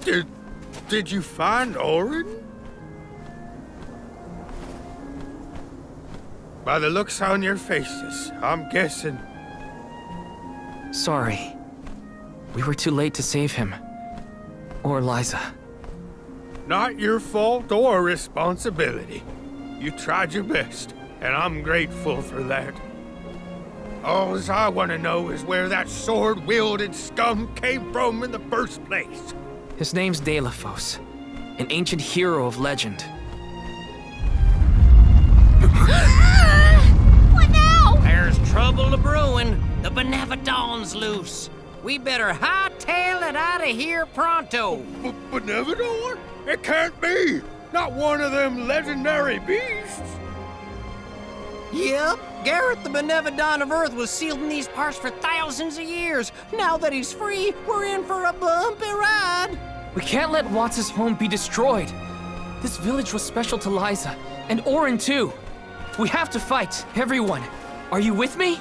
Did you find Orin? By the looks on your faces, I'm guessing. Sorry. We were too late to save him. Or Liza. Not your fault or responsibility. You tried your best, and I'm grateful for that. All I want to know is where that sword-wielded scum came from in the first place. His name's Delafos, an ancient hero of legend. What now? There's trouble a-brewing. The Benevodon's loose. We better hightail it out of here pronto. Benevodon? It can't be! Not one of them legendary beasts! Yep, Gareth the Benevodon of Earth was sealed in these parts for thousands of years. Now that he's free, we're in for a bumpy ride. We can't let Watts' home be destroyed. This village was special to Liza, and Orin too. We have to fight, everyone. Are you with me?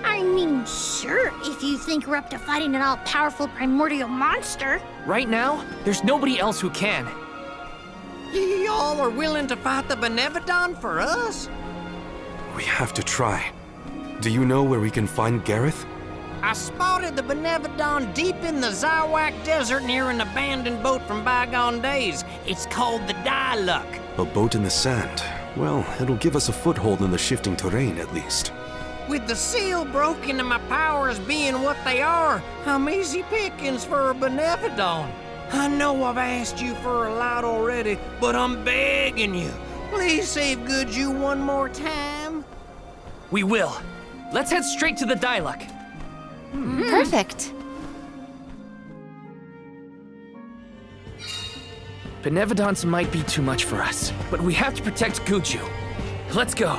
I mean, sure, if you think we're up to fighting an all-powerful primordial monster. Right now, there's nobody else who can. Y'all are willing to fight the Benevodon for us? We have to try. Do you know where we can find Gareth? I spotted the Benevodon deep in the Zawak Desert near an abandoned boat from bygone days. It's called the Diluc. A boat in the sand. Well, it'll give us a foothold in the shifting terrain, at least. With the seal broken and my powers being what they are, I'm easy pickings for a Benevodon. I know I've asked you for a lot already, but I'm begging you. Please save Goodju one more time. We will. Let's head straight to the Diluc. Perfect. Benevodons might be too much for us, but we have to protect Goodju. Let's go.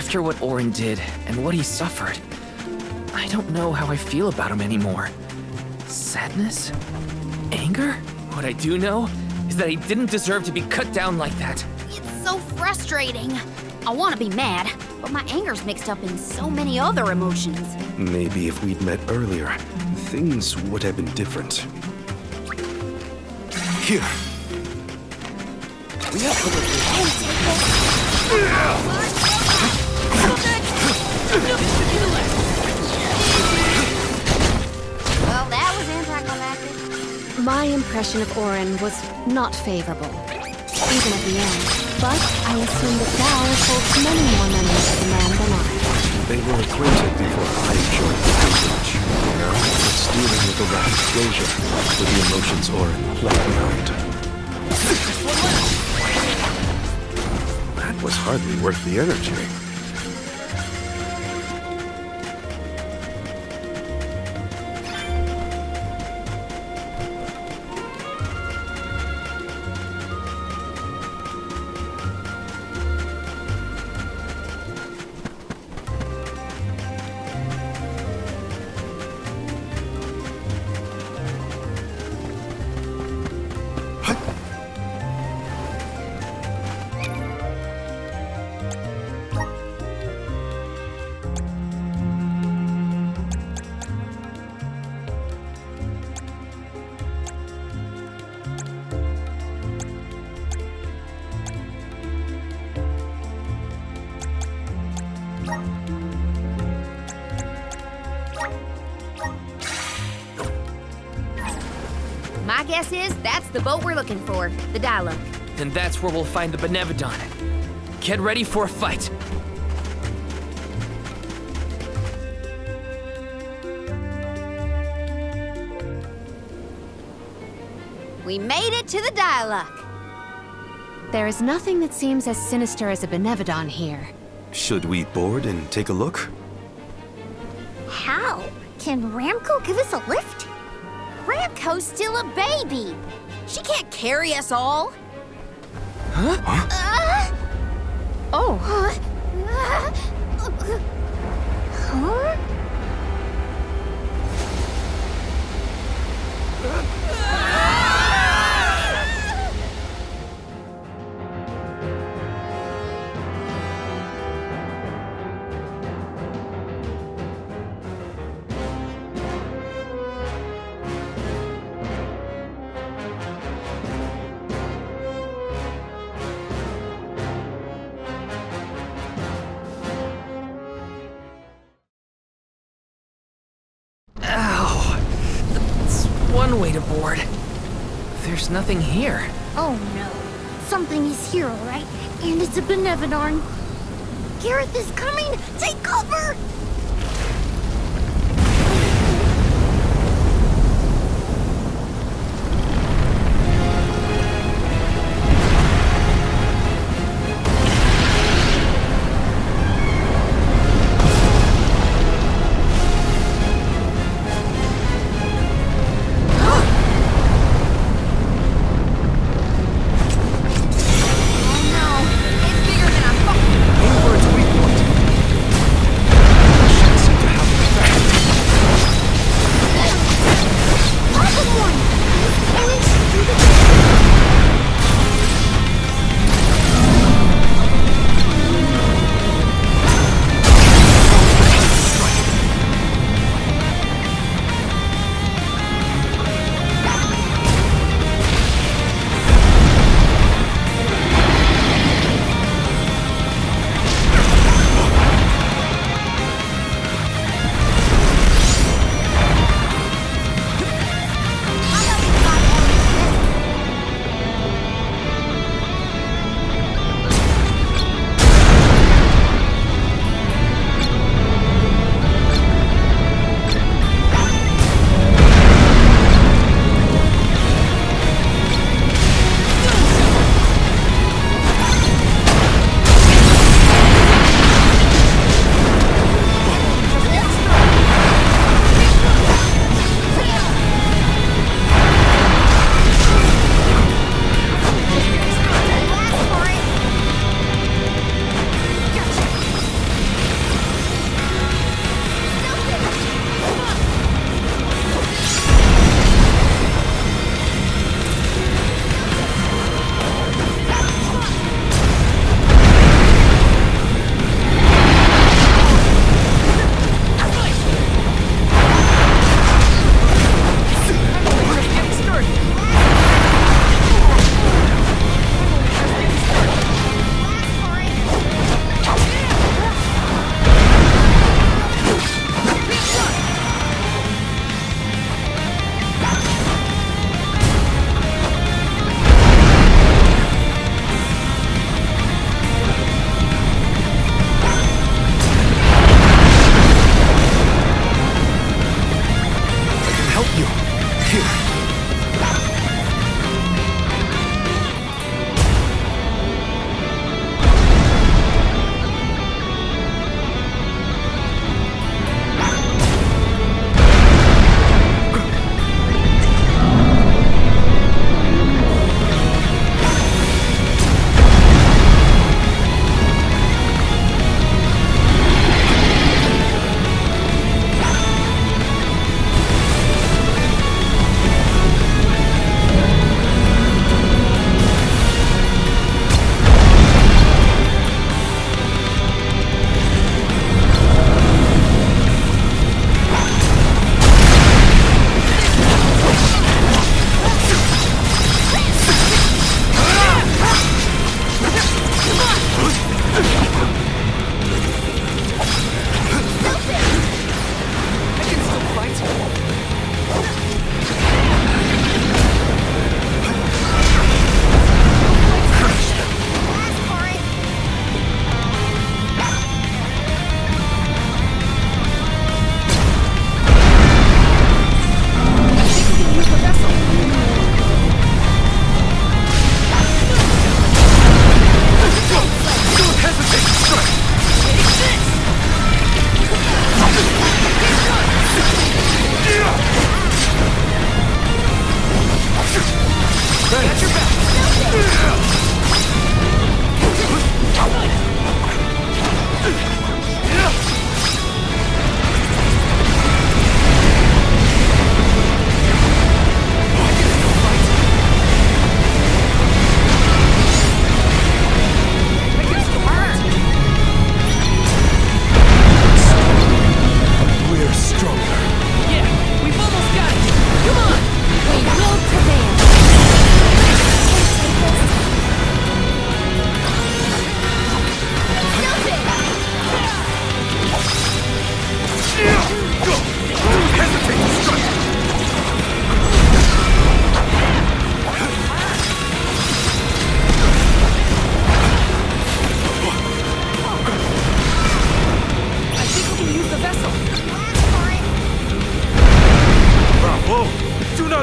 After what Orin did and what he suffered, I don't know how I feel about him anymore. Sadness? Anger? What I do know is that he didn't deserve to be cut down like that. It's so frustrating. I want to be mad, but my anger's mixed up in so many other emotions. Maybe if we'd met earlier, things would have been different. Here. We have Well, that was anticlimactic. My impression of Orin was not favorable, even at the end. But I assume that Val holds many more memories of the man than I. They were acquainted before I joined the village. Now it's dealing with the rapid closure, with the emotions Orin left behind. That was hardly worth the energy. My guess is that's the boat we're looking for, the Diluc. And that's where we'll find the Benevodon. Get ready for a fight. We made it to the Diluc. There is nothing that seems as sinister as a Benevodon here. Should we board and take a look? How? Can Ramco give us a lift? Ramco's still a baby. She can't carry us all. Oh, Huh? Ow. That's one way to board. There's nothing here. Oh no. Something is here, all right? And it's a Benevodon. Gareth is coming! Take cover! Aim for its weak point.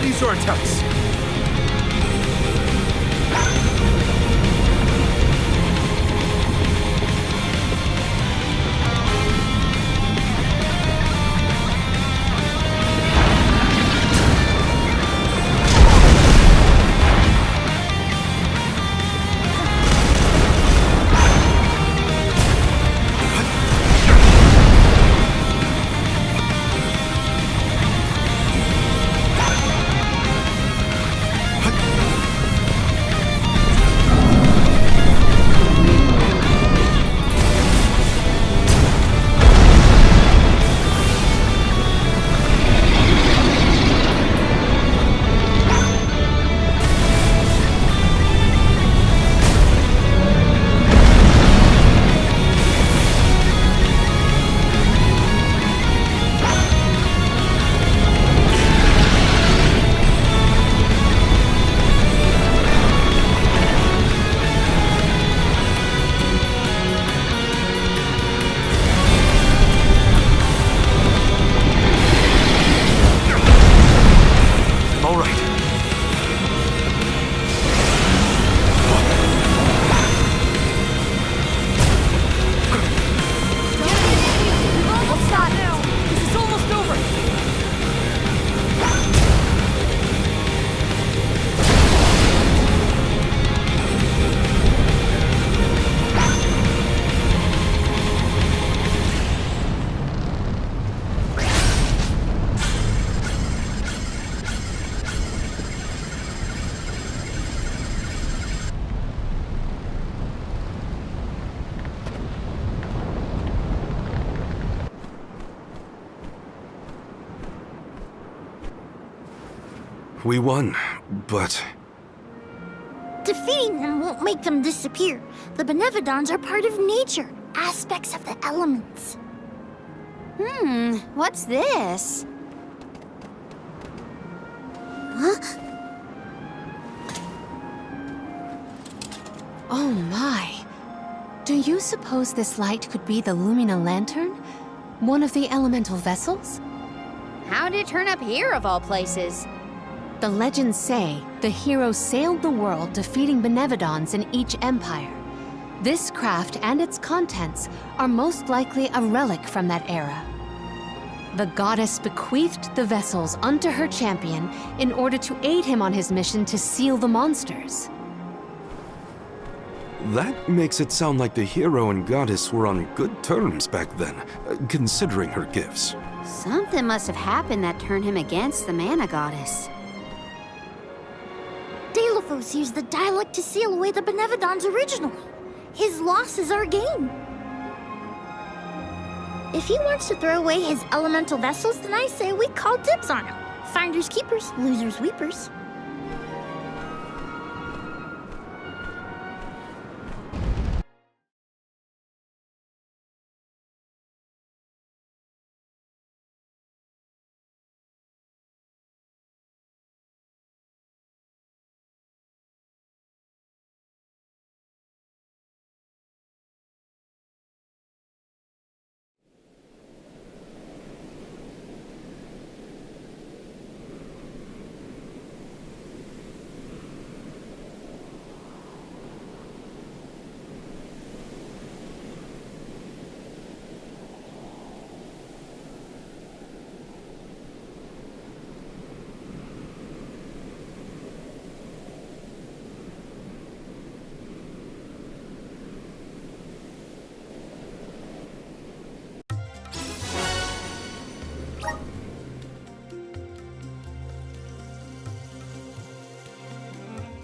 Studies Orientalis. We won, but... Defeating them won't make them disappear. The Benevodons are part of nature, aspects of the elements. What's this? Huh? Oh my. Do you suppose this light could be the Lumina Lantern? One of the elemental vessels? How'd it turn up here of all places? The legends say the hero sailed the world defeating Benevodons in each empire. This craft and its contents are most likely a relic from that era. The goddess bequeathed the vessels unto her champion in order to aid him on his mission to seal the monsters. That makes it sound like the hero and goddess were on good terms back then, considering her gifts. Something must have happened that turned him against the mana goddess. Delophos used the dialect to seal away the Benevodons originally. His loss is our gain. If he wants to throw away his elemental vessels, then I say we call dibs on him. Finders keepers, losers weepers.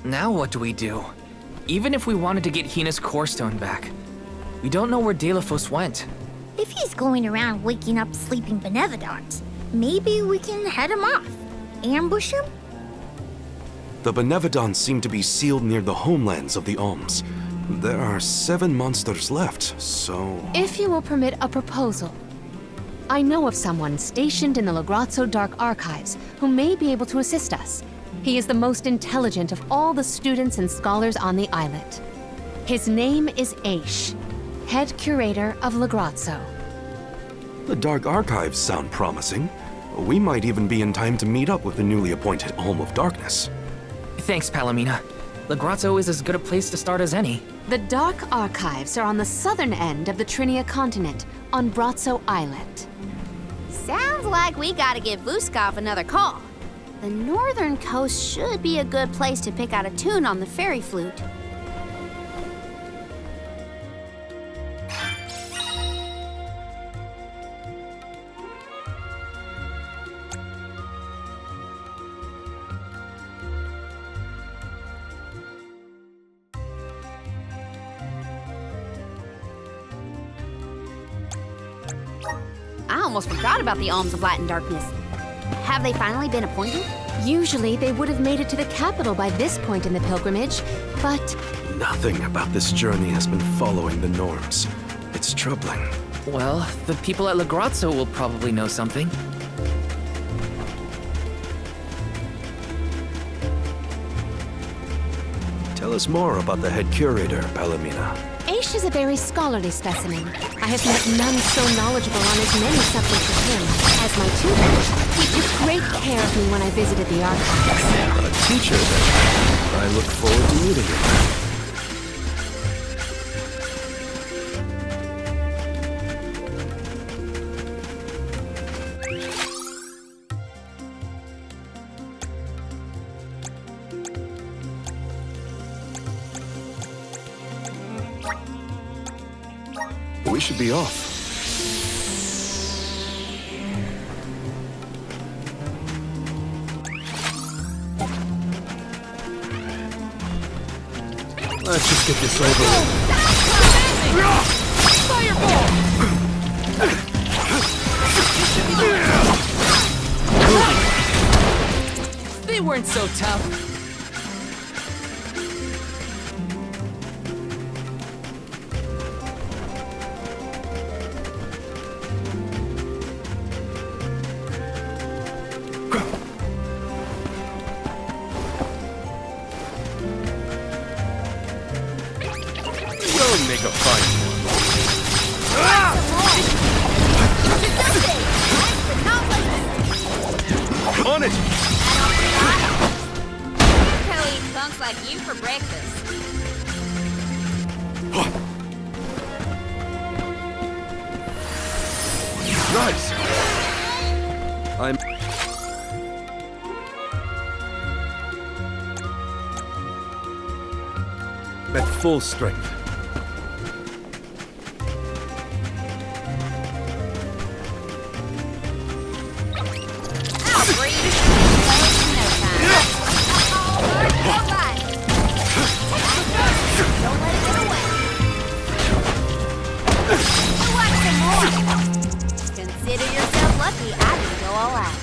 Now what do we do? Even if we wanted to get Hina's core stone back, we don't know where Delophos went. If he's going around waking up sleeping Benevodons, maybe we can head him off. Ambush him? The Benevodons seem to be sealed near the homelands of the Alms. There are 7 monsters left, so... If you will permit a proposal. I know of someone stationed in the Lagrazzo Dark Archives who may be able to assist us. He is the most intelligent of all the students and scholars on the islet. His name is Aish, head curator of Lagrazzo. The Dark Archives sound promising. We might even be in time to meet up with the newly appointed Alm of Darkness. Thanks, Palomina. La Grotto is as good a place to start as any. The Dark Archives are on the southern end of the Trinia continent, on Brazzo Islet. Sounds like we gotta give Vuskov another call. The northern coast should be a good place to pick out a tune on the fairy flute. I almost forgot about the Alms of Light and Darkness. Have they finally been appointed? Usually, they would have made it to the capital by this point in the pilgrimage, but Nothing about this journey has been following the norms. It's troubling. Well, the people at La Grotto will probably know something. Tell us more about the head curator, Palomina. Aish is a very scholarly specimen. I have met none so knowledgeable on as many subjects as him. As my tutor, he took great care of me when I visited the archives. A teacher, then. I look forward to meeting you. We should be off. Let's just get this over with. They weren't so tough. Don't make a fight. On it! Go eat punks like you for breakfast. Nice! I'm... at full strength. I'll breathe in no time. All right. Don't let it get away. You want some more? Consider yourself lucky I didn't go all out.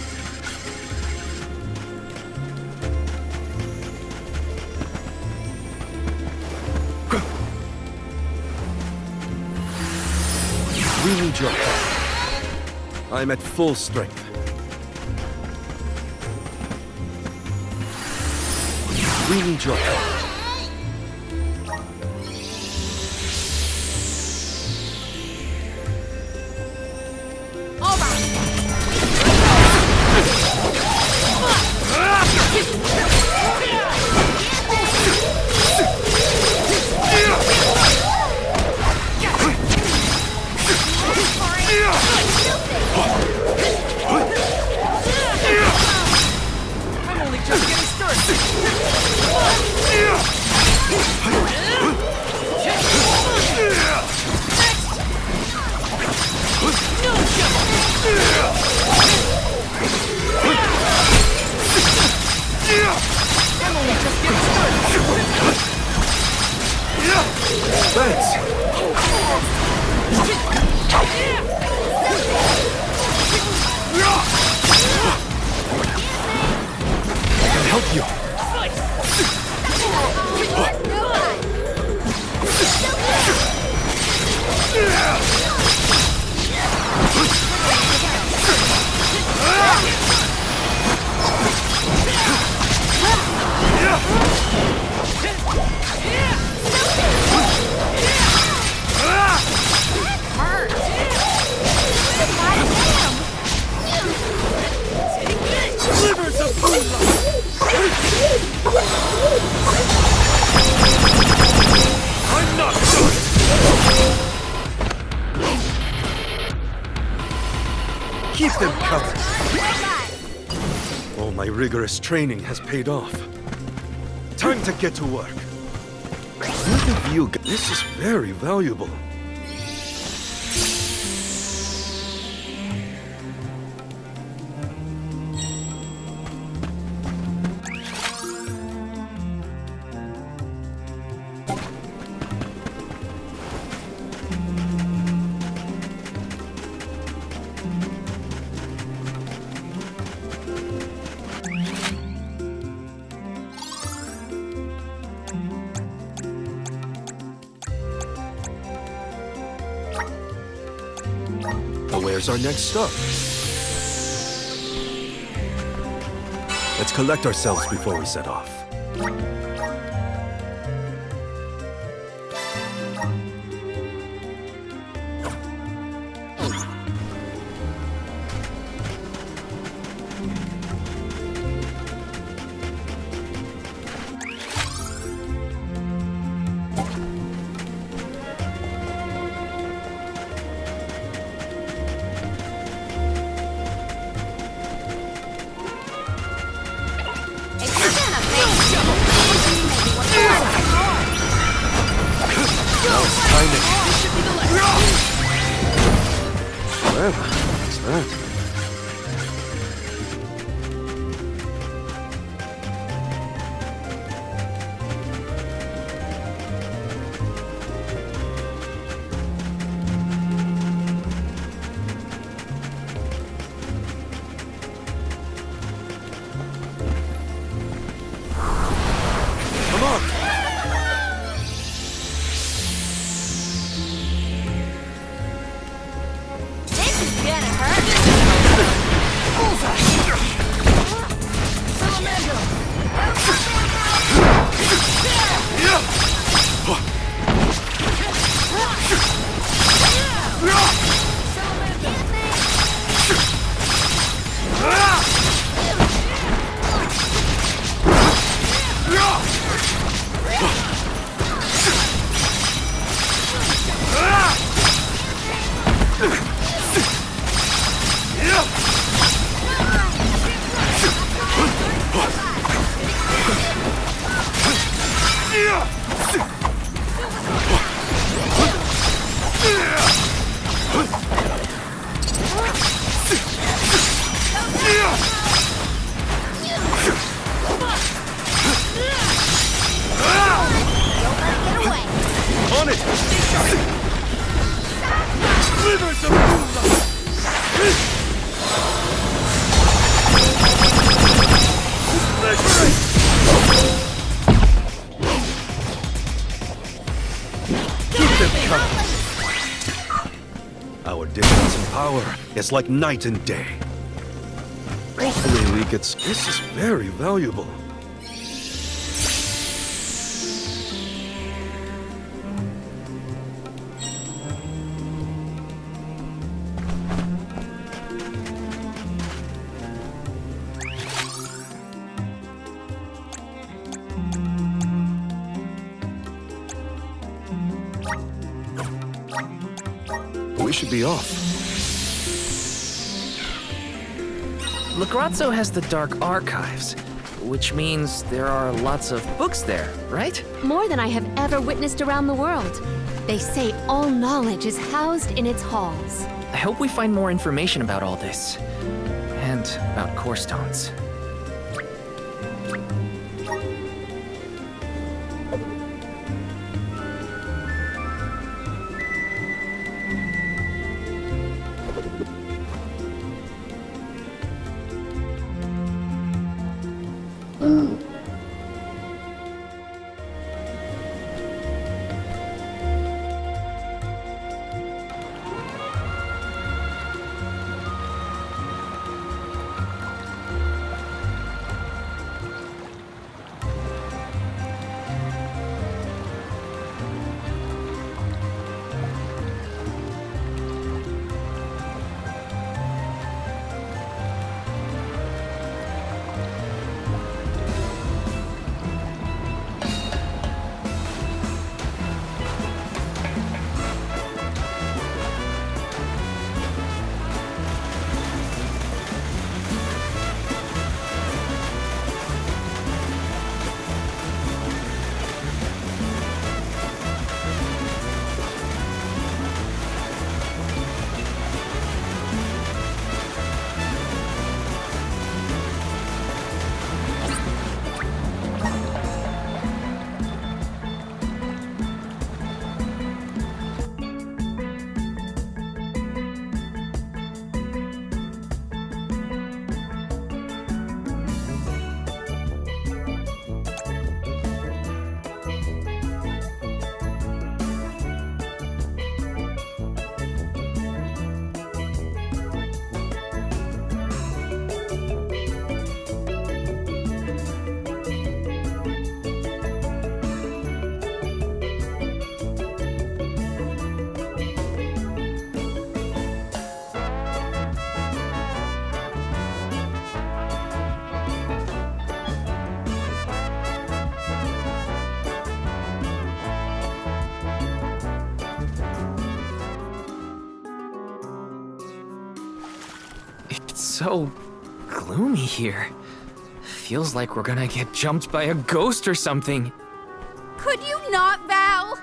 We need your help. I'm at full strength. We need your help. I'm only just getting started. I'm only just getting started. Thanks. I can help you. cover. All my rigorous training has paid off. Time to get to work. What have you got? This is very valuable. Where's our next stop? Let's collect ourselves before we set off. Well, what's that? Come on! On it! Slivers of moonlight! Keep them coming! Our difference in power is like night and day. Hopefully we get... This is very valuable. We should be off. Lagrazzo has the Dark Archives, which means there are lots of books there, right? More than I have ever witnessed around the world. They say all knowledge is housed in its halls. I hope we find more information about all this. And about core stones. so gloomy here. Feels like we're gonna get jumped by a ghost or something. Could you not, Val?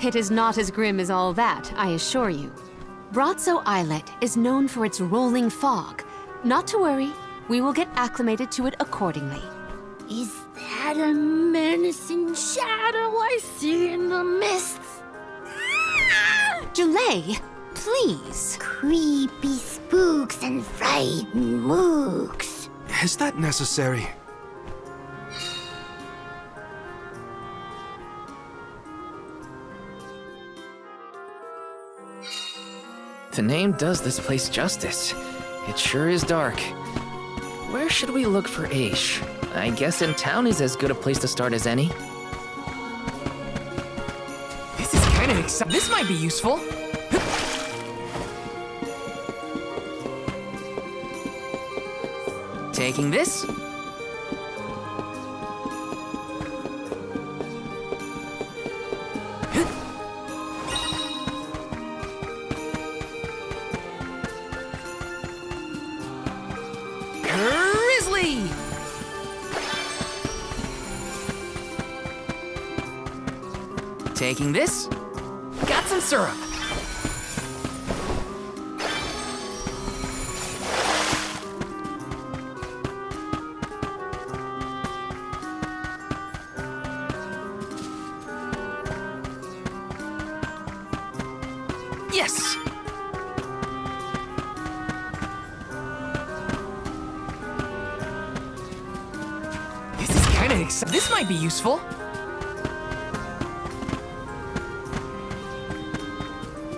It is not as grim as all that, I assure you. Brazzo Islet is known for its rolling fog. Not to worry, we will get acclimated to it accordingly. Is that a menacing shadow I see in the mists? Julay, please. Creepy spooks and frightened mooks. Is that necessary? The name does this place justice. It sure is dark. Where should we look for Aish? I guess in town is as good a place to start as any. This is kind of exciting. This might be useful. Taking this? Grizzly! Taking this? Got some syrup. Yes! This is kind of exciting. This might be useful.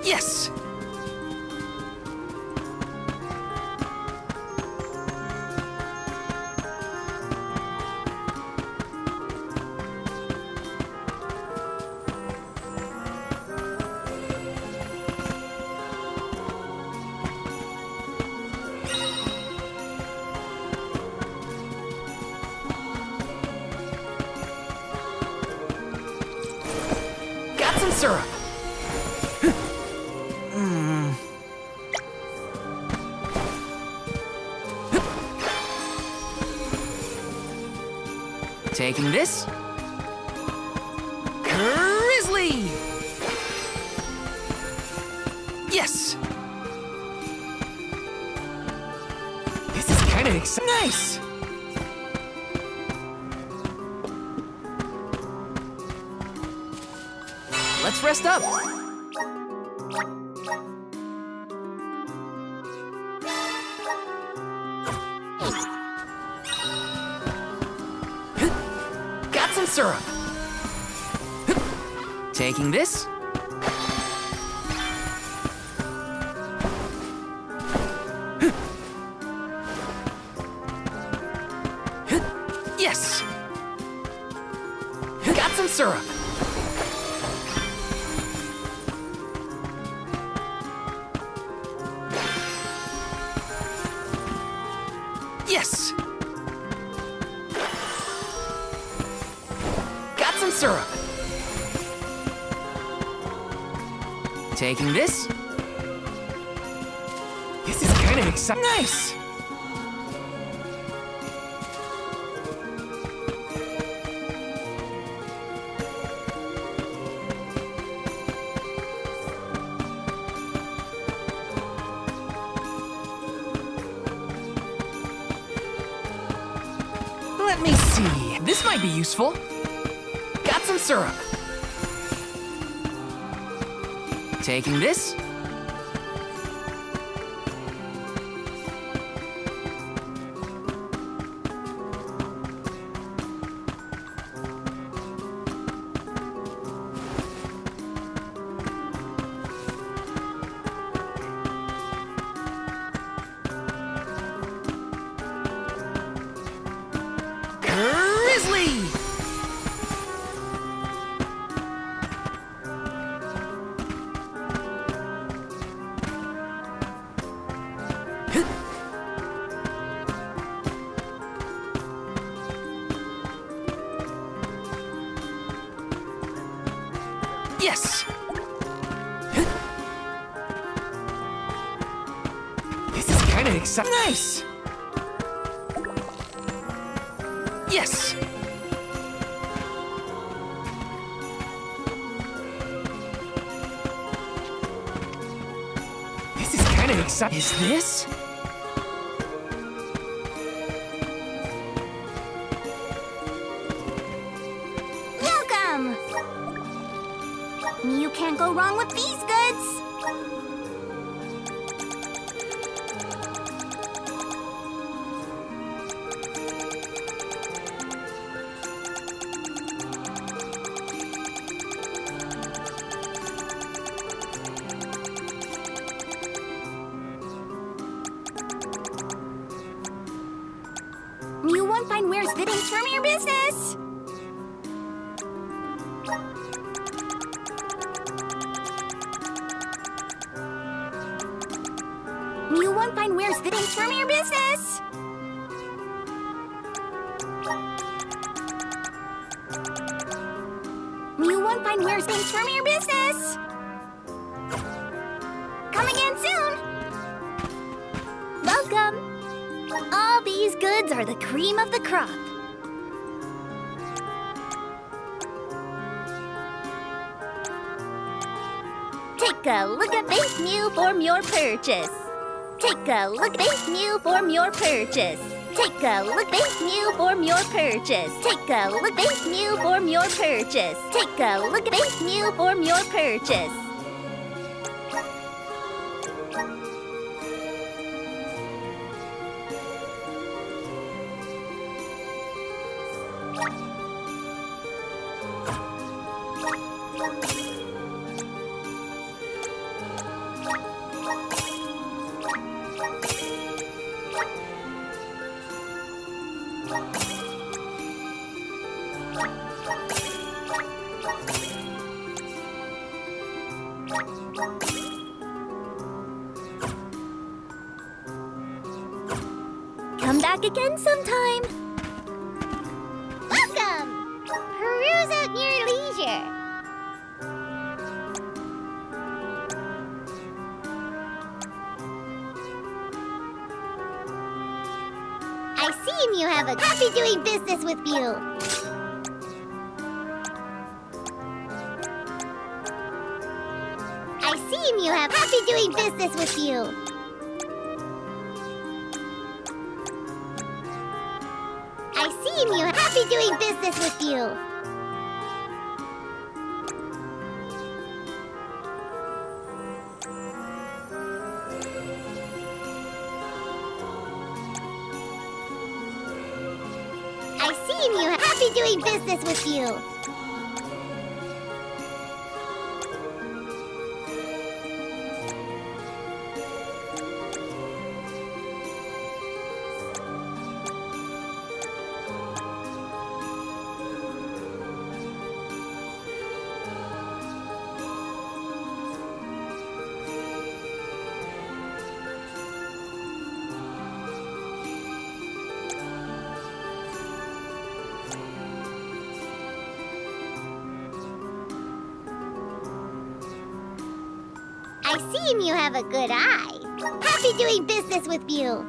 Yes! Got some syrup. Taking this? Grizzly! Yes! This is kind of exciting. Nice! Let's rest up! Got some syrup. Taking this? Yes! Got some syrup. Yes! Got some syrup. Taking this? This is kind of exciting. Nice! Let me see. This might be useful. Got some syrup. Taking this? Grizzly! Yes! This is kind of excited. Nice! Yes! This is kind of exciting. Is this? Welcome! You can't go wrong with these goods. You won't find wares that ain't from your business. You won't find wares that ain't from your business. You won't find wares that ain't from your business. Come again soon. Welcome. All these goods are the cream of the crop. Take a look at this new form your purchase. Take a look at this new form your purchase. Take a look at this new form your purchase. Take a look at this new form your purchase. Take a look at this new form your purchase. Come back again sometime. Welcome! Peruse at your leisure. I see you have a happy doing business with you. I see you have happy doing business with you. I see you happy doing business with you. I see you happy doing business with you. I see you have a good eye. Happy doing business with you.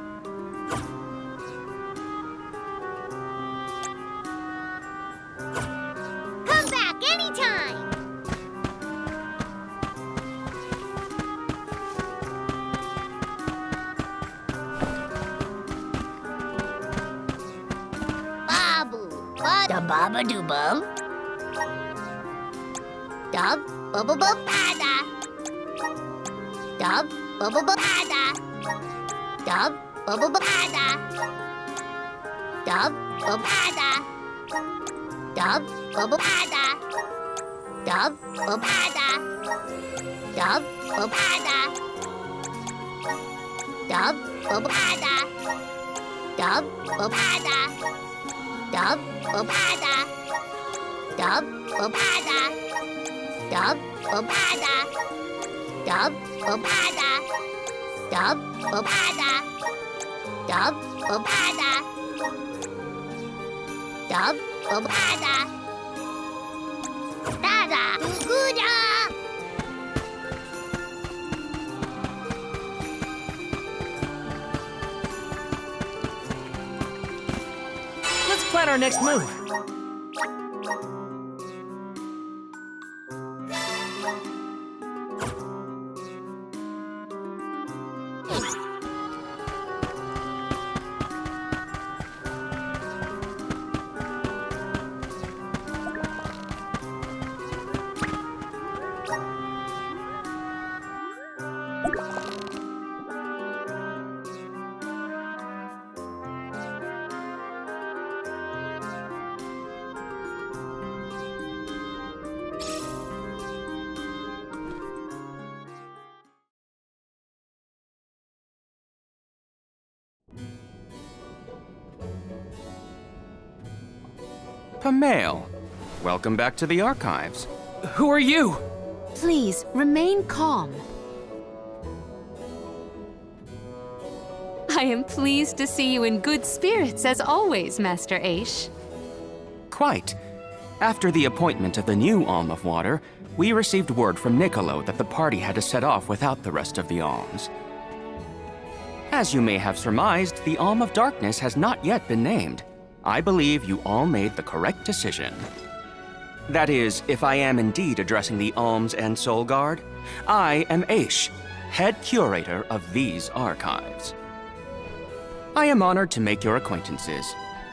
Come back anytime. Babu, bada baba do bum. Dub, bubble bub bada. Dub, bubble bada. Dub, bubble bada. Dub, bubble bada. Dub, bubble bada. Dub, bubble bada. Dub, bubble bada. Dub, bubble bada. Dub, bubble bada. Dub, bubble bada. Dub, bubble bada. Dub, bubble bada. Dub, babada. Dub, babada. Dub, babada. Dub, babada. Dada, guda. plan our next move. Pamail, welcome back to the archives. Who are you? Please, remain calm. I am pleased to see you in good spirits as always, Master Aish. Quite. After the appointment of the new Alm of Water, we received word from Niccolo that the party had to set off without the rest of the alms. As you may have surmised, the Alm of Darkness has not yet been named. I believe you all made the correct decision. That is, if I am indeed addressing the Alms and Soul Guard, I am Aish, head curator of these archives. I am honored to make your acquaintances.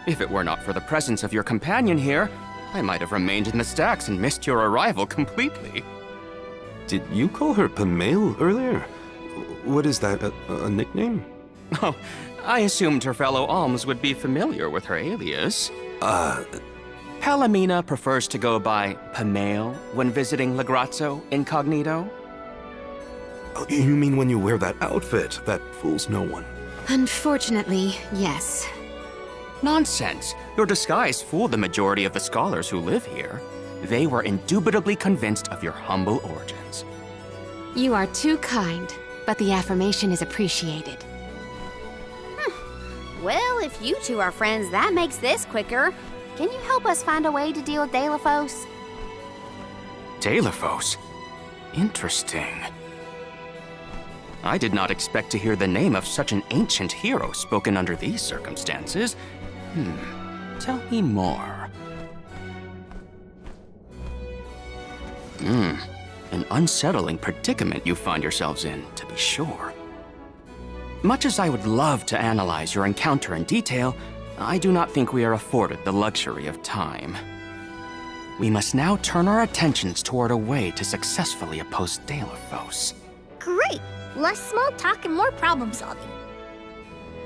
If it were not for the presence of your companion here, I might have remained in the stacks and missed your arrival completely. Did you call her Pamail earlier? What is that, a nickname? Oh, I assumed her fellow alms would be familiar with her alias. Palomina prefers to go by Pamail when visiting Lagrazzo incognito. Oh, you mean when you wear that outfit that fools no one? Unfortunately, yes. Nonsense. Your disguise fooled the majority of the scholars who live here. They were indubitably convinced of your humble origins. You are too kind, but the affirmation is appreciated. Well, if you two are friends, that makes this quicker. Can you help us find a way to deal with Delafos? Delafos? Interesting. I did not expect to hear the name of such an ancient hero spoken under these circumstances. Tell me more. An unsettling predicament you find yourselves in, to be sure. Much as I would love to analyze your encounter in detail, I do not think we are afforded the luxury of time. We must now turn our attentions toward a way to successfully oppose Delafos. Great! Less small talk and more problem solving.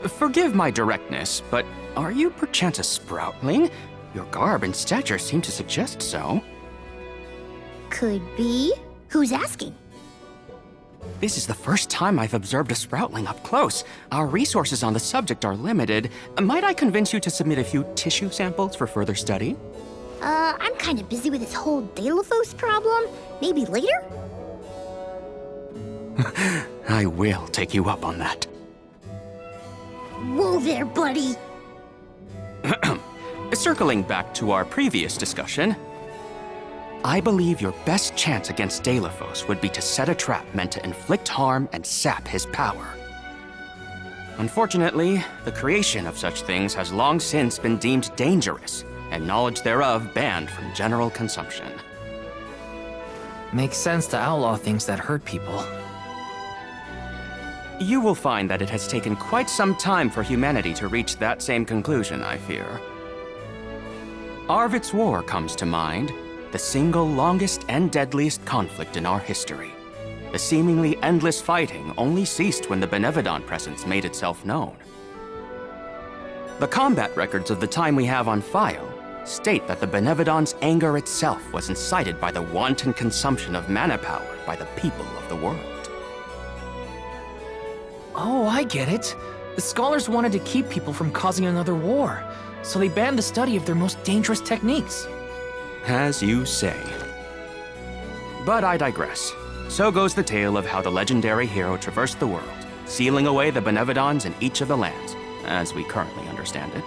Forgive my directness, but are you perchance a sproutling? Your garb and stature seem to suggest so. Could be. Who's asking? This is the first time I've observed a sproutling up close. Our resources on the subject are limited. Might I convince you to submit a few tissue samples for further study? I'm kind of busy with this whole Delafos problem. Maybe later? I will take you up on that. Whoa there, buddy! Circling back to our previous discussion, I believe your best chance against Delafos would be to set a trap meant to inflict harm and sap his power. Unfortunately, the creation of such things has long since been deemed dangerous, and knowledge thereof banned from general consumption. Makes sense to outlaw things that hurt people. You will find that it has taken quite some time for humanity to reach that same conclusion, I fear. Arvid's War comes to mind, the single longest and deadliest conflict in our history. The seemingly endless fighting only ceased when the Benevodon presence made itself known. The combat records of the time we have on file state that the Benevodon's anger itself was incited by the wanton consumption of mana power by the people of the world. Oh, I get it. The scholars wanted to keep people from causing another war, so they banned the study of their most dangerous techniques. As you say. But I digress. So goes the tale of how the legendary hero traversed the world, sealing away the Benevodons in each of the lands, as we currently understand it.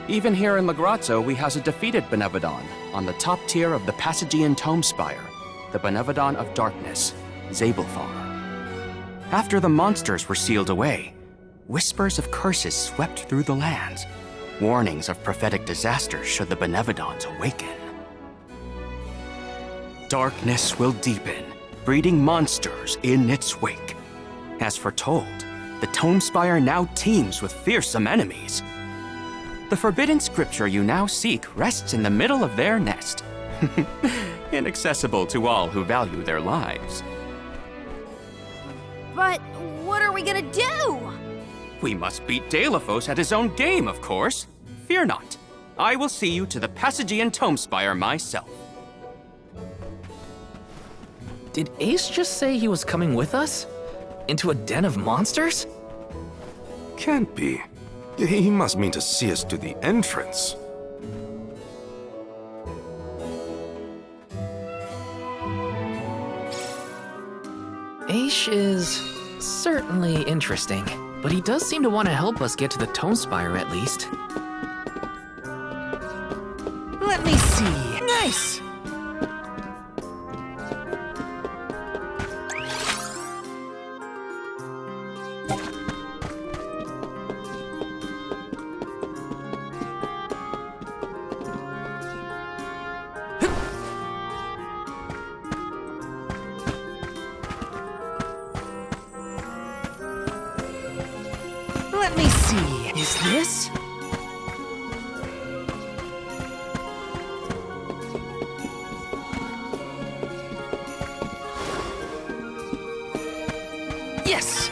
Even here in Lagrazzo, we has a defeated Benevodon on the top tier of the Passagean Tome Spire, the Benevodon of Darkness, Zabelfar. After the monsters were sealed away, whispers of curses swept through the lands. warnings of prophetic disaster should the Benevodons awaken. Darkness will deepen, breeding monsters in its wake. As foretold, the Tomespire now teems with fearsome enemies. The forbidden scripture you now seek rests in the middle of their nest, inaccessible to all who value their lives. But what are we gonna do? We must beat Deilophos at his own game, of course. Fear not. I will see you to the Passagean Tomespire myself. Did Ace just say he was coming with us? Into a den of monsters? Can't be. He must mean to see us to the entrance. Ace is certainly interesting, but he does seem to want to help us get to the Tomespire at least. Let me see. Nice! Let me see. Is this? Yes!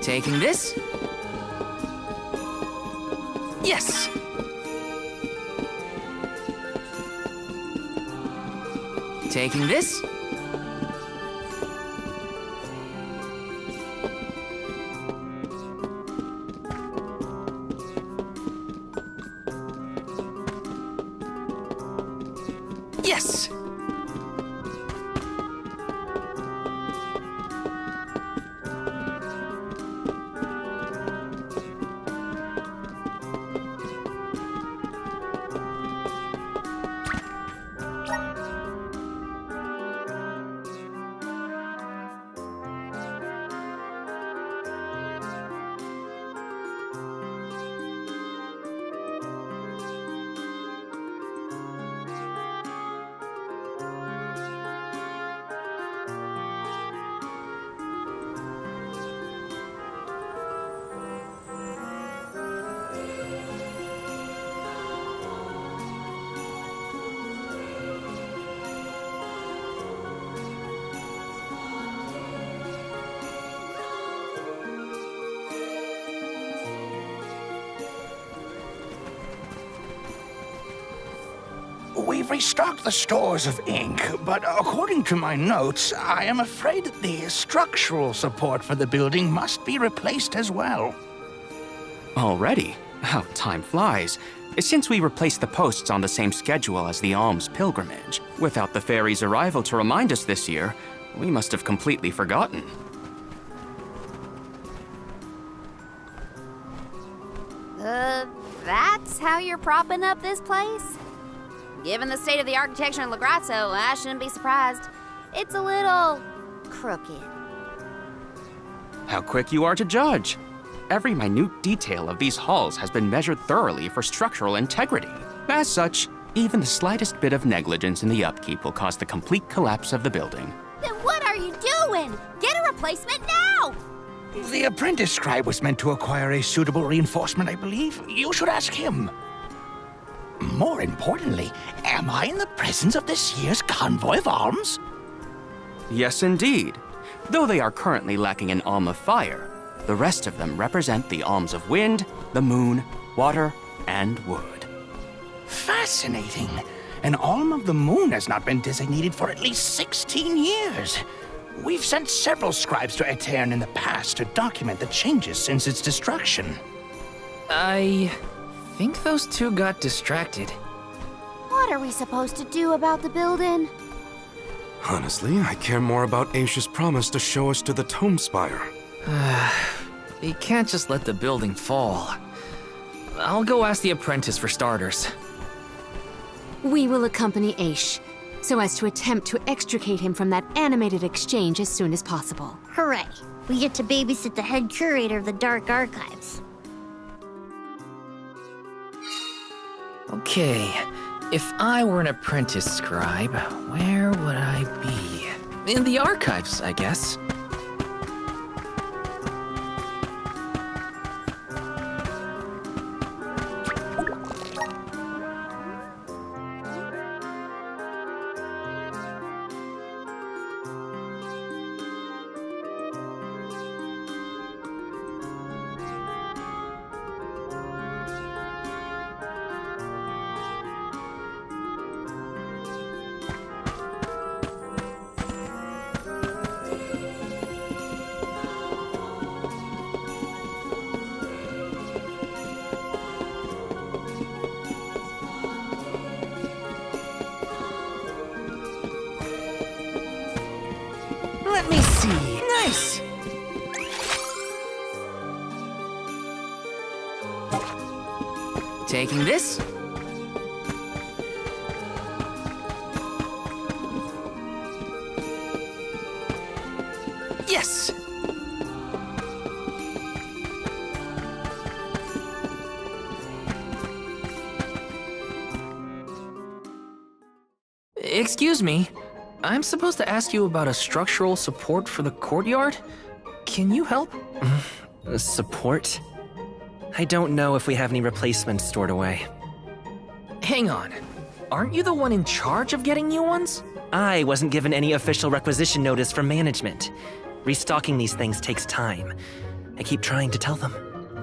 Taking this? Yes! Taking this? Yes! We've restocked the stores of ink, but according to my notes, I am afraid that the structural support for the building must be replaced as well. Already? How time flies. Since we replaced the posts on the same schedule as the alms pilgrimage, without the fairy's arrival to remind us this year, we must have completely forgotten. That's how you're propping up this place? Given the state of the architecture in Zagrajmy, I shouldn't be surprised. It's a little crooked. How quick you are to judge. Every minute detail of these halls has been measured thoroughly for structural integrity. As such, even the slightest bit of negligence in the upkeep will cause the complete collapse of the building. Then what are you doing? Get a replacement now! The apprentice scribe was meant to acquire a suitable reinforcement, I believe. You should ask him. More importantly, am I in the presence of this year's convoy of alms? Yes, indeed. Though they are currently lacking an alm of fire, the rest of them represent the alms of wind, the moon, water, and wood. Fascinating. An alm of the moon has not been designated for at least 16 years. We've sent several scribes to Aetern in the past to document the changes since its destruction. I think those two got distracted. What are we supposed to do about the building? Honestly, I care more about Aisha's promise to show us to the Tomespire. You can't just let the building fall. I'll go ask the apprentice for starters. We will accompany Aish. so as to attempt to extricate him from that animated exchange as soon as possible. Hooray! We get to babysit the head curator of the Dark Archives. Okay, if I were an apprentice scribe, where would I be? In the archives, I guess. Let me see. Nice! Taking this? Yes! Excuse me. I'm supposed to ask you about a structural support for the courtyard? Can you help? Support? I don't know if we have any replacements stored away. Hang on. Aren't you the one in charge of getting new ones? I wasn't given any official requisition notice from management. Restocking these things takes time. I keep trying to tell them.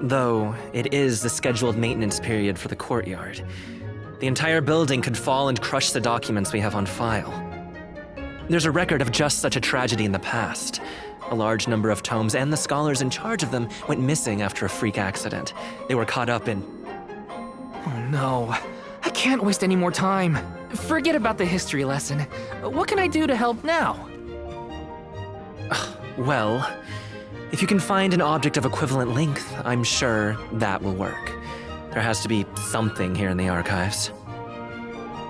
Though, it is the scheduled maintenance period for the courtyard. The entire building could fall and crush the documents we have on file. There's a record of just such a tragedy in the past. A large number of tomes and the scholars in charge of them went missing after a freak accident. They were caught up in... Oh no. I can't waste any more time. Forget about the history lesson. What can I do to help now? Well, if you can find an object of equivalent length, I'm sure that will work. There has to be something here in the archives.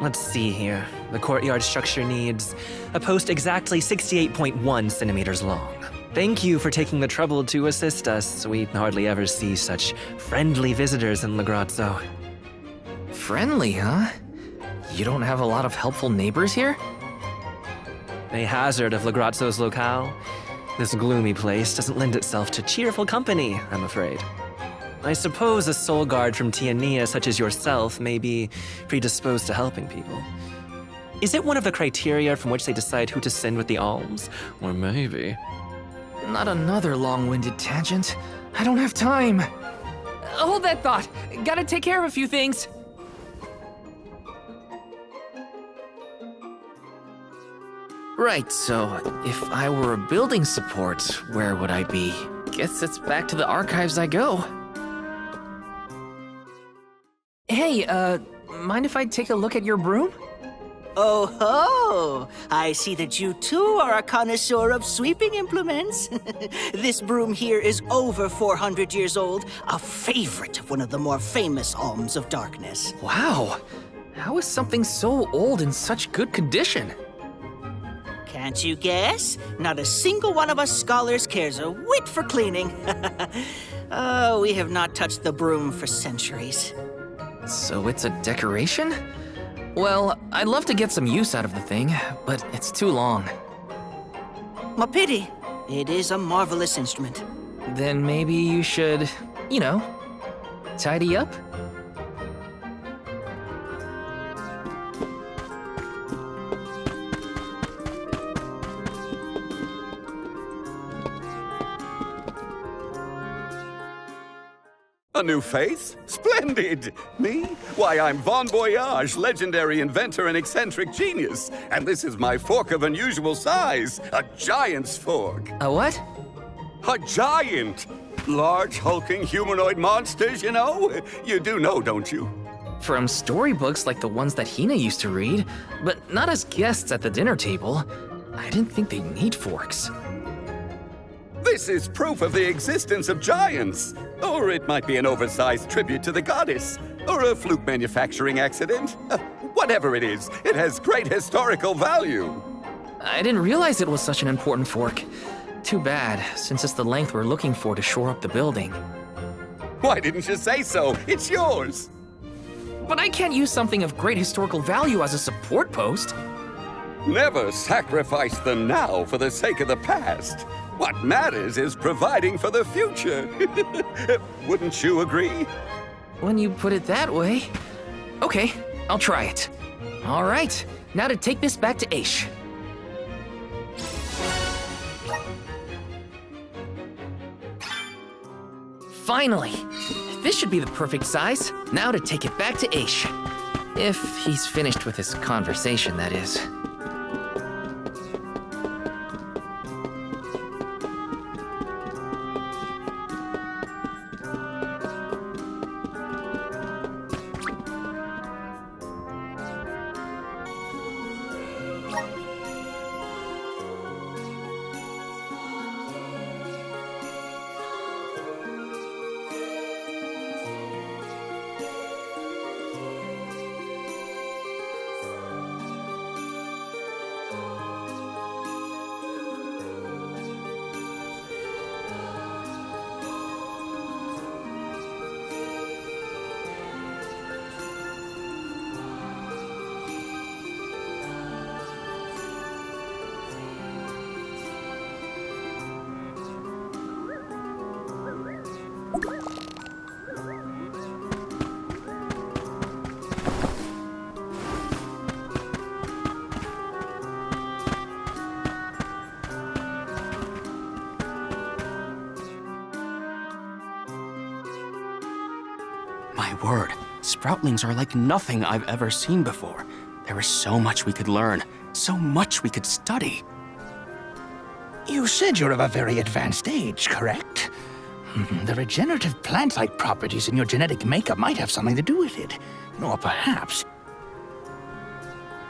Let's see here. The courtyard structure needs a post exactly 68.1 centimeters long. Thank you for taking the trouble to assist us. We hardly ever see such friendly visitors in Lagrazzo. Friendly, huh? You don't have a lot of helpful neighbors here? A hazard of Lagrazzo's locale. This gloomy place doesn't lend itself to cheerful company, I'm afraid. I suppose a soul guard from Tiania such as yourself may be predisposed to helping people. Is it one of the criteria from which they decide who to send with the alms? Or maybe... Not another long-winded tangent. I don't have time. Hold that thought. Gotta take care of a few things. Right, so if I were a building support, where would I be? Guess it's back to the archives I go. Hey, mind if I take a look at your broom? Oh ho! I see that you too are a connoisseur of sweeping implements. This broom here is over 400 years old, a favorite of one of the more famous alms of darkness. Wow! How is something so old in such good condition? Can't you guess? Not a single one of us scholars cares a whit for cleaning. Oh, we have not touched the broom for centuries. So it's a decoration? Well, I'd love to get some use out of the thing, but it's too long. A pity. It is a marvelous instrument. Then maybe you should, tidy up? A new face? Splendid! Me? Why, I'm Bon Voyage, legendary inventor and eccentric genius. And this is my fork of unusual size, a giant's fork. A what? A giant! Large, hulking humanoid monsters, you know? You do know, don't you? From storybooks like the ones that Hina used to read, but not as guests at the dinner table. I didn't think they'd need forks. This is proof of the existence of giants. Or it might be an oversized tribute to the goddess. Or a fluke manufacturing accident. Whatever it is, it has great historical value. I didn't realize it was such an important fork. Too bad, since it's the length we're looking for to shore up the building. Why didn't you say so? It's yours. But I can't use something of great historical value as a support post. Never sacrifice the now for the sake of the past. What matters is providing for the future. Wouldn't you agree? When you put it that way. Okay, I'll try it. All right, now to take this back to Aish. Finally! This should be the perfect size. Now to take it back to Aish. If he's finished with his conversation, that is. My word, Sproutlings are like nothing I've ever seen before. There is so much we could learn, so much we could study. You said you're of a very advanced age, correct? The regenerative plant-like properties in your genetic makeup might have something to do with it. Or perhaps...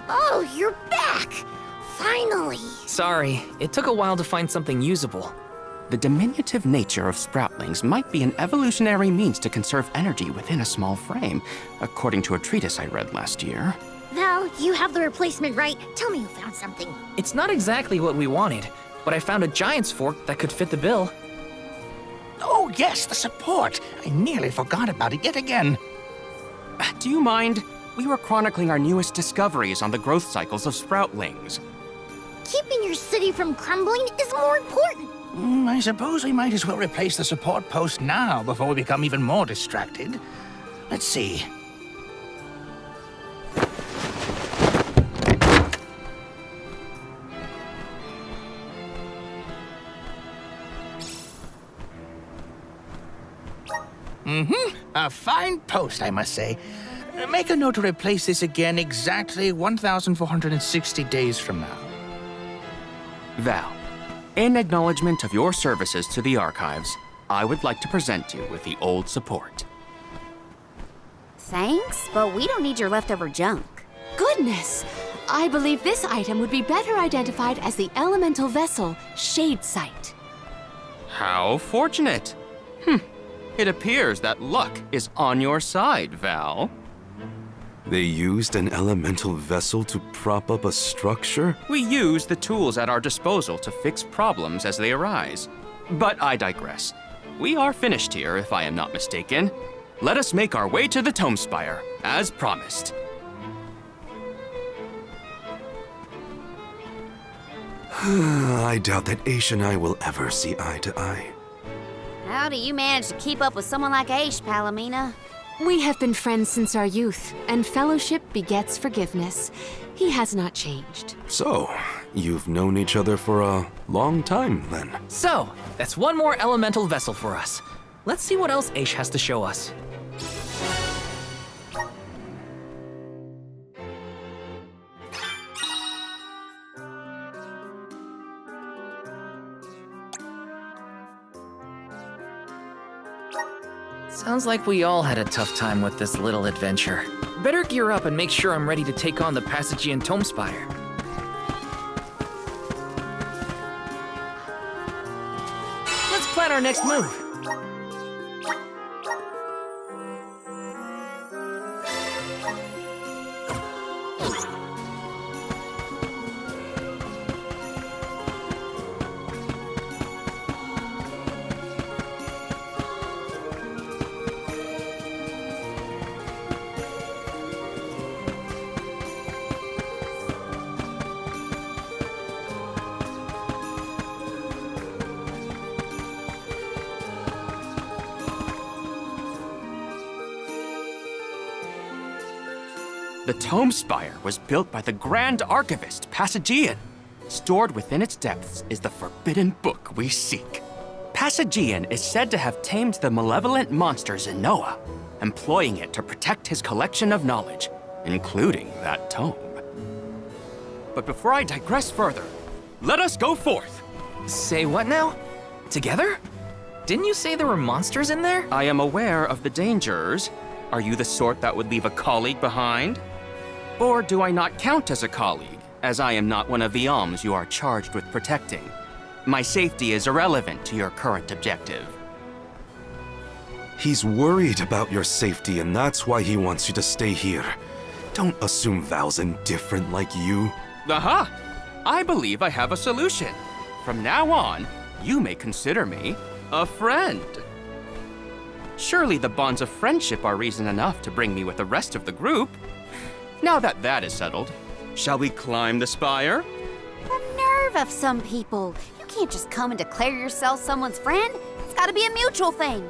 Oh, you're back! Finally! Sorry, it took a while to find something usable. The diminutive nature of Sproutlings might be an evolutionary means to conserve energy within a small frame, according to a treatise I read last year. Val, you have the replacement, right? Tell me you found something. It's not exactly what we wanted, but I found a giant's fork that could fit the bill. Oh yes, the support! I nearly forgot about it yet again. Do you mind? We were chronicling our newest discoveries on the growth cycles of Sproutlings. Keeping your city from crumbling is more important. I suppose we might as well replace the support post now before we become even more distracted. Let's see. A fine post, I must say. Make a note to replace this again exactly 1,460 days from now. Val, in acknowledgement of your services to the archives, I would like to present you with the old support. Thanks, but we don't need your leftover junk. Goodness! I believe this item would be better identified as the elemental vessel Shade Sight. How fortunate. It appears that luck is on your side, Val. They used an elemental vessel to prop up a structure? We use the tools at our disposal to fix problems as they arise. But I digress. We are finished here, if I am not mistaken. Let us make our way to the Tome Spire, as promised. I doubt that Aish and I will ever see eye to eye. How do you manage to keep up with someone like Aish, Palomina? We have been friends since our youth, and fellowship begets forgiveness. He has not changed. So, you've known each other for a long time, then? So, that's one more elemental vessel for us. Let's see what else Aish has to show us. Sounds like we all had a tough time with this little adventure. Better gear up and make sure I'm ready to take on the Passagian Tome Spire. Let's plan our next move. The Tome Spire was built by the Grand Archivist, Passagian. Stored within its depths is the forbidden book we seek. Passagian is said to have tamed the malevolent monster Zenoa, employing it to protect his collection of knowledge, including that tome. But before I digress further, let us go forth. Say what now? Together? Didn't you say there were monsters in there? I am aware of the dangers. Are you the sort that would leave a colleague behind? Or do I not count as a colleague, as I am not one of the alms you are charged with protecting? My safety is irrelevant to your current objective. He's worried about your safety, and that's why he wants you to stay here. Don't assume Val's indifferent like you. Aha! I believe I have a solution. From now on, you may consider me a friend. Surely the bonds of friendship are reason enough to bring me with the rest of the group. Now that that is settled, shall we climb the spire? The nerve of some people. You can't just come and declare yourself someone's friend. It's gotta be a mutual thing.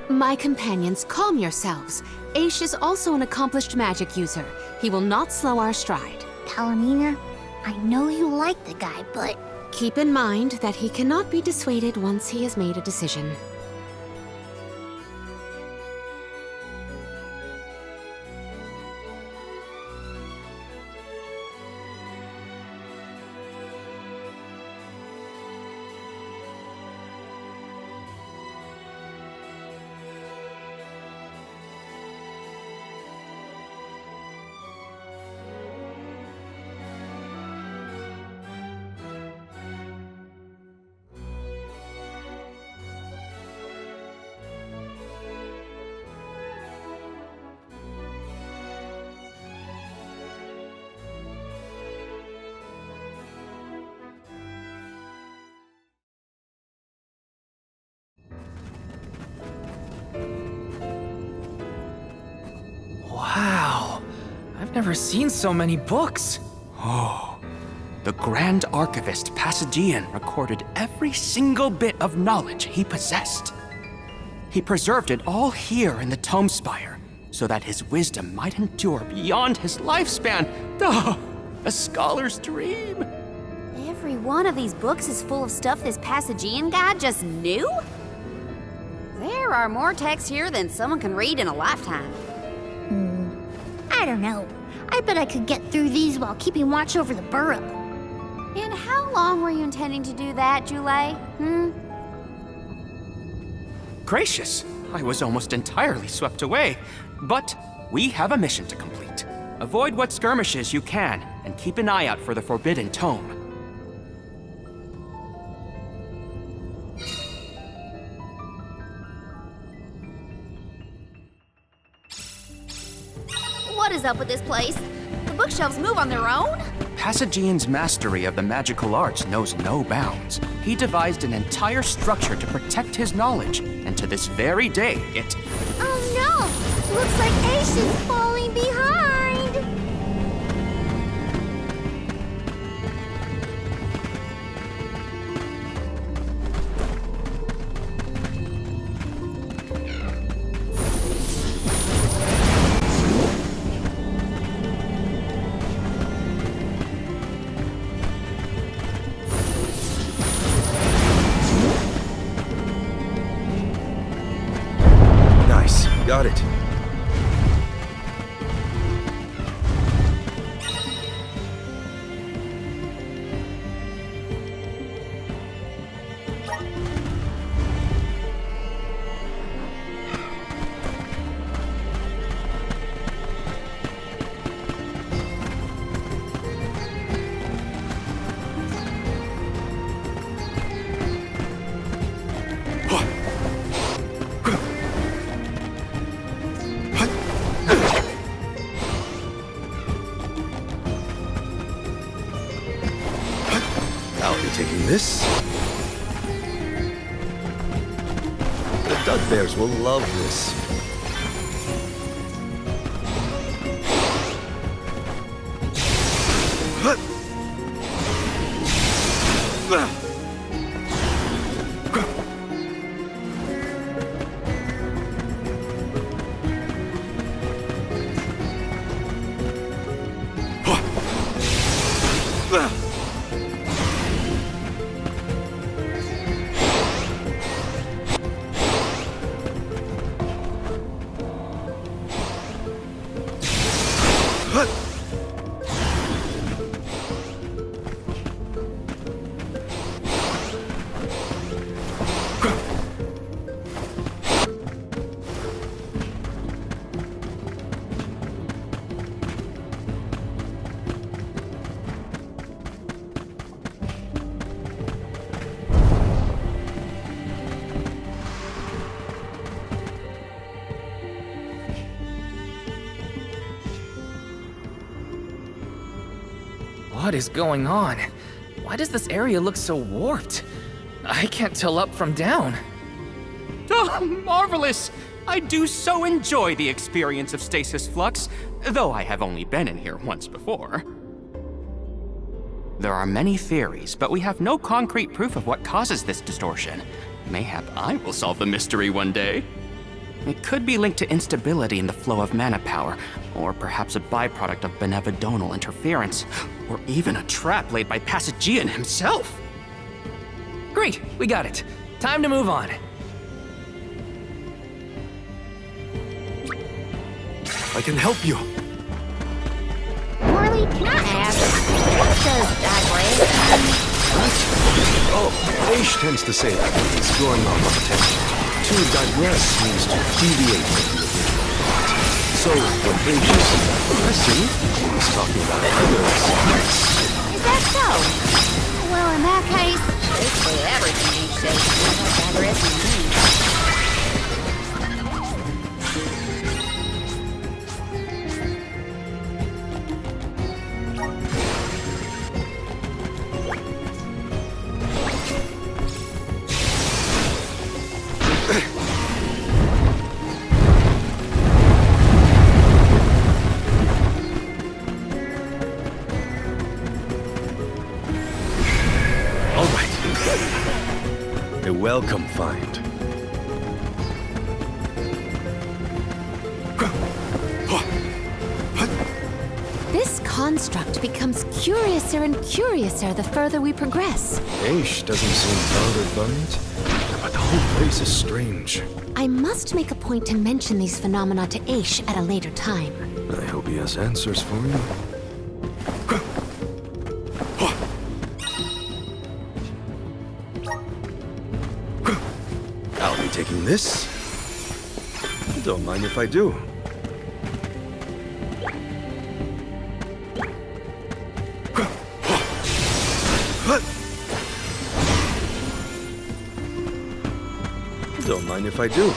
My companions, calm yourselves. Aish is also an accomplished magic user. He will not slow our stride. Palomina, I know you like the guy, but... Keep in mind that he cannot be dissuaded once he has made a decision. Wow, I've never seen so many books. Oh, the Grand Archivist Passagian recorded every single bit of knowledge he possessed. He preserved it all here in the Tome Spire, so that his wisdom might endure beyond his lifespan. Oh, a scholar's dream. Every one of these books is full of stuff this Passagian guy just knew? There are more texts here than someone can read in a lifetime. I don't know. I bet I could get through these while keeping watch over the burrow. And how long were you intending to do that, Jule? Gracious, I was almost entirely swept away. But we have a mission to complete. Avoid what skirmishes you can, and keep an eye out for the Forbidden Tome. What is up with this place? The bookshelves move on their own? Passagian's mastery of the magical arts knows no bounds. He devised an entire structure to protect his knowledge, and to this very day, it... Oh no! Looks like Aish is falling behind! Nice, got it. I'll be taking this. The Dud Bears will love this. What is going on? Why does this area look so warped? I can't tell up from down. Oh, marvelous! I do so enjoy the experience of stasis flux, though I have only been in here once before. There are many theories, but we have no concrete proof of what causes this distortion. Mayhap I will solve the mystery one day. It could be linked to instability in the flow of mana power, or perhaps a byproduct of benevodonal interference, or even a trap laid by Passagian himself. Great, we got it. Time to move on. I can help you. Morley, can I ask, what does digress mean? Oh, Aish tends to say that when he's drawing off on attention. To digress means to deviate from the original plot. So, when Aish uses that progressing, he's talking about others. Is that so? Well, in that case, basically everything he says is what digressing means. Welcome find. This construct becomes curiouser and curiouser the further we progress. Aish doesn't seem bothered by it, but the whole place is strange. I must make a point to mention these phenomena to Aish at a later time. I hope he has answers for you. I'll be taking this. Don't mind if I do. Don't mind if I do.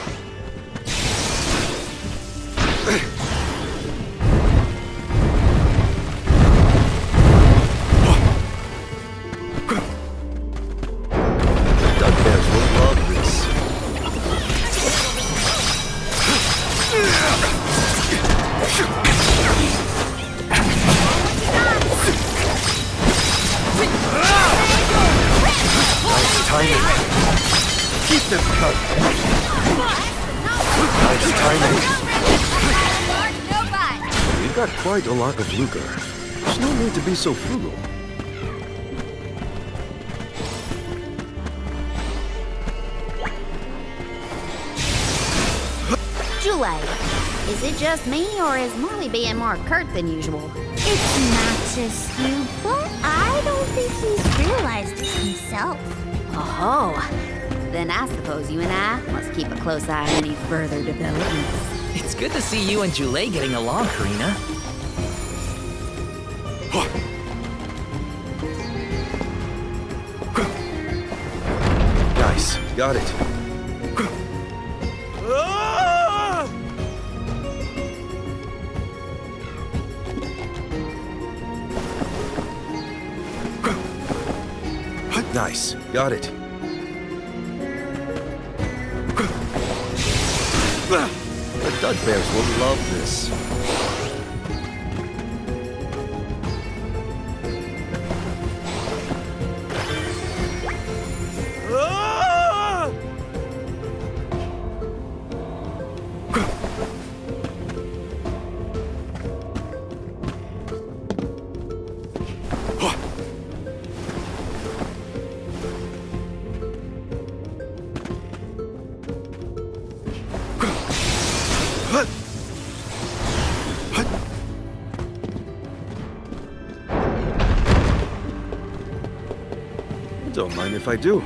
Quite a lot of lucre. There's no need to be so frugal. Jule, is it just me, or is Morley being more curt than usual? It's not just you, but I don't think he's realized it himself. Oh, then I suppose you and I must keep a close eye on any further developments. It's good to see you and Jule getting along, Karina. Nice, got it. Nice, got it. The Dugbears will love this. Don't mind if I do.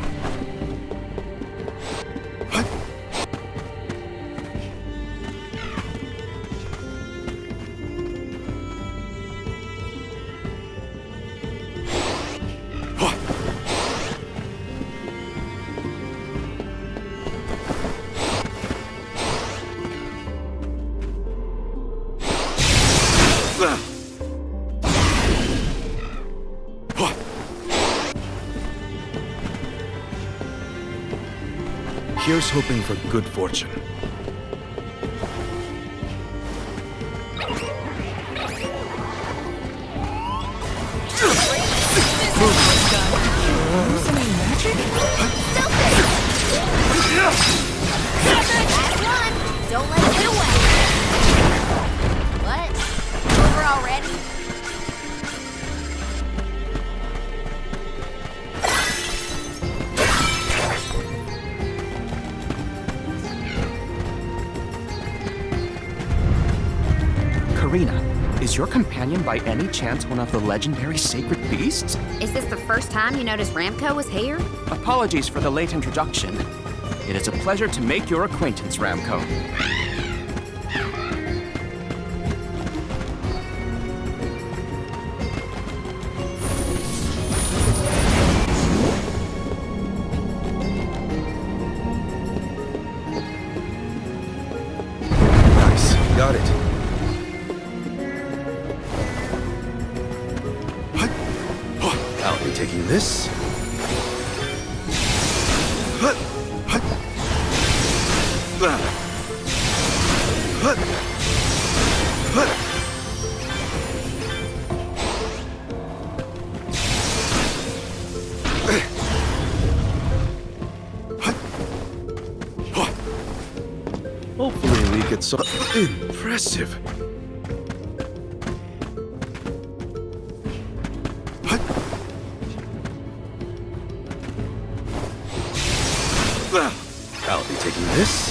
Here's hoping for good fortune. Don't let it get away. What? Over already? Karina, is your companion by any chance one of the legendary sacred beasts? Is this the first time you noticed Ramco was here? Apologies for the late introduction. It is a pleasure to make your acquaintance, Ramco. Nice, got it. I'll be taking this. Hopefully we get some impressive. I'll be taking this.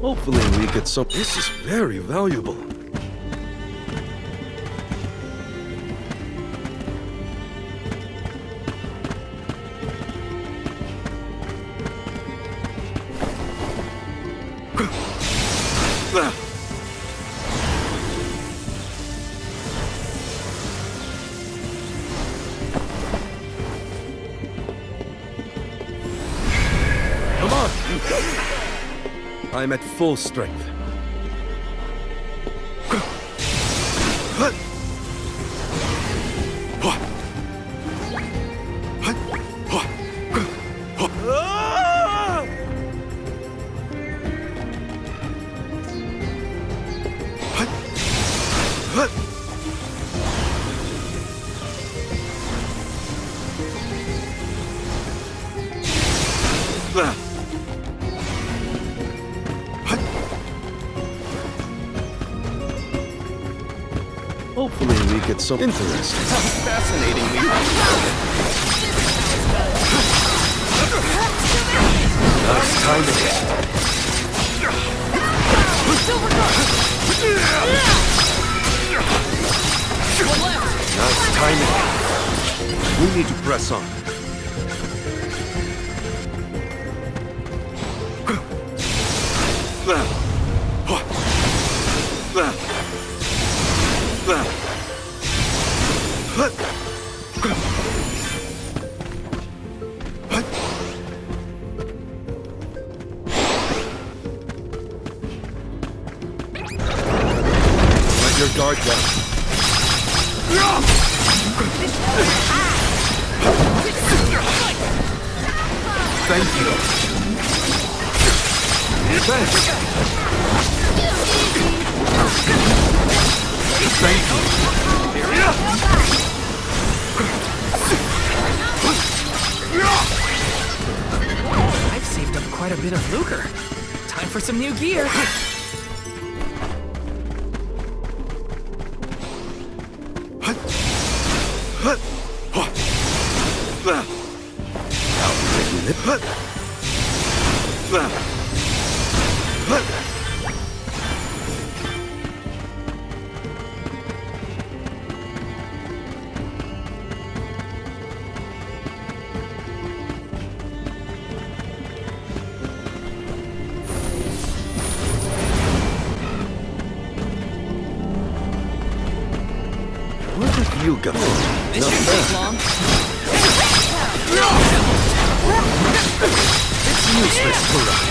Hopefully we get some. This is very valuable. Come on! I'm at full strength. Hopefully we get some interest. Fascinatingly. Nice timing. Nice timing. We need to press on. Let your guard down. Thank you. Thanks. Thank you. I've saved up quite a bit of lucre. Time for some new gear. you go. This shouldn't take long. It's useless to run.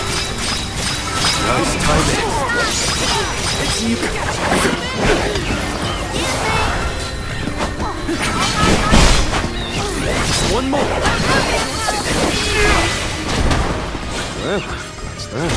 Nice timing. It's you. Just one more. Well, that's that.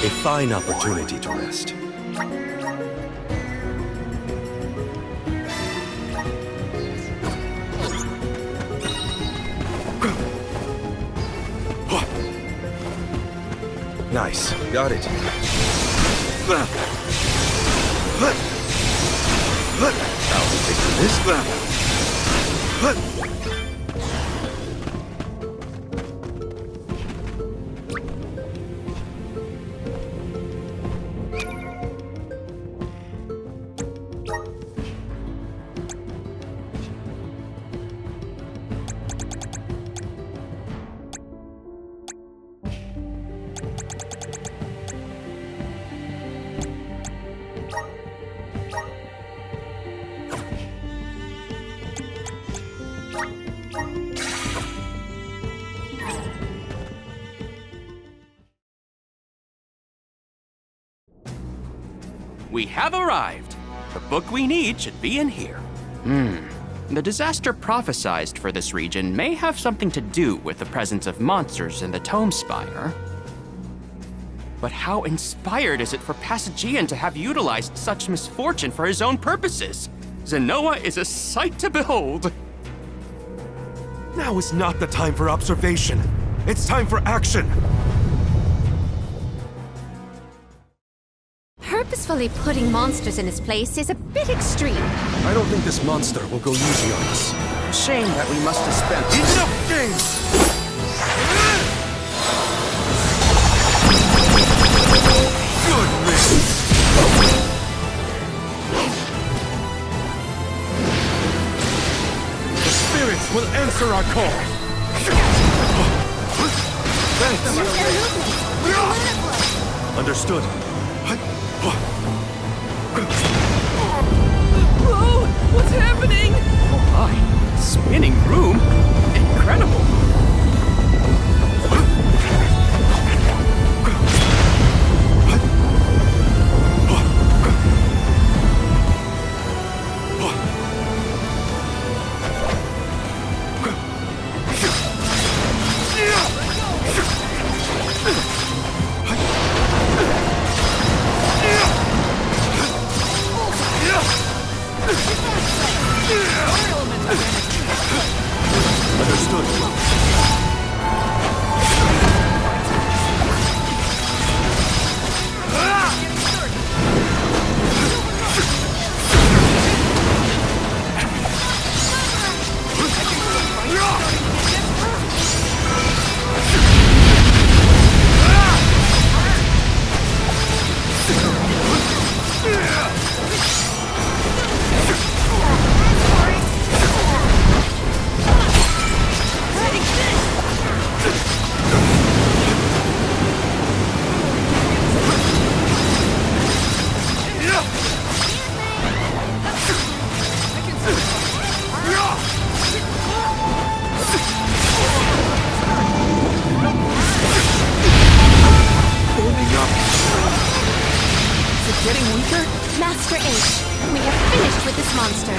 A fine opportunity to rest. Nice. Got it. I'll take this. We have arrived. The book we need should be in here. The disaster prophesized for this region may have something to do with the presence of monsters in the Tome Spire. But how inspired is it for Passagian to have utilized such misfortune for his own purposes? Zenoa is a sight to behold. Now is not the time for observation. It's time for action. Purposefully putting monsters in his place is a bit extreme. I don't think this monster will go easy on us. Shame that we must dispense. Enough games! Goodness! The spirits will answer our call. Thanks. Understood. Whoa! What's happening? Oh my, spinning room? Incredible. Master H, we have finished with this monster.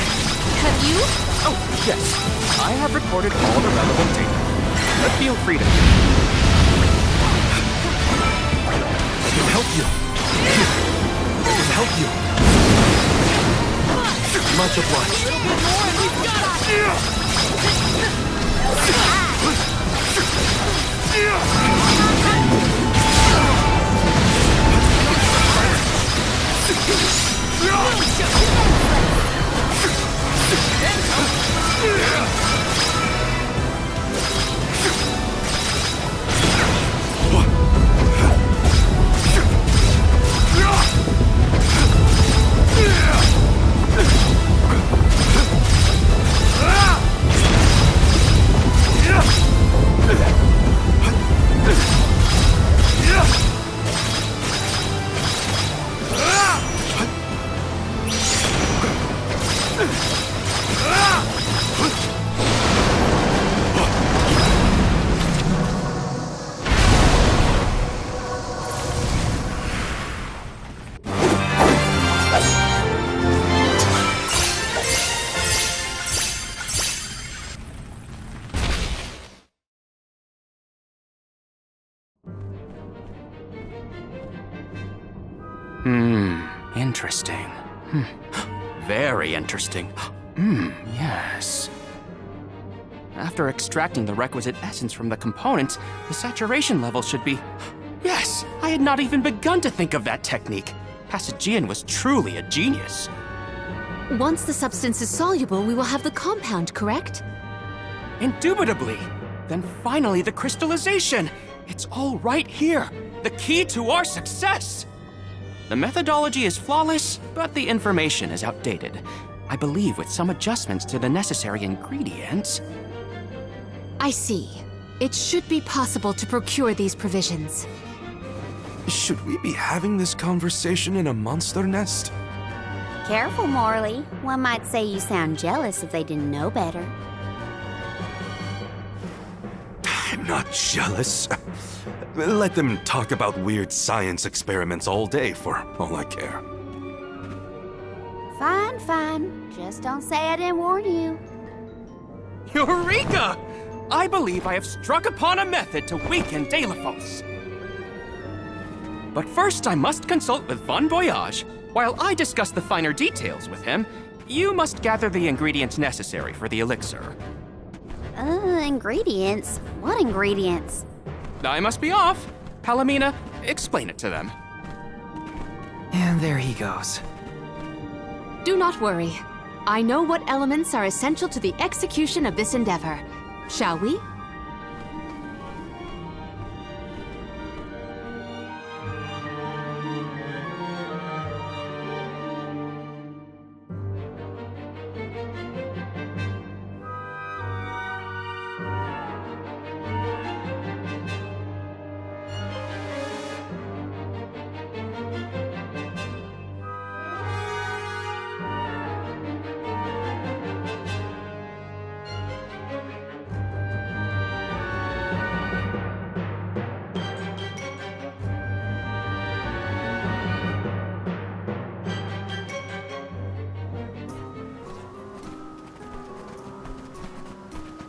Have you? Oh, yes. I have recorded all the relevant data. Feel free to... I can help you. I can help you. Much obliged. Interesting. Very interesting. Yes. After extracting the requisite essence from the components, the saturation level should be... Yes! I had not even begun to think of that technique. Passagian was truly a genius. Once the substance is soluble, we will have the compound, correct? Indubitably. Then finally the crystallization. It's all right here. The key to our success. The methodology is flawless, but the information is outdated. I believe with some adjustments to the necessary ingredients... I see. It should be possible to procure these provisions. Should we be having this conversation in a monster nest? Careful, Morley. One might say you sound jealous if they didn't know better. I'm not jealous. Let them talk about weird science experiments all day for all I care. Fine, fine. Just don't say I didn't warn you. Eureka! I believe I have struck upon a method to weaken Delphos. But first I must consult with Bon Voyage. While I discuss the finer details with him, you must gather the ingredients necessary for the elixir. Ingredients? What ingredients? I must be off. Palomina, explain it to them. And there he goes. Do not worry. I know what elements are essential to the execution of this endeavor. Shall we?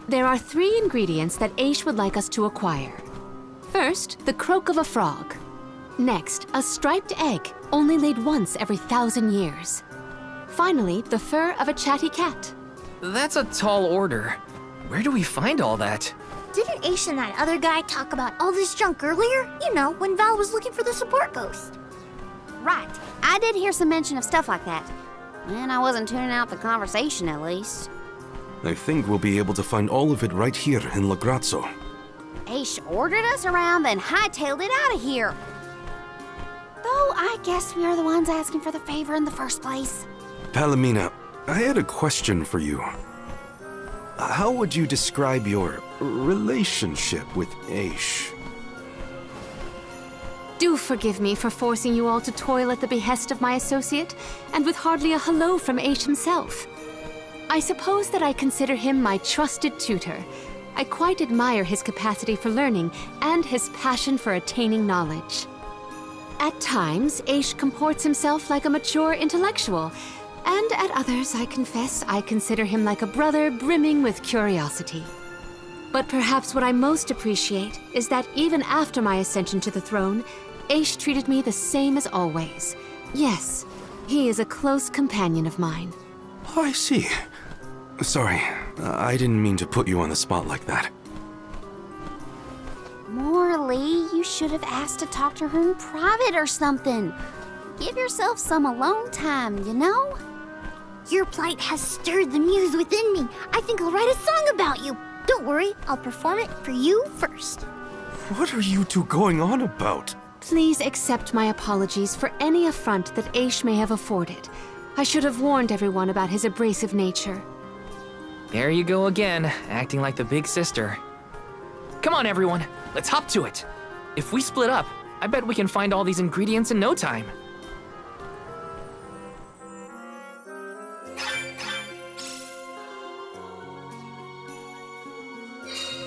There are 3 ingredients that Aish would like us to acquire. First, the croak of a frog. Next, a striped egg, only laid once every 1,000 years. Finally, the fur of a chatty cat. That's a tall order. Where do we find all that? Didn't Aish and that other guy talk about all this junk earlier? You know, when Val was looking for the support ghost. Right. I did hear some mention of stuff like that. And I wasn't tuning out the conversation, at least. I think we'll be able to find all of it right here in La Grazzo. Aish ordered us around, then hightailed it out of here. Though I guess we are the ones asking for the favor in the first place. Palomina, I had a question for you. How would you describe your relationship with Aish? Do forgive me for forcing you all to toil at the behest of my associate, and with hardly a hello from Aish himself. I suppose that I consider him my trusted tutor. I quite admire his capacity for learning and his passion for attaining knowledge. At times, Aish comports himself like a mature intellectual, and at others, I confess, I consider him like a brother brimming with curiosity. But perhaps what I most appreciate is that even after my ascension to the throne, Aish treated me the same as always. Yes, he is a close companion of mine. Oh, I see. Sorry, I didn't mean to put you on the spot like that. Morley, you should have asked to talk to her in private or something. Give yourself some alone time, you know? Your plight has stirred the muse within me. I think I'll write a song about you. Don't worry, I'll perform it for you first. What are you two going on about? Please accept my apologies for any affront that Aish may have afforded. I should have warned everyone about his abrasive nature. There you go again, acting like the big sister. Come on, everyone, let's hop to it. If we split up, I bet we can find all these ingredients in no time.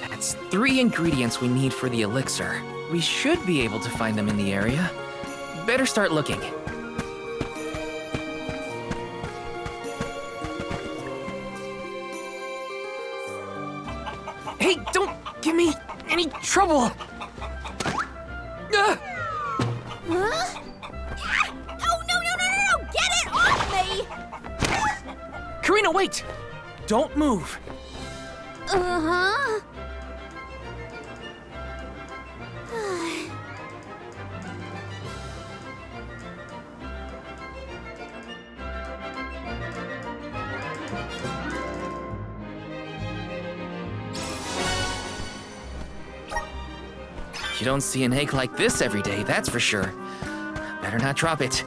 That's 3 ingredients we need for the elixir. We should be able to find them in the area. Better start looking. Hey, don't give me any trouble! Huh? Karina, wait! Don't move. Uh-huh. You don't see an egg like this every day, that's for sure. Better not drop it.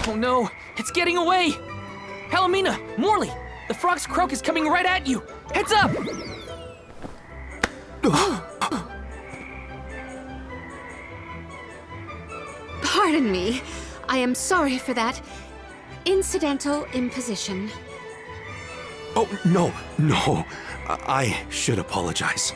Oh no, it's getting away! Palomina, Morley, the frog's croak is coming right at you! Heads up! Pardon me. I am sorry for that incidental imposition. Oh, no. I should apologize.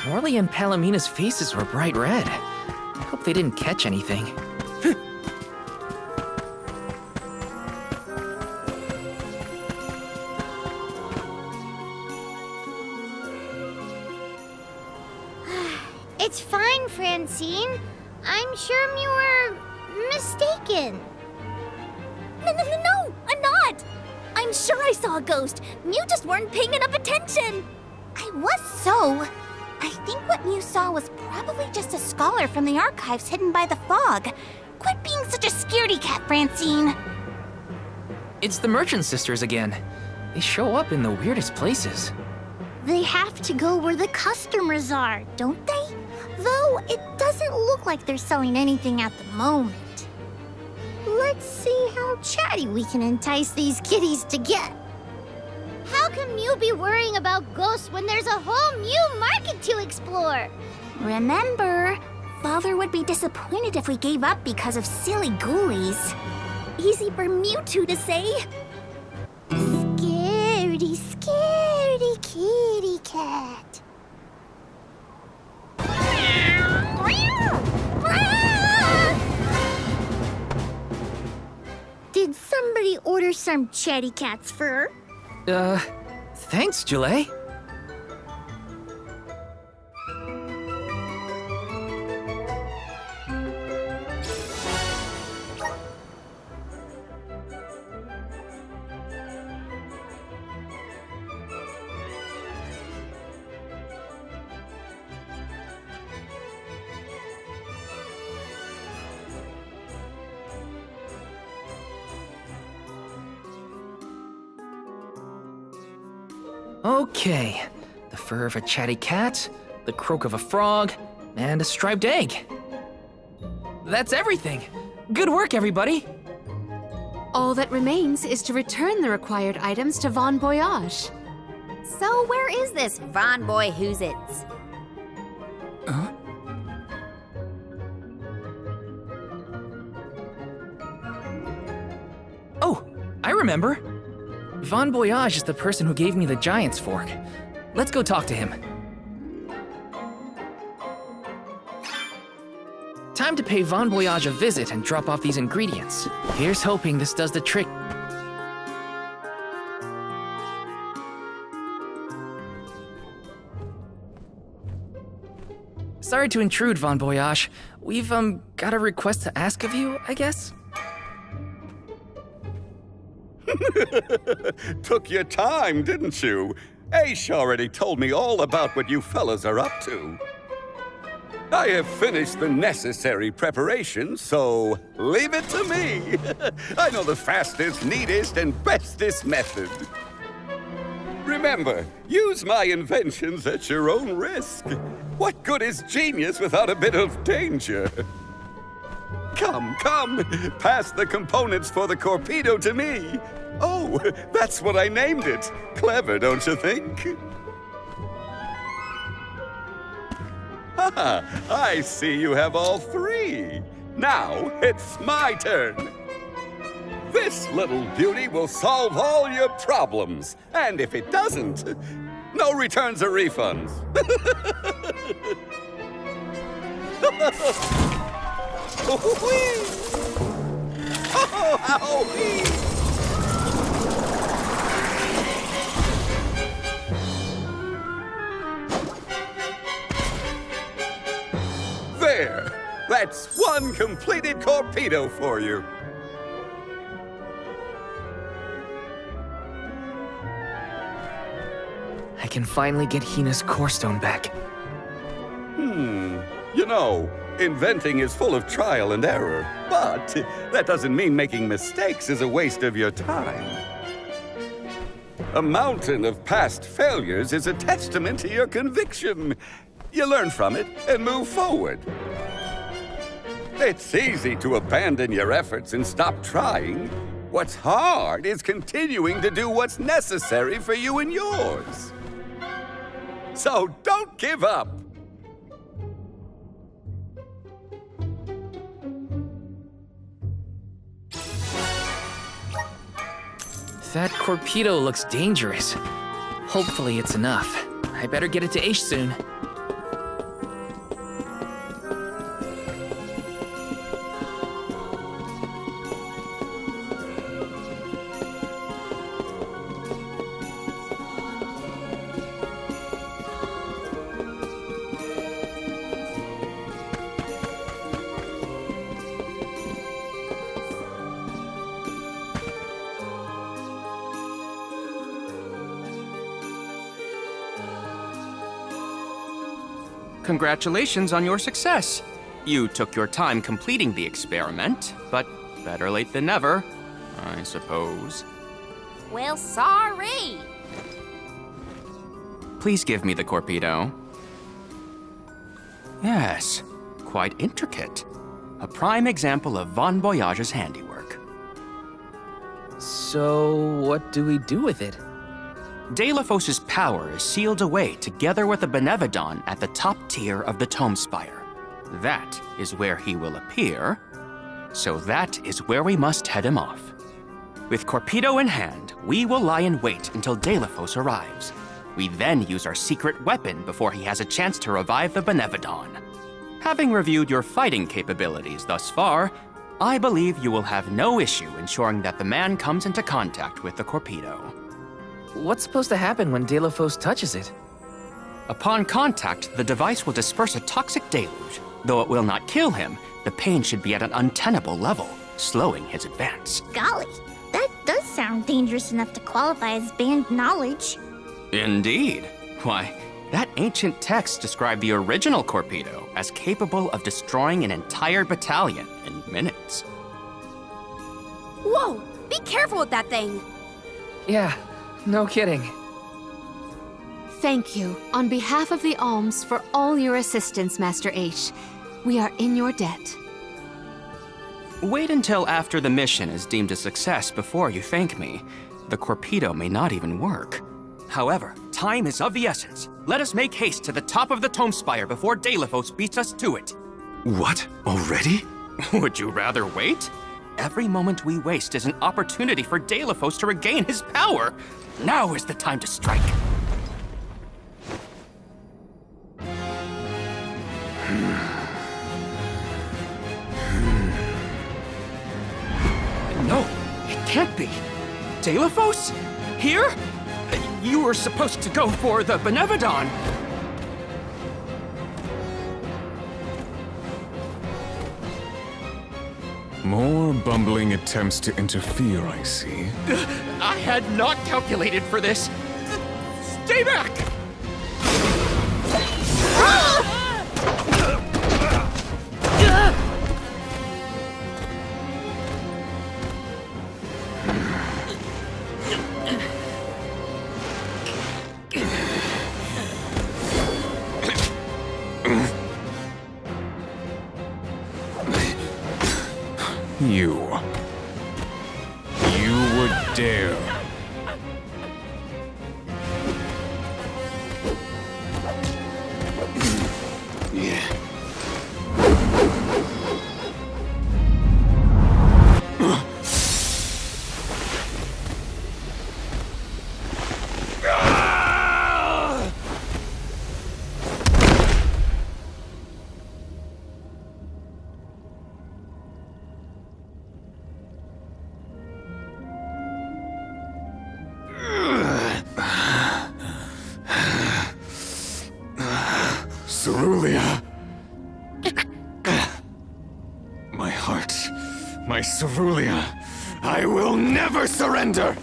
Morley and Palomina's faces were bright red. I hope they didn't catch anything. It's fine, Francine. I'm sure you were mistaken. No, I'm not. I'm sure I saw a ghost. You just weren't paying enough attention. I was so. I think what you saw was probably just a scholar from the archives hidden by the fog. Quit being such a scaredy cat, Francine. It's the Merchant Sisters again. They show up in the weirdest places. They have to go where the customers are, don't they? Though it doesn't look like they're selling anything at the moment. Let's see how chatty we can entice these kitties to get. How can you be worrying about ghosts when there's a whole new market to explore? Remember, Father would be disappointed if we gave up because of silly ghoulies. Easy for Mewtwo to say. Scaredy, scaredy kitty cat. Did somebody order some chatty cat's fur? Thanks, Julie. Okay, the fur of a chatty cat, the croak of a frog, and a striped egg. That's everything. Good work, everybody. All that remains is to return the required items to Von Voyage. So where is this Von Boy Who's-Its? Oh, I remember. Von Voyage is the person who gave me the giant's fork. Let's go talk to him. Time to pay Von Voyage a visit and drop off these ingredients. Here's hoping this does the trick. Sorry to intrude, Von Voyage. We've, got a request to ask of you, I guess? Took your time, didn't you? Ace already told me all about what you fellas are up to. I have finished the necessary preparations, so leave it to me. I know the fastest, neatest, and bestest method. Remember, use my inventions at your own risk. What good is genius without a bit of danger? Come, pass the components for the torpedo to me. Oh, that's what I named it. Clever, don't you think? I see you have all three. Now it's my turn. This little beauty will solve all your problems. And if it doesn't, no returns or refunds. There! That's one completed torpedo for you. I can finally get Hina's core stone back. You know, inventing is full of trial and error, but that doesn't mean making mistakes is a waste of your time. A mountain of past failures is a testament to your conviction. You learn from it and move forward. It's easy to abandon your efforts and stop trying. What's hard is continuing to do what's necessary for you and yours. So don't give up. That torpedo looks dangerous. Hopefully it's enough. I better get it to Aish soon. Congratulations on your success. You took your time completing the experiment, but better late than never, I suppose. Well, sorry. Please give me the torpedo. Yes, quite intricate. A prime example of Von Voyage's handiwork. So, what do we do with it? Delafos's power is sealed away together with the Benevodon at the top tier of the Tome Spire. That is where he will appear, so that is where we must head him off. With Torpedo in hand, we will lie in wait until Delafos arrives. We then use our secret weapon before he has a chance to revive the Benevodon. Having reviewed your fighting capabilities thus far, I believe you will have no issue ensuring that the man comes into contact with the torpedo. What's supposed to happen when Delafos touches it? Upon contact, the device will disperse a toxic deluge. Though it will not kill him, the pain should be at an untenable level, slowing his advance. Golly, that does sound dangerous enough to qualify as banned knowledge. Indeed. Why, that ancient text described the original torpedo as capable of destroying an entire battalion in minutes. Whoa! Be careful with that thing! Yeah, no kidding. Thank you, on behalf of the Alms, for all your assistance, Master Aish. We are in your debt. Wait until after the mission is deemed a success before you thank me. The torpedo may not even work. However, time is of the essence. Let us make haste to the top of the Tome Spire before Delafos beats us to it. What? Already? Would you rather wait? Every moment we waste is an opportunity for Delafos to regain his power. Now is the time to strike. No, it can't be. Delafos? Here? You were supposed to go for the Benevodon. More bumbling attempts to interfere, I see. I had not calculated for this. Stay back! You would dare. Yeah. Cerulia! My heart, my Cerulia, I will never surrender!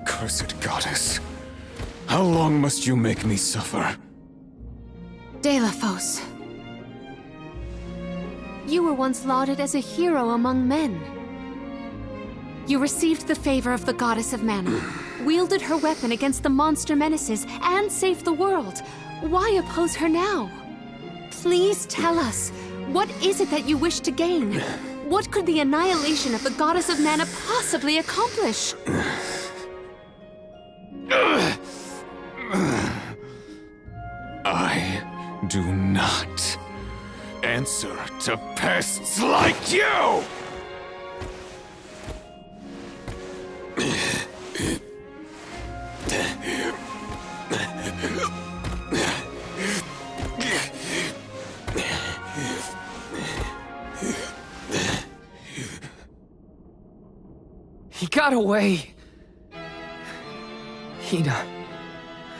Cursed goddess, how long must you make me suffer? Delafos. You were once lauded as a hero among men. You received the favor of the goddess of mana, wielded her weapon against the monster menaces, and saved the world. Why oppose her now? Please tell us, what is it that you wish to gain? What could the annihilation of the goddess of mana possibly accomplish? I do not answer to pests like you! He got away. Hina,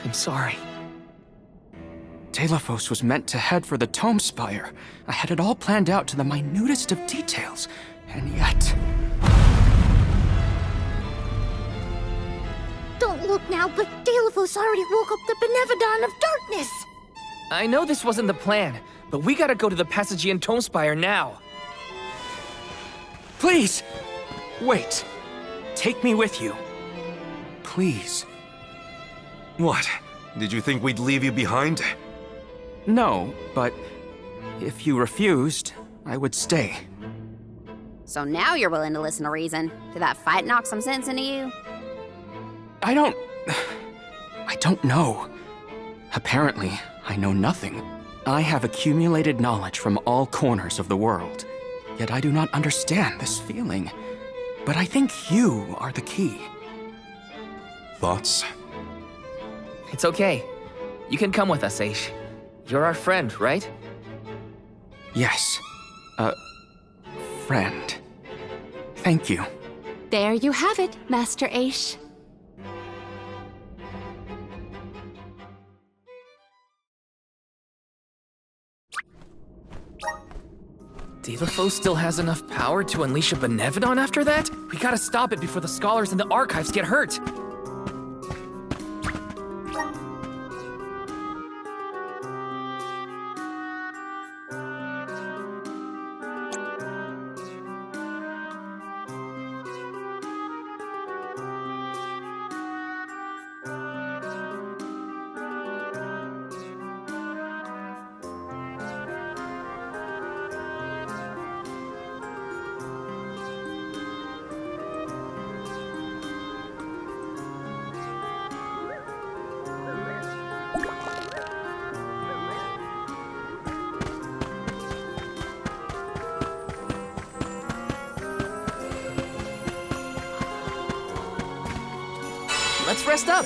I'm sorry. Delafos was meant to head for the Tome Spire. I had it all planned out to the minutest of details, and yet... Don't look now, but Delafos already woke up the Benevodon of Darkness! I know this wasn't the plan, but we gotta go to the Passagean Tome Spire now. Please! Wait. Take me with you. Please. What? Did you think we'd leave you behind? No, but if you refused, I would stay. So now you're willing to listen to reason. Did that fight knock some sense into you? I don't know. Apparently, I know nothing. I have accumulated knowledge from all corners of the world. Yet I do not understand this feeling. But I think you are the key. Thoughts? It's okay. You can come with us, Aish. You're our friend, right? Yes. Friend. Thank you. There you have it, Master Aish. Delafos still has enough power to unleash a Benevodon after that? We gotta stop it before the scholars in the archives get hurt. Let's rest up.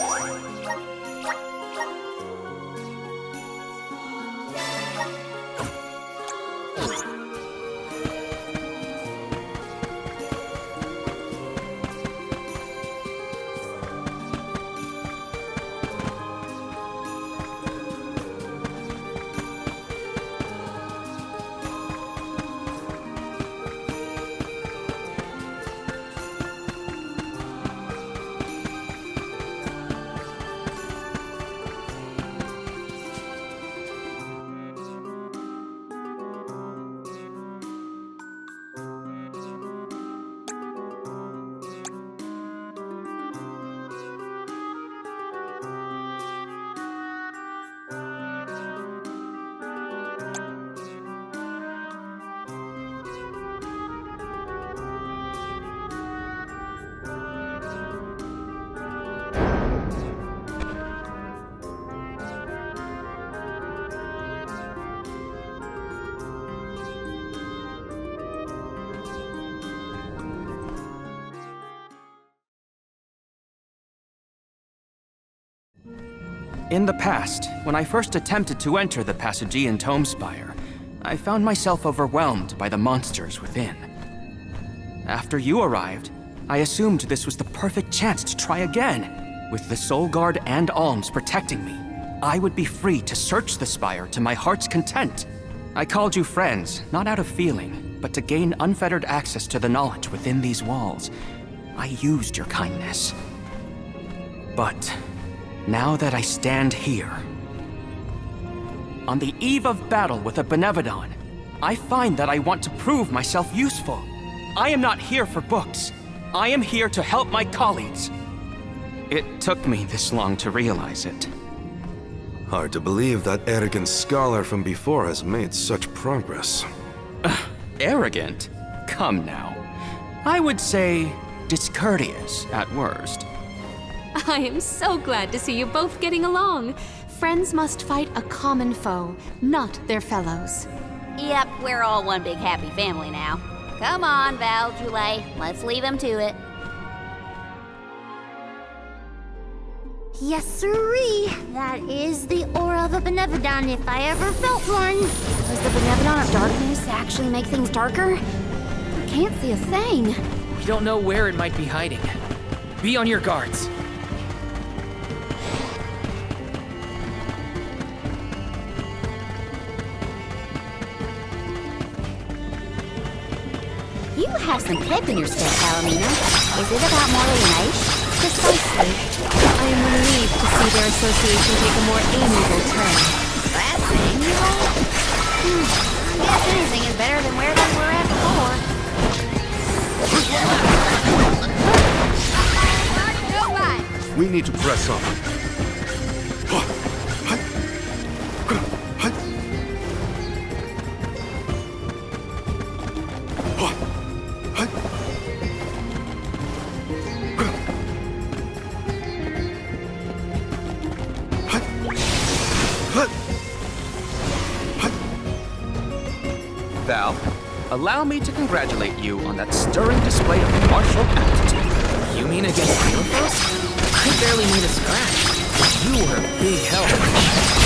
In the past, when I first attempted to enter the Passagean Tome Spire, I found myself overwhelmed by the monsters within. After you arrived, I assumed this was the perfect chance to try again, with the Soul Guard and Alms protecting me. I would be free to search the spire to my heart's content. I called you friends, not out of feeling, but to gain unfettered access to the knowledge within these walls. I used your kindness. But now that I stand here, on the eve of battle with a Benevodon, I find that I want to prove myself useful. I am not here for books. I am here to help my colleagues. It took me this long to realize it. Hard to believe that arrogant scholar from before has made such progress. Arrogant? Come now. I would say discourteous at worst. I am so glad to see you both getting along. Friends must fight a common foe, not their fellows. Yep, we're all one big happy family now. Come on, Val, Julie, let's leave him to it. Yes, sirree. That is the aura of a Benevodon if I ever felt one. Does the Benevodon of Darkness actually make things darker? I can't see a thing. We don't know where it might be hiding. Be on your guards. You have some pep in your step, Palomino. Is it about Morley and Aish? Precisely. I am relieved to see their association take a more amiable turn. That's amiable? I guess anything is better than where they were at before. We need to press on. Val, allow me to congratulate you on that stirring display of martial aptitude. You mean against Dealfos? I barely made a scratch. You were a big help.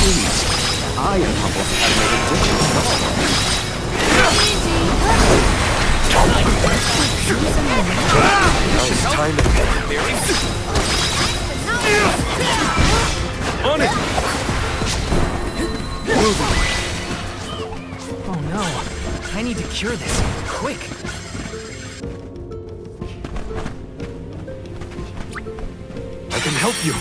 Please, I am humbled to have made a difference at all. Now it's time to On it! Moving. Oh no. I need to cure this. Quick. I can help you.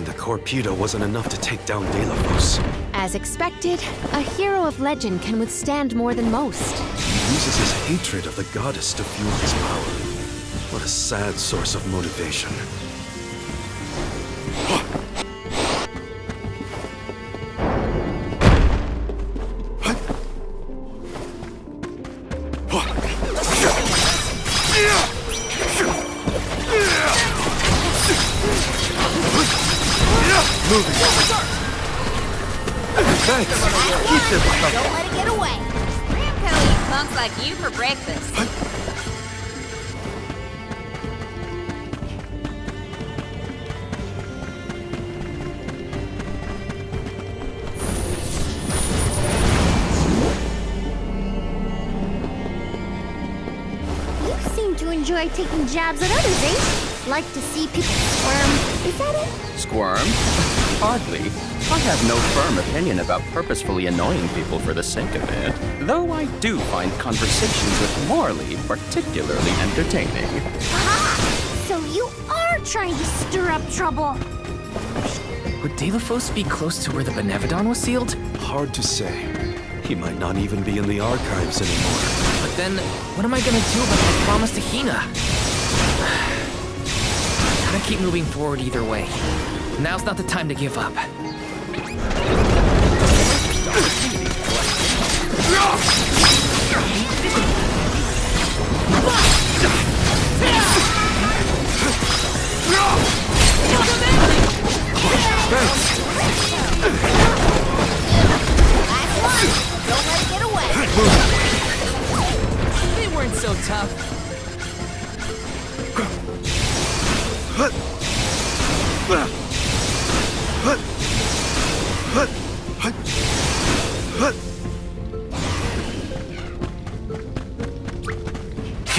The torpedo wasn't enough to take down Dealfos. As expected, a hero of legend can withstand more than most. He uses his hatred of the goddess to fuel his power. What a sad source of motivation. Thanks. Keep this up. Don't let it get away. Ramco eats punks like you for breakfast. You seem to enjoy taking jabs at others, eh? Like to see people squirm. Is that it? Squirm? Hardly. I have no firm opinion about purposefully annoying people for the sake of it, though I do find conversations with Morley particularly entertaining. Aha! So you are trying to stir up trouble. Would Dealfos be close to where the Benevodon was sealed? Hard to say. He might not even be in the archives anymore. But then, what am I gonna do about my promise to Hina? Gotta keep moving forward either way. Now's not the time to give up. Don't let it get away. They weren't so tough.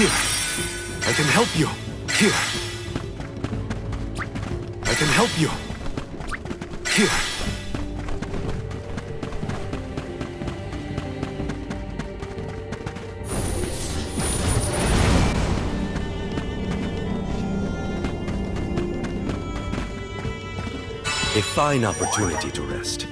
Here. I can help you. Here. I can help you. Here. A fine opportunity to rest.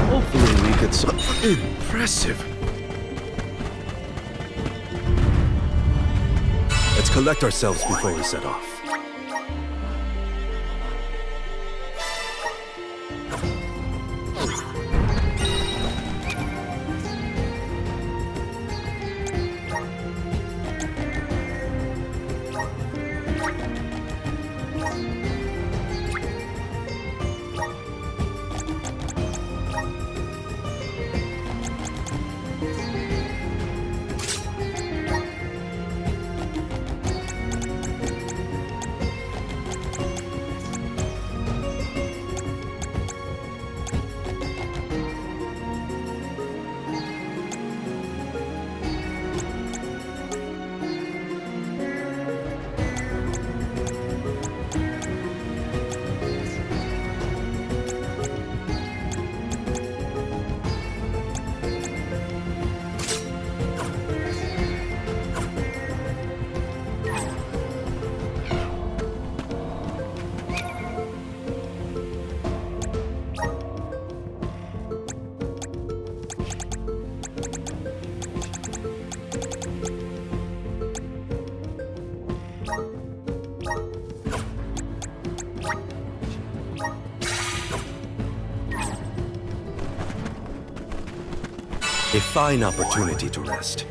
Hopefully we get some... Impressive! Let's collect ourselves before we set off. A fine opportunity to rest.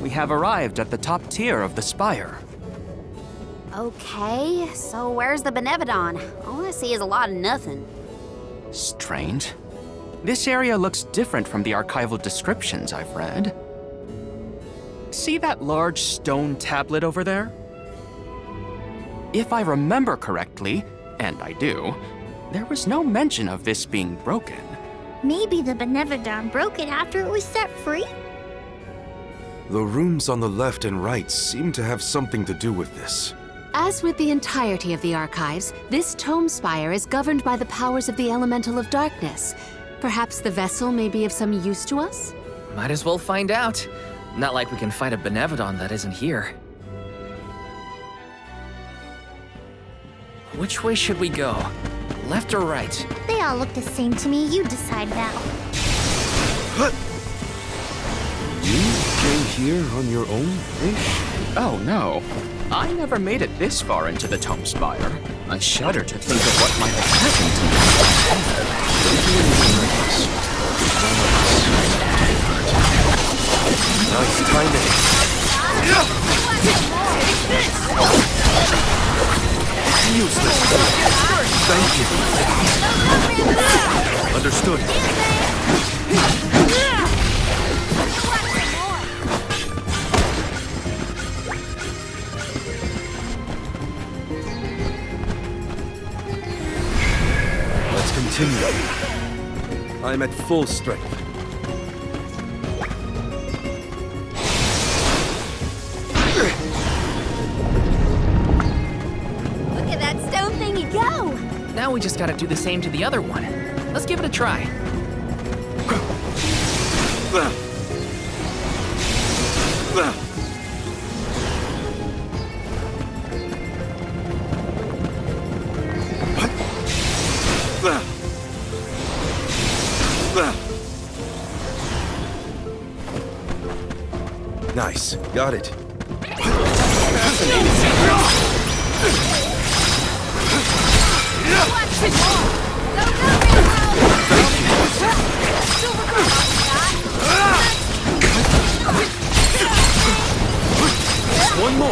We have arrived at the top tier of the spire. Okay, so where's the Benevodon? All I see is a lot of nothing. Strange. This area looks different from the archival descriptions I've read. See that large stone tablet over there? If I remember correctly, and I do, there was no mention of this being broken. Maybe the Benevodon broke it after it was set free? The rooms on the left and right seem to have something to do with this. As with the entirety of the archives, this tome spire is governed by the powers of the Elemental of Darkness. Perhaps the vessel may be of some use to us? Might as well find out. Not like we can fight a Benevodon that isn't here. Which way should we go? Left or right? They all look the same to me. You decide, Val. You came here on your own, Ish? Oh no. I never made it this far into the tome spire. I shudder to think of what might have happened to me. Don't do anything reckless. Nice timing. Useless. Thank you. Understood. Let's continue. I'm at full strength. Look at that stone thingy go! Now we just gotta do the same to the other one. Let's give it a try. Yes, got it. One more.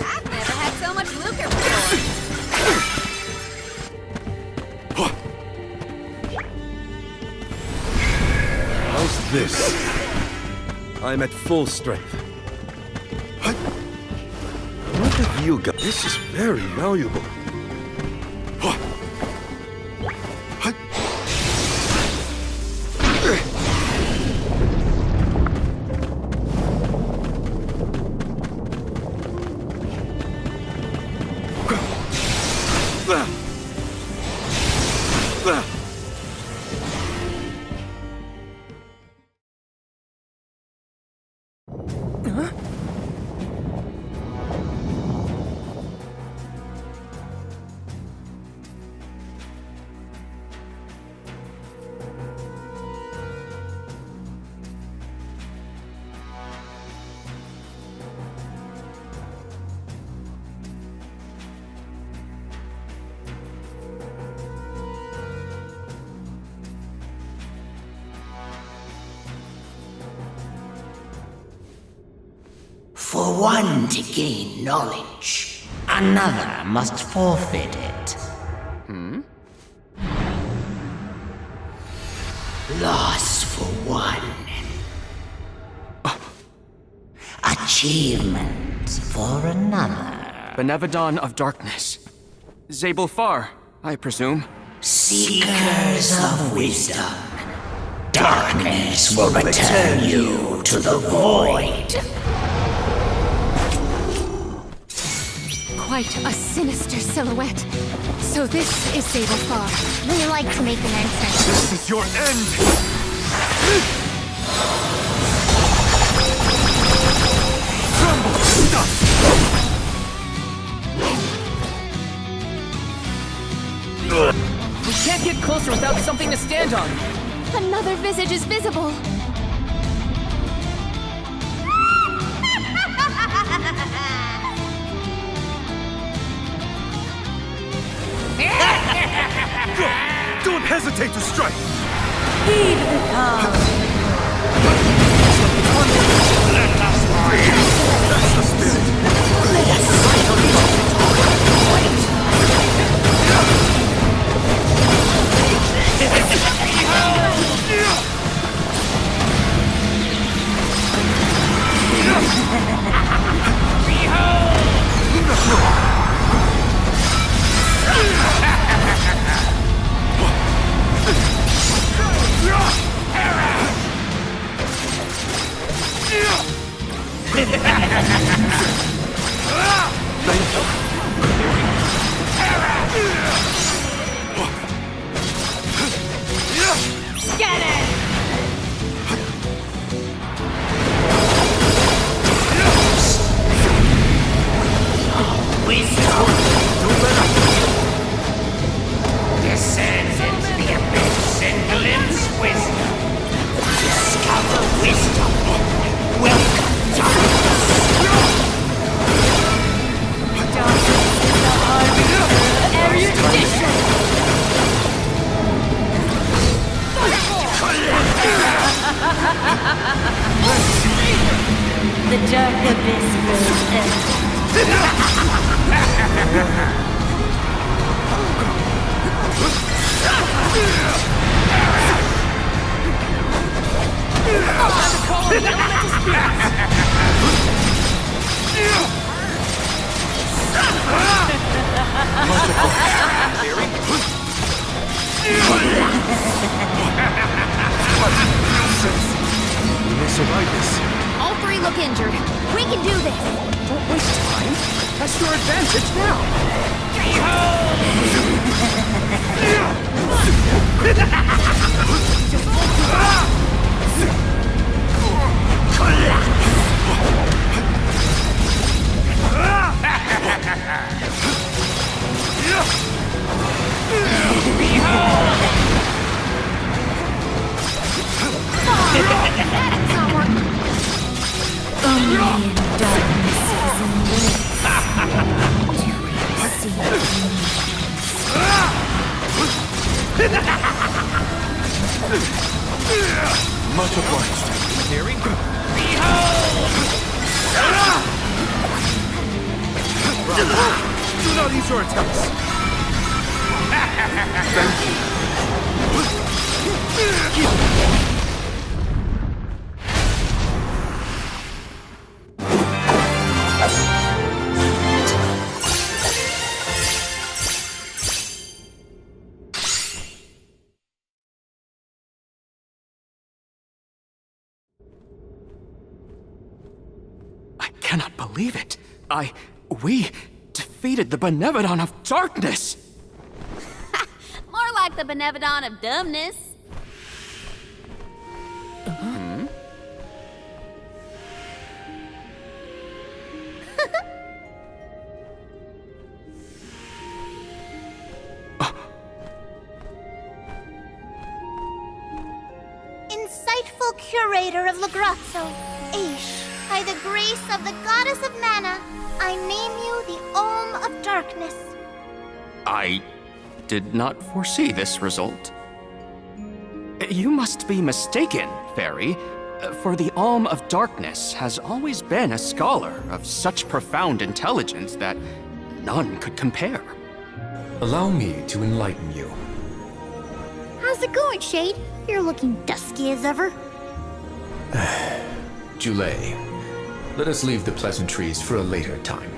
I've never had so much lucre before. How's this? I'm at full strength. What have you got? This is very valuable. For one to gain knowledge, another must forfeit it. Loss for one. Achievement for another. Benevodon of Darkness. Zabel Far, I presume. Seekers of wisdom. Darkness will return you to the void. Quite a sinister silhouette. So this is Zabel Far. We like to make an entrance. This is your end! We can't get closer without something to stand on. Another visage is visible. Don't hesitate to strike! Heed the call. That's the spirit! Let us cycle Descends into the abyss and glimpse wisdom. Discover wisdom. Welcome, darkness. The dark abyss grows empty. We may survive this. All three look injured. We can do this. Don't waste time. That's your advantage now. Much obliged. Daring. Do not ease your attempts. I cannot believe it. We defeated the Benevodon of Darkness! More like the Benevodon of dumbness. Insightful curator of Lagrazzo, Aish, by the grace of the goddess of mana, I name you the Olm of Darkness. I did not foresee this result. You must be mistaken, Fairy, for the Olm of Darkness has always been a scholar of such profound intelligence that none could compare. Allow me to enlighten you. How's it going, Shade? You're looking dusky as ever. Jule, let us leave the pleasantries for a later time.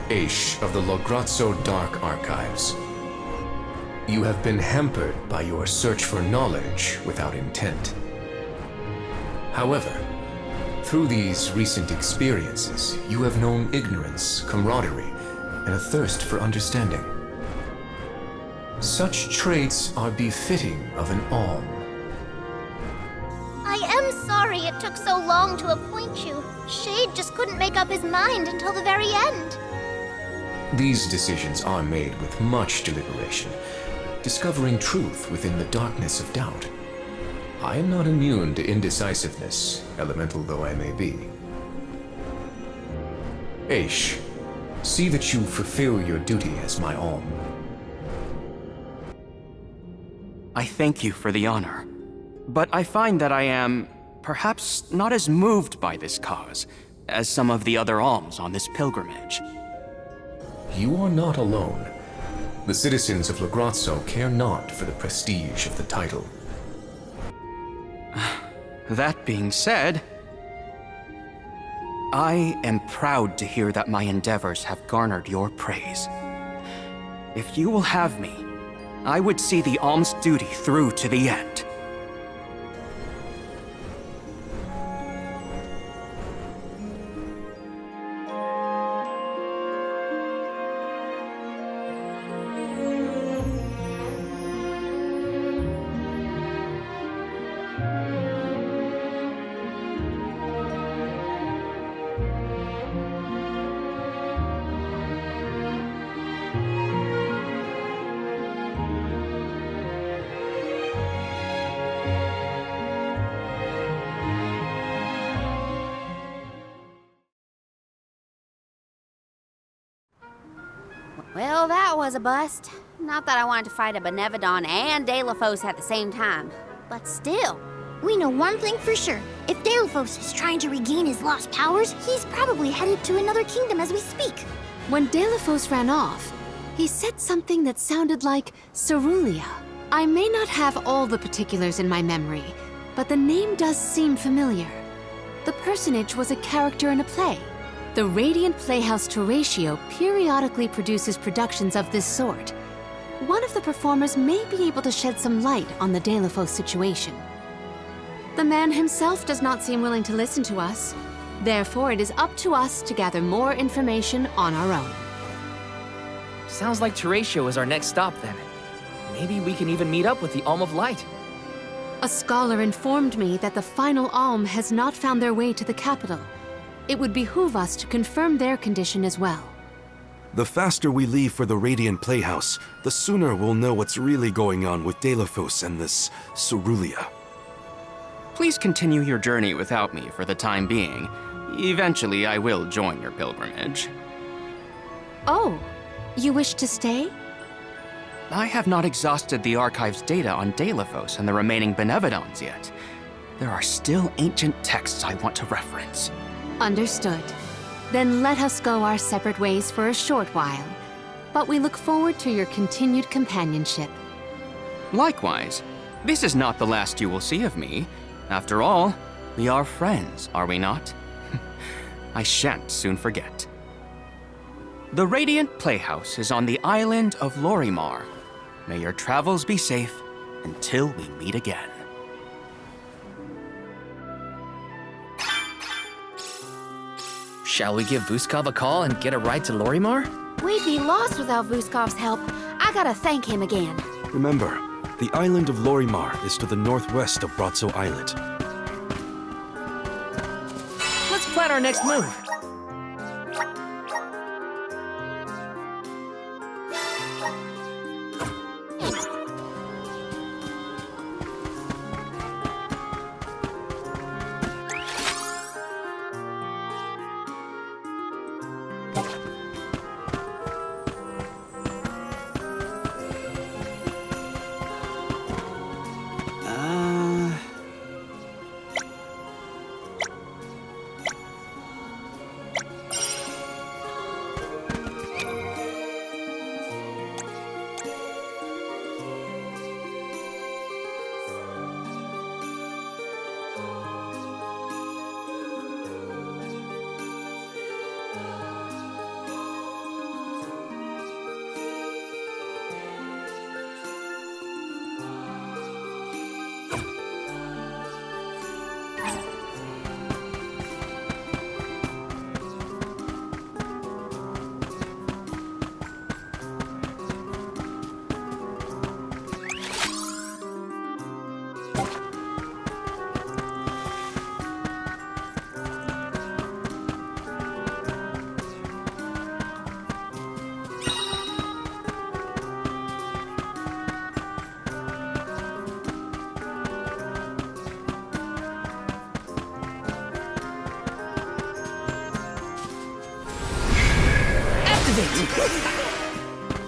Aish of the Lagrazzo Dark Archives. You have been hampered by your search for knowledge without intent. However, through these recent experiences, you have known ignorance, camaraderie, and a thirst for understanding. Such traits are befitting of an Olm. I am sorry it took so long to appoint you. Shade just couldn't make up his mind until the very end. These decisions are made with much deliberation, discovering truth within the darkness of doubt. I am not immune to indecisiveness, elemental though I may be. Aish, see that you fulfill your duty as my Olm. I thank you for the honor, but I find that I am perhaps not as moved by this cause as some of the other alms on this pilgrimage. You are not alone. The citizens of Lagrazzo care not for the prestige of the title. That being said, I am proud to hear that my endeavors have garnered your praise. If you will have me, I would see the alms duty through to the end. Well, that was a bust. Not that I wanted to fight a Benevodon and Delaphos at the same time, but still. We know one thing for sure. If Delaphos is trying to regain his lost powers, he's probably headed to another kingdom as we speak. When Delaphos ran off, he said something that sounded like Cerulia. I may not have all the particulars in my memory, but the name does seem familiar. The personage was a character in a play. The Radiant Playhouse Toratio periodically produces productions of this sort. One of the performers may be able to shed some light on the Delaphos situation. The man himself does not seem willing to listen to us. Therefore, it is up to us to gather more information on our own. Sounds like Toratio is our next stop then. Maybe we can even meet up with the Alm of Light. A scholar informed me that the final Alm has not found their way to the capital. It would behoove us to confirm their condition as well. The faster we leave for the Radiant Playhouse, the sooner we'll know what's really going on with Delaphos and this Cerulia. Please continue your journey without me for the time being. Eventually, I will join your pilgrimage. Oh, you wish to stay? I have not exhausted the archive's data on Delavos and the remaining Benevodons yet. There are still ancient texts I want to reference. Understood. Then let us go our separate ways for a short while. But we look forward to your continued companionship. Likewise, this is not the last you will see of me. After all, we are friends, are we not? I shan't soon forget. The Radiant Playhouse is on the island of Lorimar. May your travels be safe until we meet again. Shall we give Vuskov a call and get a ride to Lorimar? We'd be lost without Vuskov's help. I gotta thank him again. Remember, the island of Lorimar is to the northwest of Bratzo Islet. Let's plan our next move.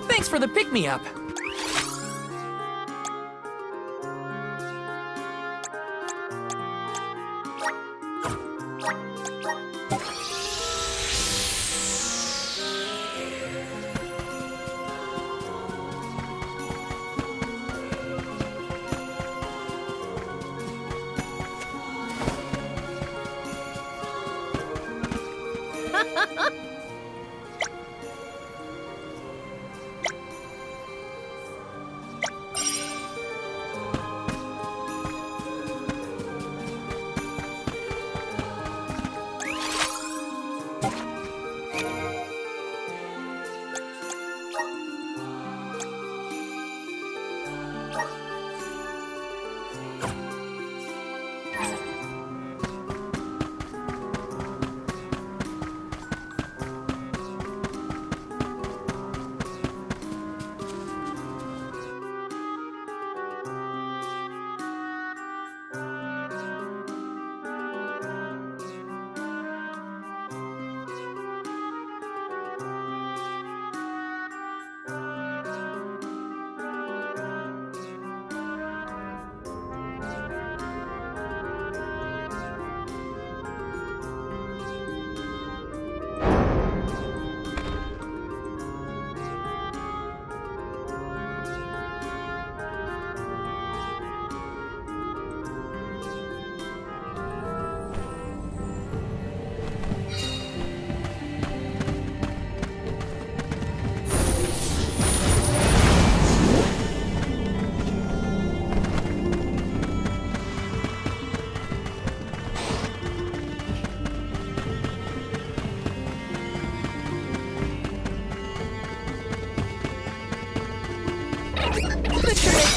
Thanks for the pick-me-up.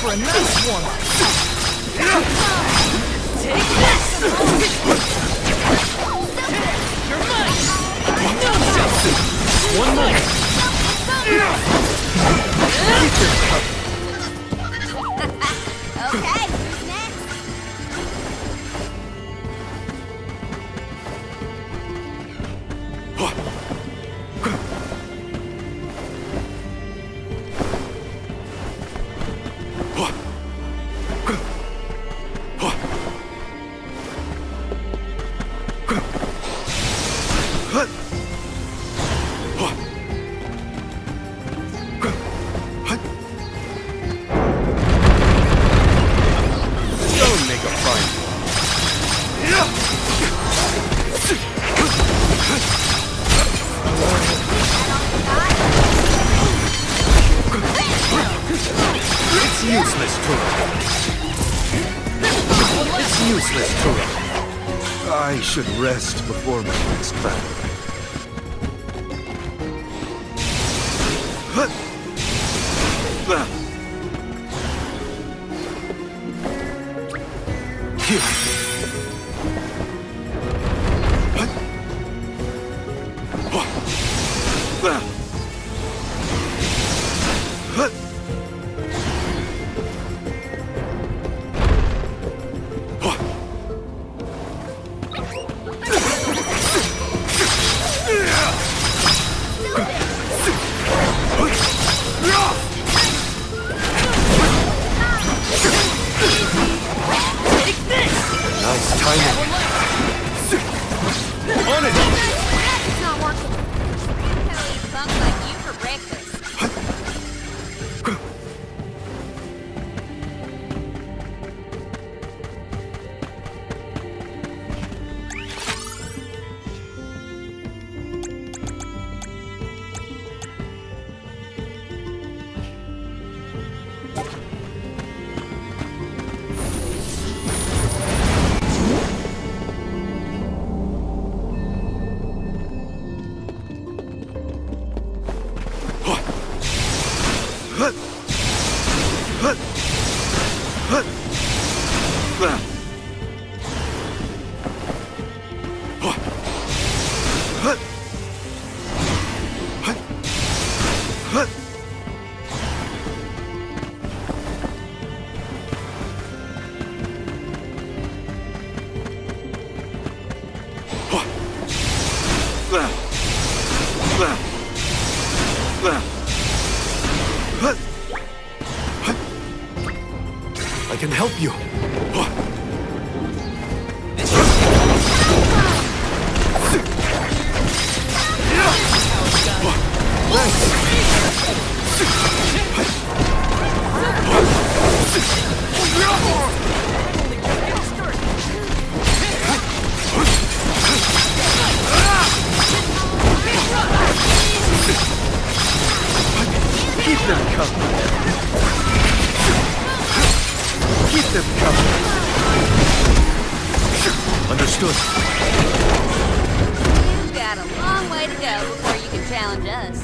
For a nice warm-up. Take this! You're mine! No justice! One more! Okay, who's next? Don't make a fight. It's useless, Tura. It's useless, Tura. I should rest before my next battle. Nice timing. On it! It's not working. I'll eat bunk like you for breakfast. I can help you. Keep them coming. Keep them coming. Understood. You've got a long way to go before you can challenge us.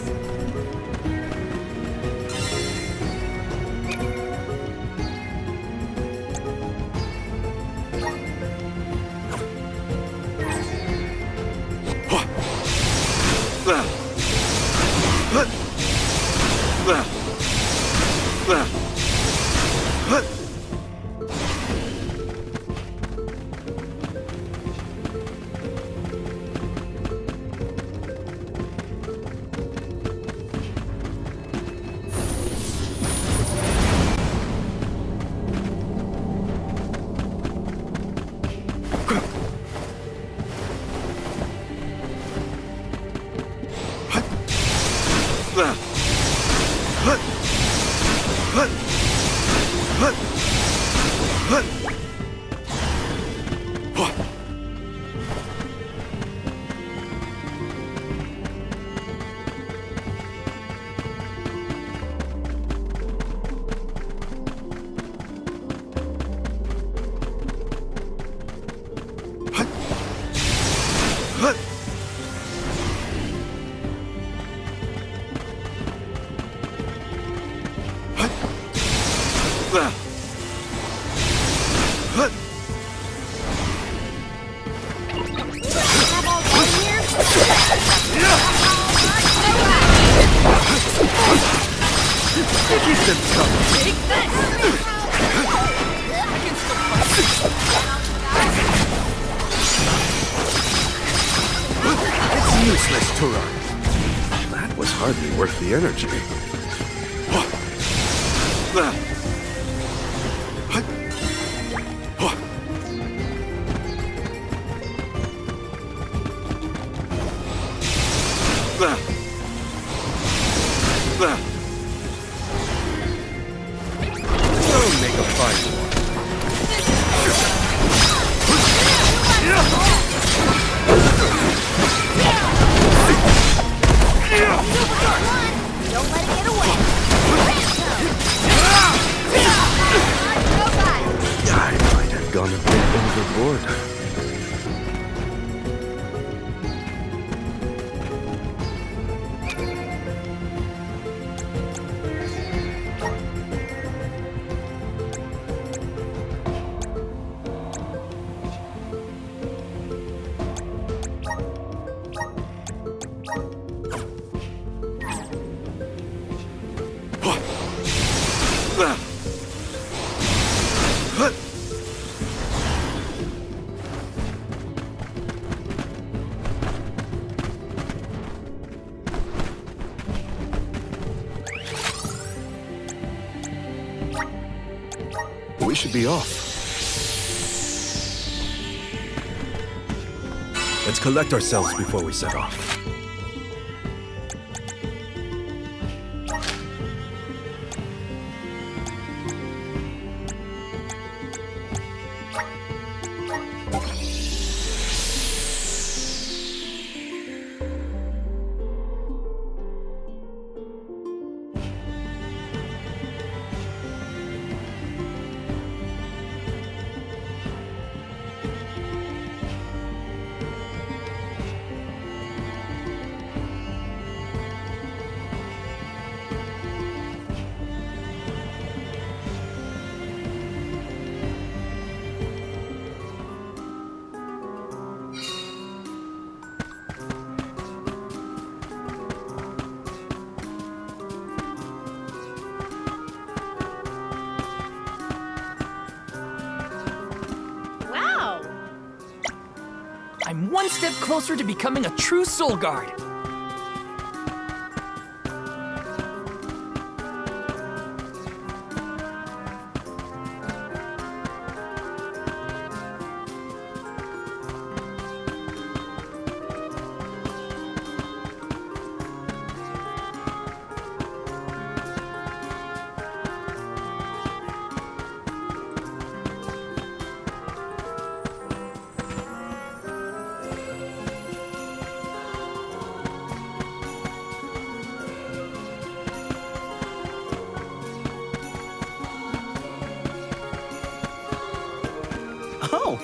It's useless, Tura. That was hardly worth the energy. Don't make a fight. Don't let it get away. I might have gone a bit overboard. We should be off. Let's collect ourselves before we set off. Wow! I'm one step closer to becoming a true soul guard. Oh,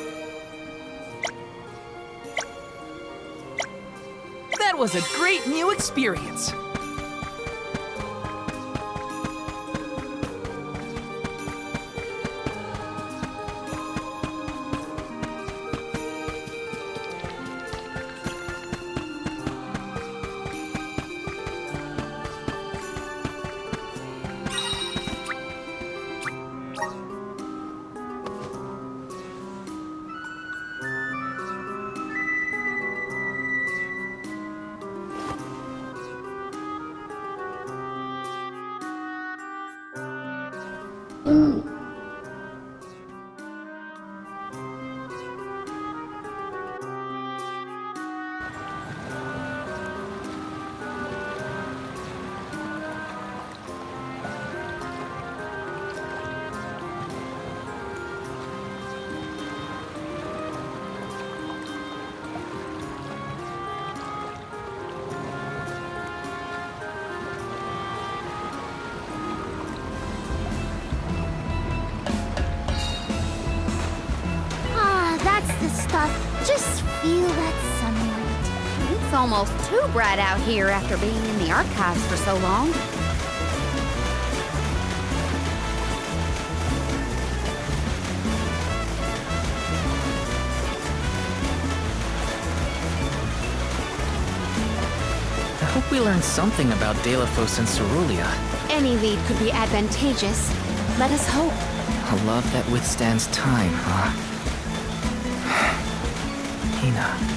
That was a great new experience. That's the stuff. Just feel that sunlight. It's almost too bright out here after being in the archives for so long. I hope we learned something about Delafos and Cerulean. Any lead could be advantageous. Let us hope. A love that withstands time, huh? Hina.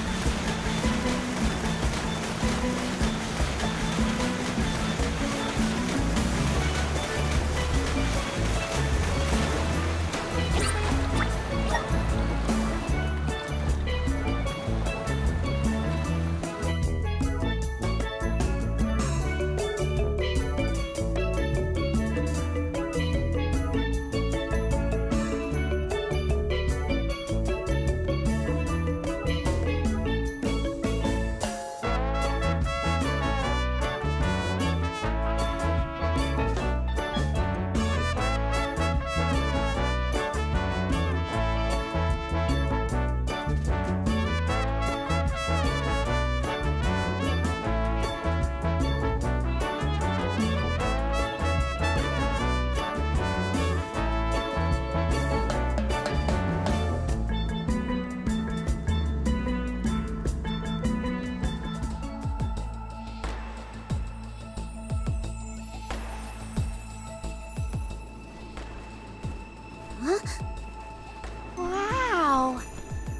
Wow.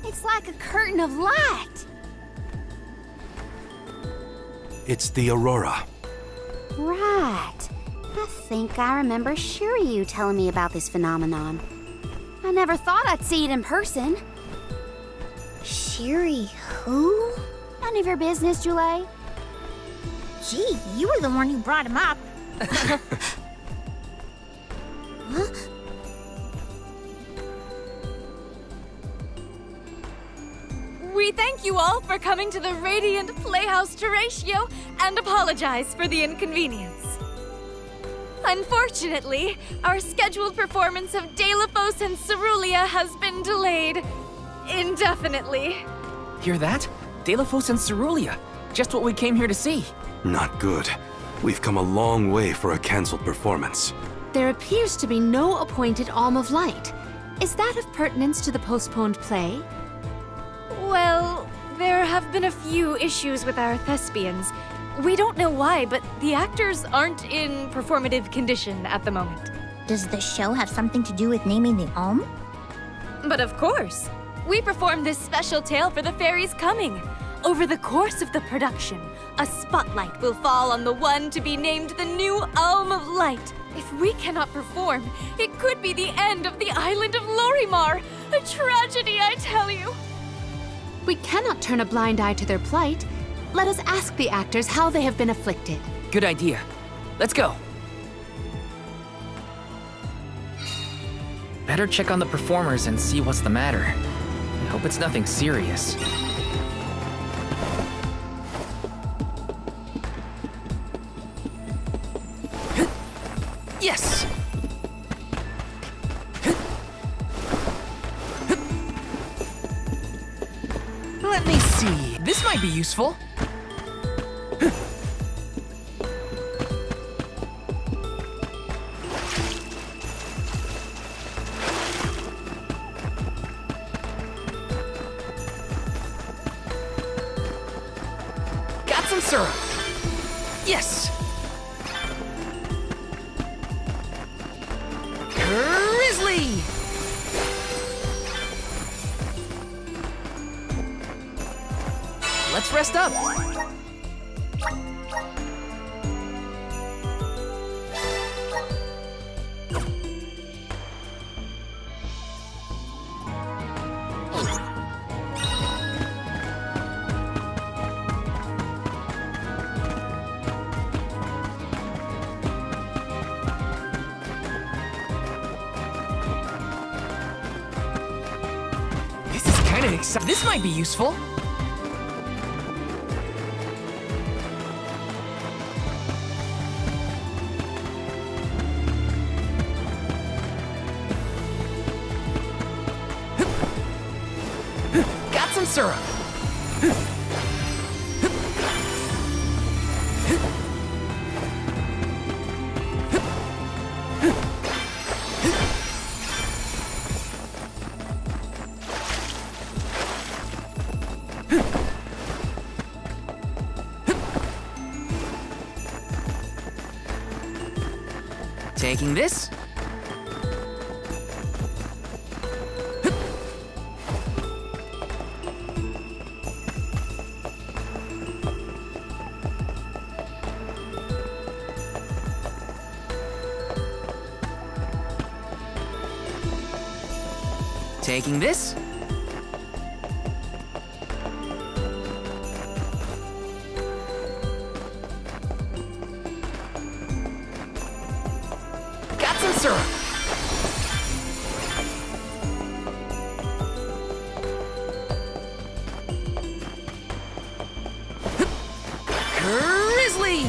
It's like a curtain of light. It's the aurora. Right. I think I remember Shiryu telling me about this phenomenon. I never thought I'd see it in person. Shiri, who? None of your business, Jule. Gee, you were the one who brought him up. Huh? We thank you all for coming to the Radiant Playhouse Terratio and apologize for the inconvenience. Unfortunately, our scheduled performance of Delphos and Cerulean has been delayed indefinitely. Hear that? Delphos and Cerulean. Just what we came here to see. Not good. We've come a long way for a cancelled performance. There appears to be no appointed Alm of Light. Is that of pertinence to the postponed play? Well, there have been a few issues with our thespians. We don't know why, but the actors aren't in performative condition at the moment. Does the show have something to do with naming the Alm? But of course, we performed this special tale for the fairies coming. Over the course of the production, a spotlight will fall on the one to be named the new Alm of Light. If we cannot perform, it could be the end of the island of Lorimar. A tragedy, I tell you. We cannot turn a blind eye to their plight. Let us ask the actors how they have been afflicted. Good idea. Let's go. Better check on the performers and see what's the matter. I hope it's nothing serious. Yes! Let me see. This might be useful. Got some syrup. Yes! Grizzly! Let's rest up. This is kind of exciting. This might be useful. Got some syrup. Taking this. Taking this. Got some syrup. Grizzly!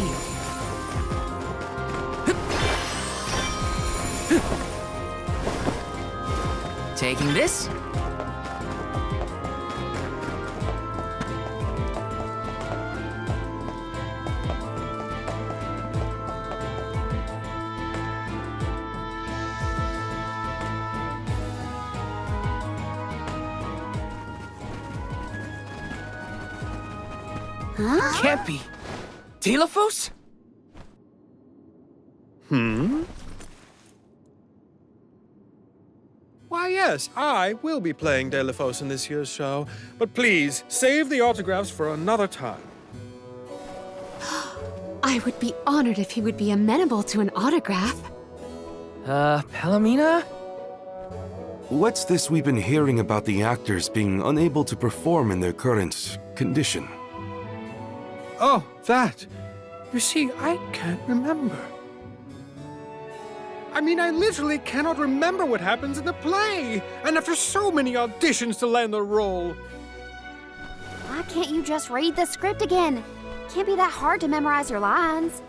Taking this. Huh? Can't be. Delphos? Why, yes, I will be playing Delphos in this year's show, but please, save the autographs for another time. I would be honored if he would be amenable to an autograph. Palomina? What's this we've been hearing about the actors being unable to perform in their current condition? Oh, that. You see, I can't remember. I mean, I literally cannot remember what happens in the play. And after so many auditions to land the role. Why can't you just read the script again? Can't be that hard to memorize your lines.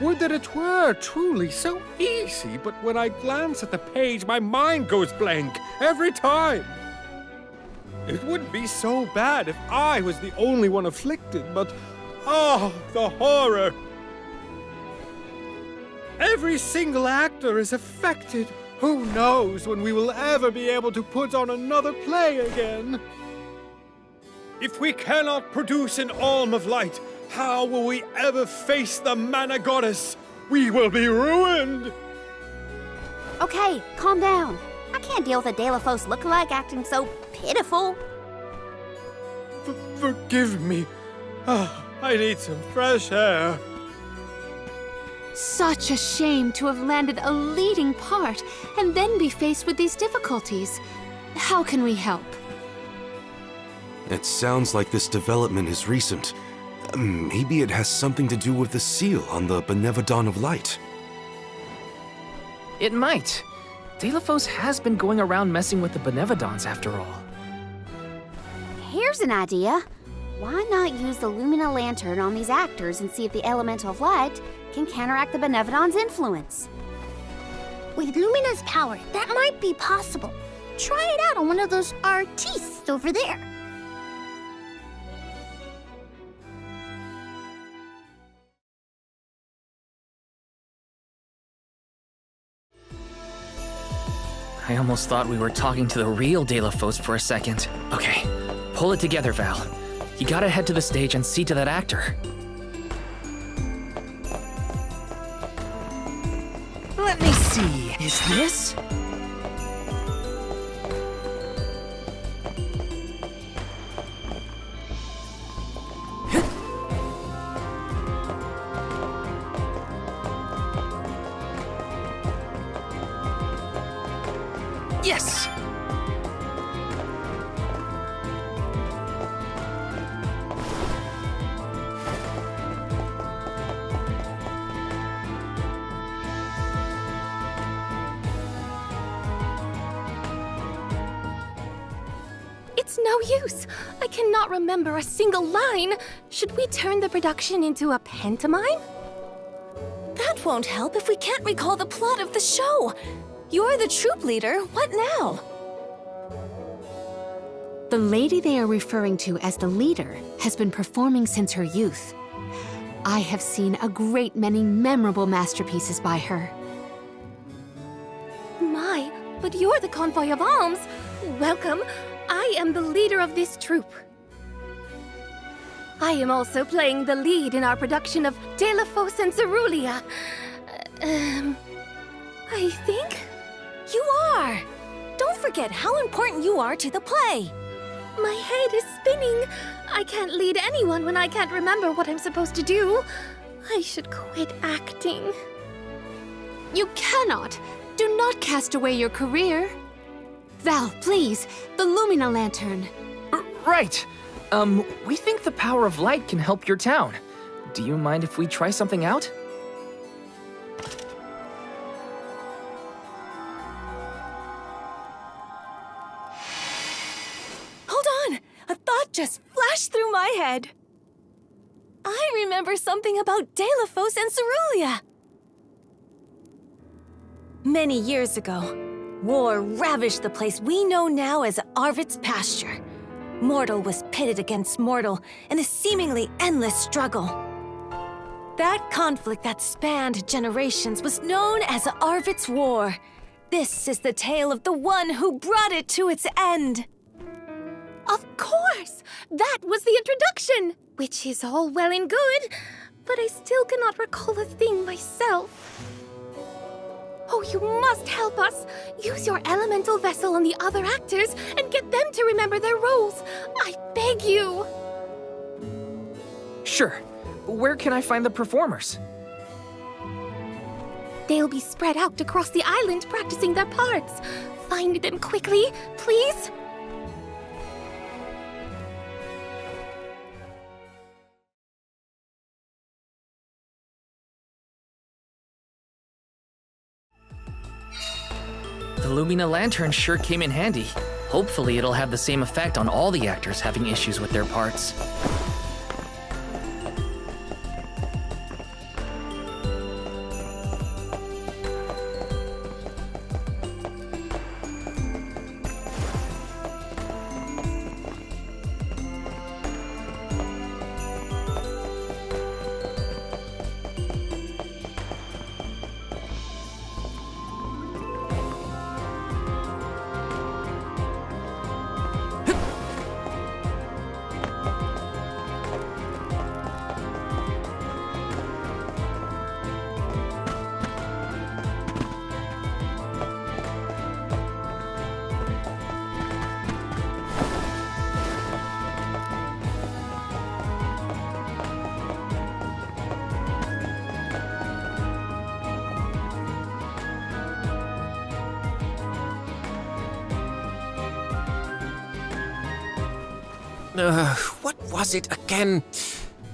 Would that it were truly so easy, but when I glance at the page, my mind goes blank every time. It wouldn't be so bad if I was the only one afflicted, but oh, the horror! Every single actor is affected. Who knows when we will ever be able to put on another play again? If we cannot produce an Alm of Light, how will we ever face the Mana Goddess? We will be ruined! Okay, calm down. I can't deal with a Delphos lookalike acting so pitiful. Forgive me. Oh, I need some fresh air. Such a shame to have landed a leading part and then be faced with these difficulties. How can we help? It sounds like this development is recent. Maybe it has something to do with the seal on the Benevodon of Light. It might. Delphos has been going around messing with the Benevodons after all. Here's an idea. Why not use the Lumina Lantern on these actors and see if the Elemental of Light can counteract the Benevodon's influence? With Lumina's power, that might be possible. Try it out on one of those artistes over there. I almost thought we were talking to the real Delphos for a second. Okay, pull it together, Val. You gotta head to the stage and see to that actor. Let me see, is this? Yes! It's no use. I cannot remember a single line. Should we turn the production into a pantomime? That won't help if we can't recall the plot of the show. You're the troop leader. What now? The lady they are referring to as the leader has been performing since her youth. I have seen a great many memorable masterpieces by her. My, but you're the convoy of alms. Welcome. I am the leader of this troop. I am also playing the lead in our production of Delphos and Cerulean. I think? You are! Don't forget how important you are to the play. My head is spinning. I can't lead anyone when I can't remember what I'm supposed to do. I should quit acting. You cannot! Do not cast away your career. Val, please, the Lumina Lantern. Right. We think the power of light can help your town. Do you mind if we try something out? Hold on! A thought just flashed through my head. I remember something about Delphos and Cerulean. Many years ago, war ravaged the place we know now as Arvid's pasture. Mortal was pitted against mortal in a seemingly endless struggle. That conflict that spanned generations was known as Arvid's War. This is the tale of the one who brought it to its end. Of course! That was the introduction! Which is all well and good, but I still cannot recall a thing myself. Oh, you must help us! Use your elemental vessel on the other actors and get them to remember their roles! I beg you! Sure. Where can I find the performers? They'll be spread out across the island practicing their parts. Find them quickly, please! The Lumina Lantern sure came in handy. Hopefully it'll have the same effect on all the actors having issues with their parts. What was it again?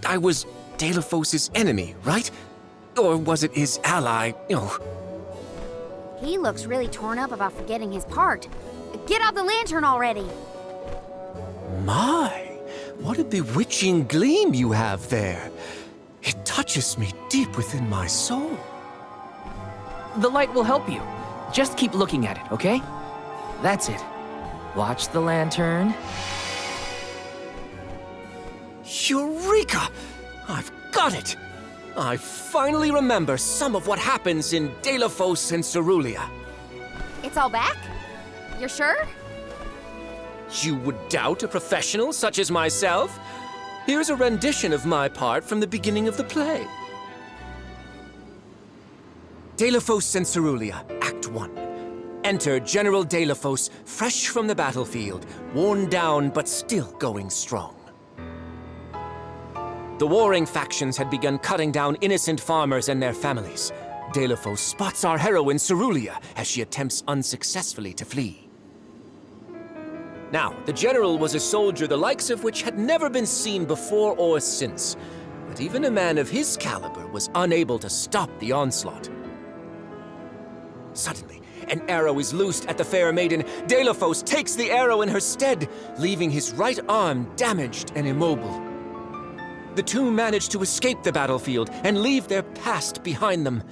I was Deilophos' enemy, right? Or was it his ally? He looks really torn up about forgetting his part. Get out the lantern already! My, what a bewitching gleam you have there. It touches me deep within my soul. The light will help you. Just keep looking at it, okay? That's it. Watch the lantern. Eureka! I've got it! I finally remember some of what happens in Deilophos and Cerulean. It's all back? You're sure? You would doubt a professional such as myself? Here's a rendition of my part from the beginning of the play. Deilophos and Cerulean, Act 1. Enter General Deilophos, fresh from the battlefield, worn down but still going strong. The warring factions had begun cutting down innocent farmers and their families. Deilophos spots our heroine Cerulean as she attempts unsuccessfully to flee. Now, the general was a soldier the likes of which had never been seen before or since, but even a man of his caliber was unable to stop the onslaught. Suddenly, an arrow is loosed at the fair maiden. Deilophos takes the arrow in her stead, leaving his right arm damaged and immobile. The two manage to escape the battlefield and leave their past behind them.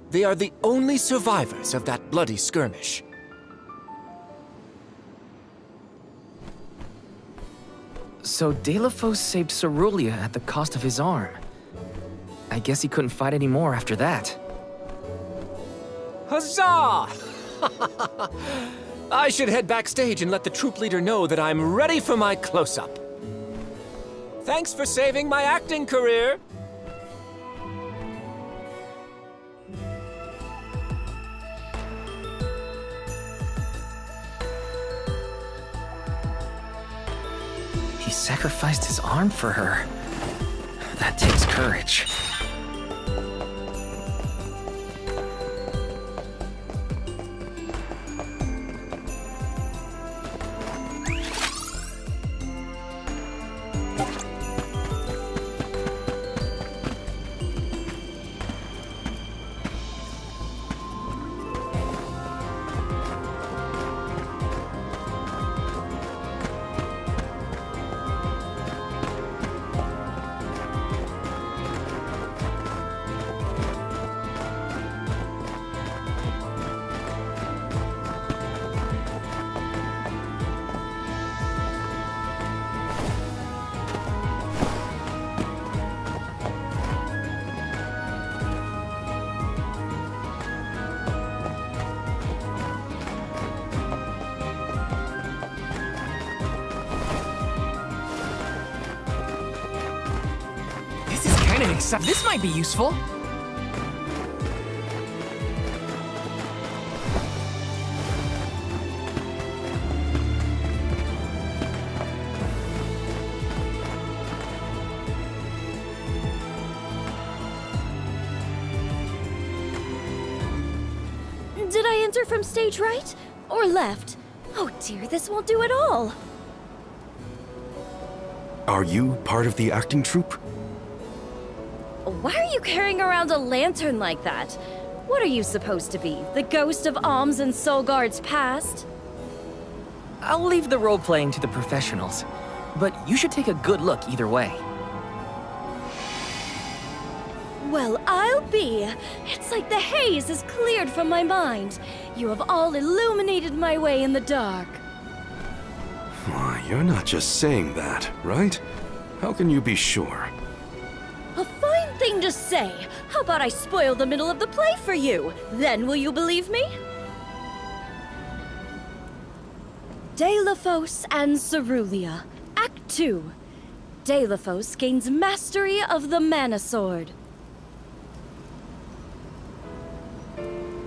They are the only survivors of that bloody skirmish. So Deilophos saved Cerulean at the cost of his arm. I guess he couldn't fight anymore after that. Huzzah! I should head backstage and let the troop leader know that I'm ready for my close-up. Thanks for saving my acting career! He sacrificed his arm for her. That takes courage. This might be useful. Did I enter from stage right? Or left? Oh dear, this won't do at all. Are you part of the acting troupe? Why are you carrying around a lantern like that? What are you supposed to be? The ghost of Alms and Solgard's past? I'll leave the role-playing to the professionals, but you should take a good look either way. Well, I'll be. It's like the haze is cleared from my mind. You have all illuminated my way in the dark. Why, you're not just saying that, right? How can you be sure? A fine thing to say. How about I spoil the middle of the play for you? Then will you believe me? Delphos and Cerulia, Act 2. Delphos gains mastery of the Mana Sword.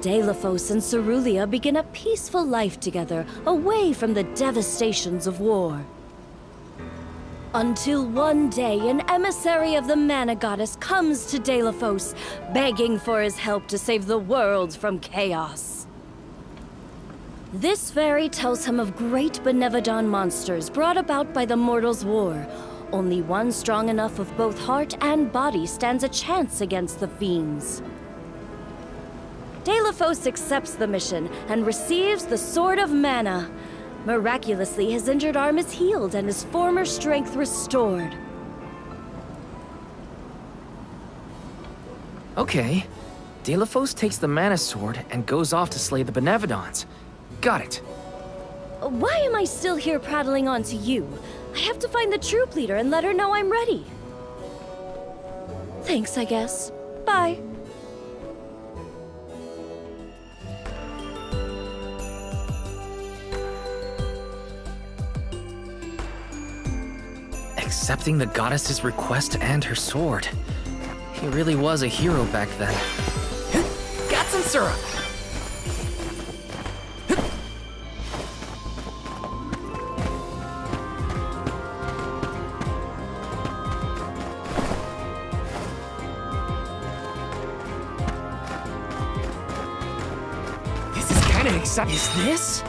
Delphos and Cerulia begin a peaceful life together, away from the devastations of war. Until one day, an emissary of the Mana Goddess comes to Delphos, begging for his help to save the world from chaos. This fairy tells him of great Benevodon monsters brought about by the Mortals' War. Only one strong enough of both heart and body stands a chance against the fiends. Delphos accepts the mission and receives the Sword of Mana. Miraculously, his injured arm is healed and his former strength restored. Okay. Delphos takes the Mana Sword and goes off to slay the Benevodons. Got it. Why am I still here prattling on to you? I have to find the troop leader and let her know I'm ready. Thanks, I guess. Bye. Accepting the goddess's request and her sword. He really was a hero back then. Got some syrup! This is kinda exciting. Is this?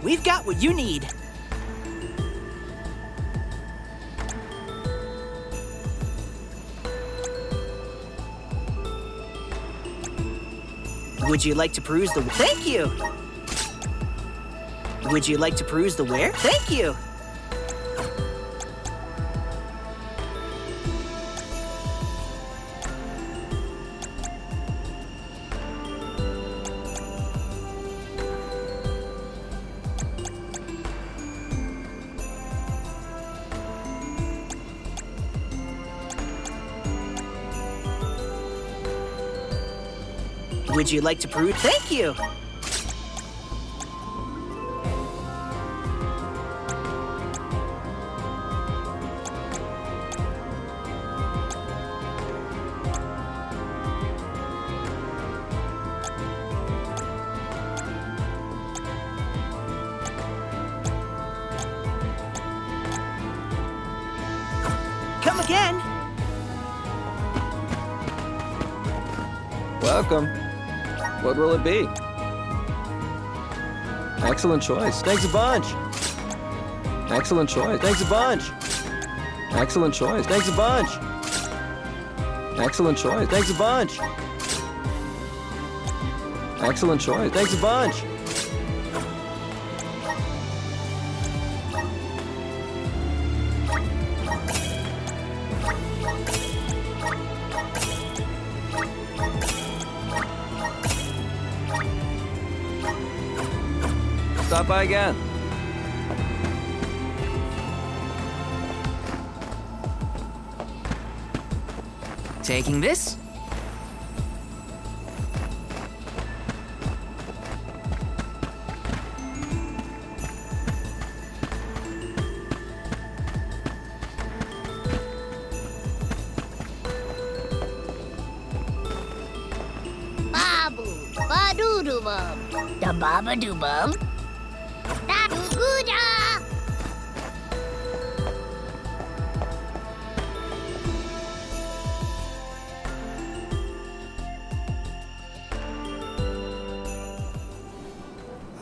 We've got what you need. Would you like to peruse the... Thank you! Would you like to peruse the where? Thank you! Would you like to peruse? Thank you! Come again! Welcome. What will it be? Excellent choice. Thanks a bunch. Excellent choice. Thanks a bunch. Excellent choice. Thanks a bunch. Excellent choice. Thanks a bunch. Excellent choice. Thanks a bunch. Stop by again. Taking this? Babu, ba-doo-doo-bum, da baba-doo-bum, da doo-goo-da.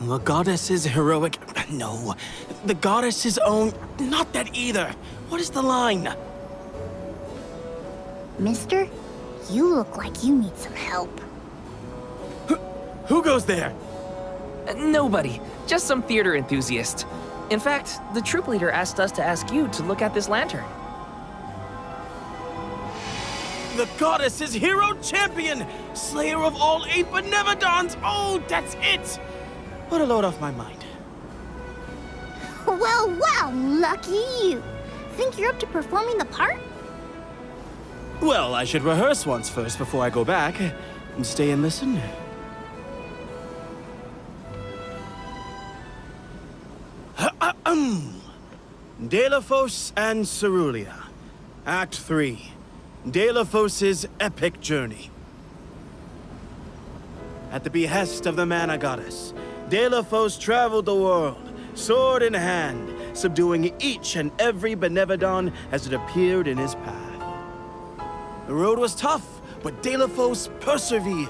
The goddess's heroic... No. The goddess's own... Not that either. What is the line? Mister, you look like you need some help. Who goes there? Nobody. Just some theater enthusiast. In fact, the troop leader asked us to ask you to look at this lantern. The goddess's hero champion! Slayer of all 8 Benevodons! Oh, that's it! What a load off my mind. Well, wow, lucky you. Think you're up to performing the part? Well, I should rehearse once first before I go back. And stay and listen. Delphos and Cerulia. Act 3. Delphos' epic journey. At the behest of the mana goddess, Delphos traveled the world, sword in hand, subduing each and every Benevodon as it appeared in his path. The road was tough, but Delphos persevered.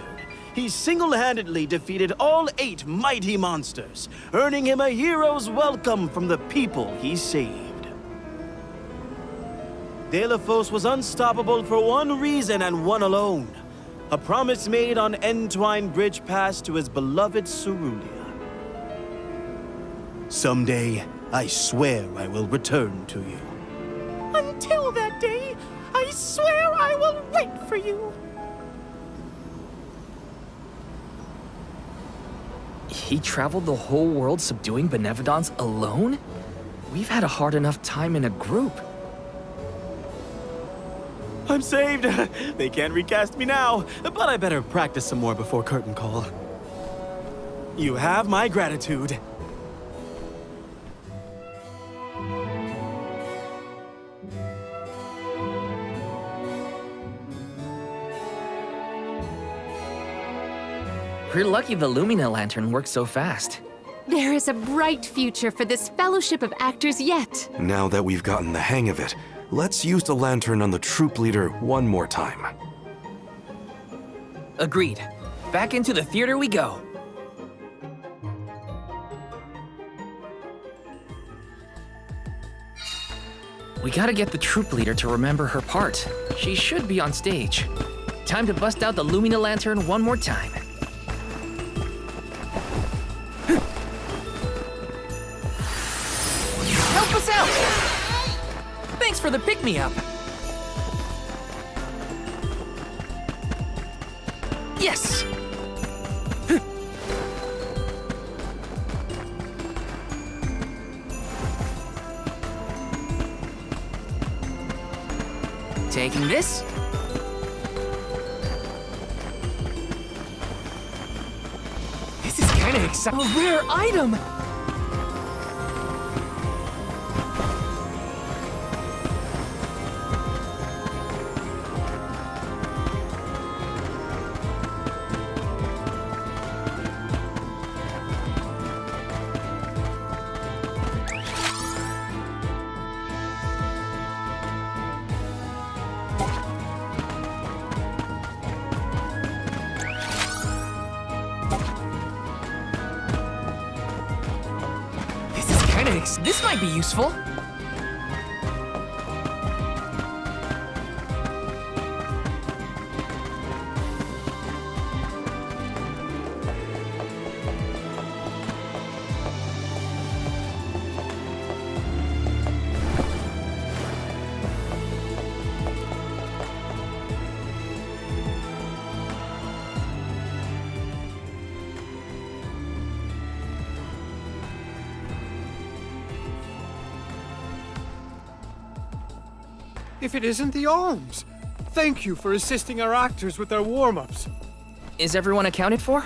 He single-handedly defeated all 8 mighty monsters, earning him a hero's welcome from the people he saved. Delphos was unstoppable for one reason and one alone: a promise made on Entwine Bridge Pass to his beloved Cerulia. Someday, I swear I will return to you. Until that day, I swear I will wait for you. He traveled the whole world subduing Benevodons alone? We've had a hard enough time in a group. I'm saved! They can't recast me now, but I better practice some more before curtain call. You have my gratitude. We're lucky the Lumina lantern works so fast. There is a bright future for this fellowship of actors yet. Now that we've gotten the hang of it, let's use the lantern on the troop leader one more time. Agreed. Back into the theater we go. We gotta get the troop leader to remember her part. She should be on stage. Time to bust out the Lumina lantern one more time. Help us out! Thanks for the pick-me-up. Yes! Taking this. This is kind of exciting. A rare item! This might be useful. if it isn't the alms? Thank you for assisting our actors with their warm-ups. Is everyone accounted for?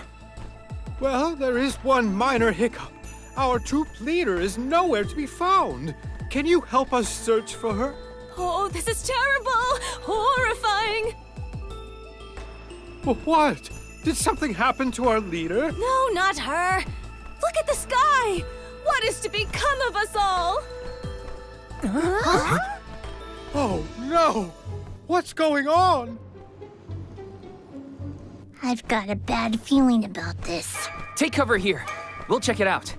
Well, there is one minor hiccup. Our troop leader is nowhere to be found. Can you help us search for her? Oh, this is terrible! Horrifying! What? Did something happen to our leader? No, not her! Look at the sky! What is to become of us all? Huh? Oh, no! What's going on? I've got a bad feeling about this. Take cover here. We'll check it out.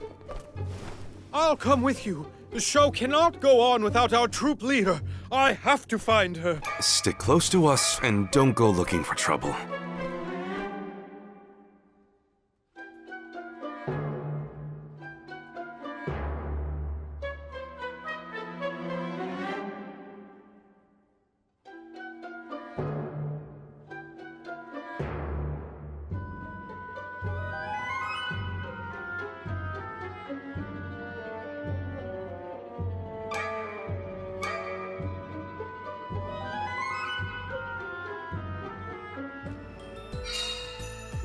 I'll come with you. The show cannot go on without our troop leader. I have to find her. Stick close to us and don't go looking for trouble.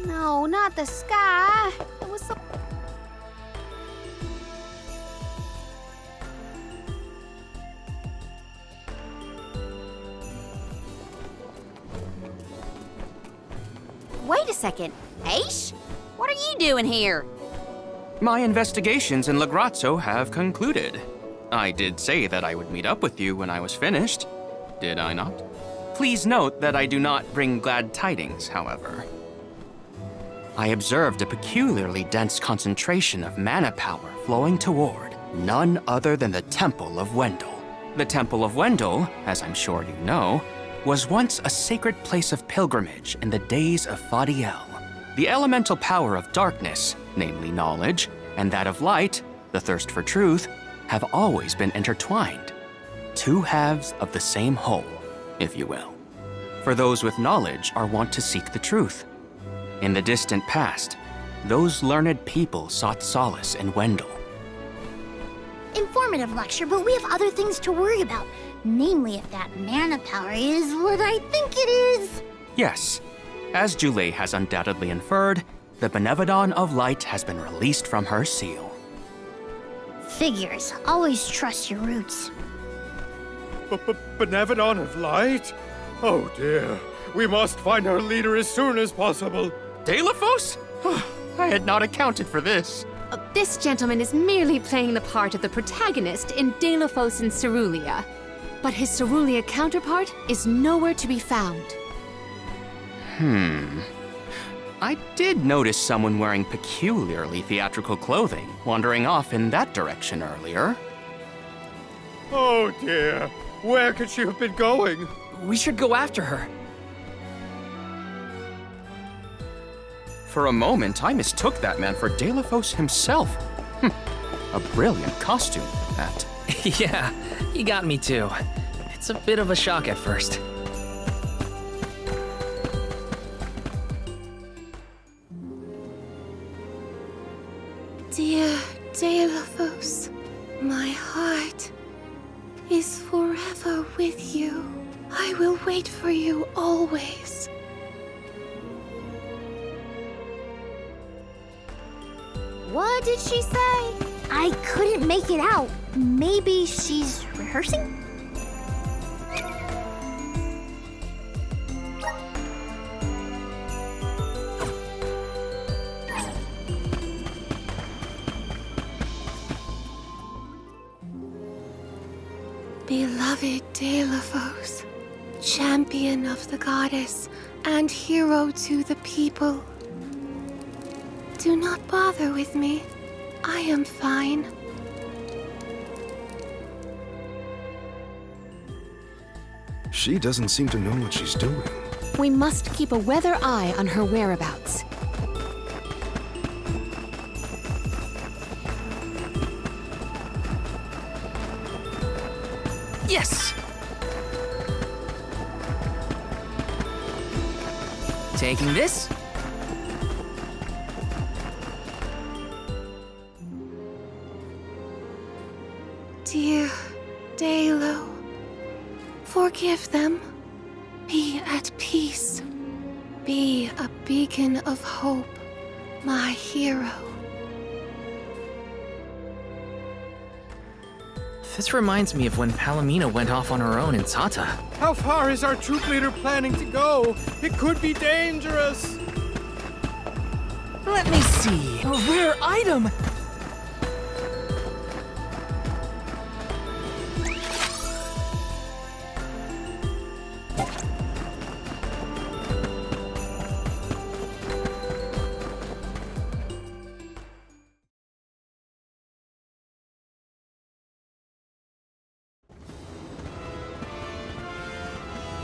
No, not the sky. It was so... Wait a second. Aish? What are you doing here? My investigations in Lagrazzo have concluded. I did say that I would meet up with you when I was finished, did I not? Please note that I do not bring glad tidings, however. I observed a peculiarly dense concentration of mana power flowing toward none other than the Temple of Wendell. The Temple of Wendell, as I'm sure you know, was once a sacred place of pilgrimage in the days of Fadiel. The elemental power of darkness, namely knowledge, and that of light, the thirst for truth, have always been intertwined. Two halves of the same whole, if you will. For those with knowledge are wont to seek the truth. In the distant past, those learned people sought solace in Wendell. Informative lecture, but we have other things to worry about. Namely, if that mana power is what I think it is. Yes, as Julie has undoubtedly inferred, the Benevodon of Light has been released from her seal. Figures. Always trust your roots. Benevodon of Light? Oh dear. We must find our leader as soon as possible. Delafos? I had not accounted for this. This gentleman is merely playing the part of the protagonist in Delafos and Cerulia. But his Cerulia counterpart is nowhere to be found. I did notice someone wearing peculiarly theatrical clothing wandering off in that direction earlier. Oh dear. Where could she have been going? We should go after her. For a moment, I mistook that man for Delafos himself. A brilliant costume, that. Yeah, you got me too. It's a bit of a shock at first. Dear Delafos, my heart is forever with you. I will wait for you always. What did she say? I couldn't make it out. Maybe she's rehearsing? Beloved Delafos, champion of the goddess and hero to the people. Do not bother with me. I am fine. She doesn't seem to know what she's doing. We must keep a weather eye on her whereabouts. Yes! Taking this. Dear Dalo, Forgive them. Be at peace. Be a beacon of hope, my hero. This reminds me of when Palomina went off on her own in Tata. How far is our troop leader planning to go? It could be dangerous. Let me see. A rare item!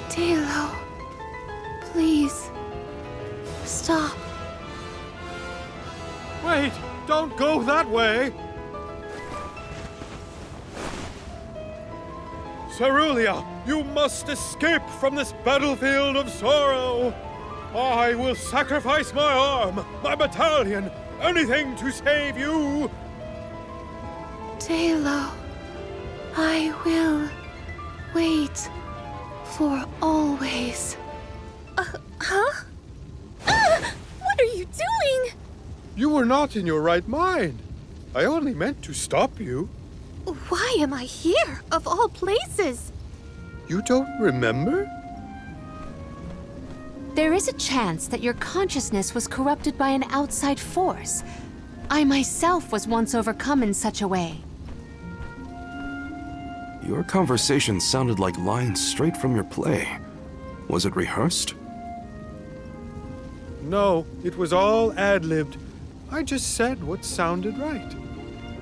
Dalo, please, stop. Wait, don't go that way. Cerulia, you must escape from this battlefield of sorrow. I will sacrifice my arm, my battalion, anything to save you. Dalo, I will wait for always. Huh? What are you doing? You were not in your right mind. I only meant to stop you. Why am I here, of all places? You don't remember? There is a chance that your consciousness was corrupted by an outside force. I myself was once overcome in such a way. Your conversation sounded like lines straight from your play. Was it rehearsed? No, it was all ad-libbed. I just said what sounded right.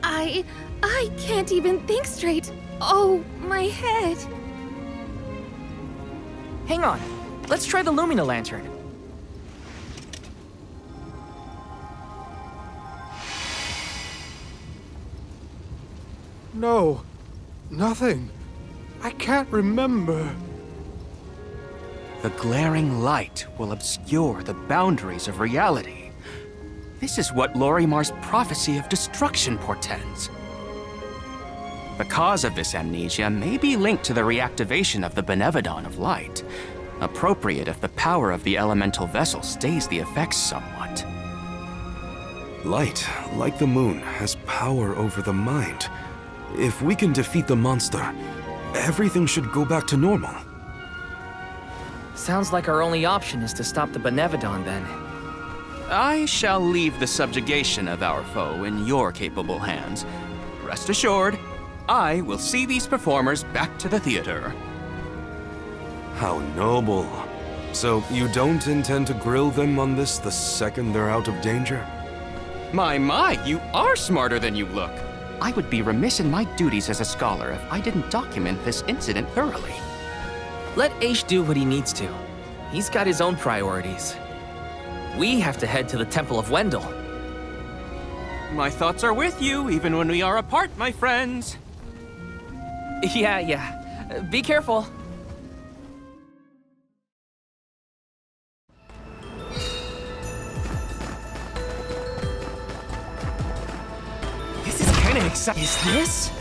I can't even think straight. Oh, my head. Hang on. Let's try the Lumina Lantern. No, nothing. I can't remember. The glaring light will obscure the boundaries of reality. This is what Lorimar's prophecy of destruction portends. The cause of this amnesia may be linked to the reactivation of the Benevodon of Light, appropriate if the power of the elemental vessel stays the effects somewhat. Light, like the moon, has power over the mind. If we can defeat the monster, everything should go back to normal. Sounds like our only option is to stop the Benevodon, then. I shall leave the subjugation of our foe in your capable hands. Rest assured, I will see these performers back to the theater. How noble. So you don't intend to grill them on this the second they're out of danger? My, you are smarter than you look. I would be remiss in my duties as a scholar if I didn't document this incident thoroughly. Let Aish do what he needs to. He's got his own priorities. We have to head to the Temple of Wendell. My thoughts are with you, even when we are apart, my friends. Yeah. Be careful. This is kind of exciting. Is this?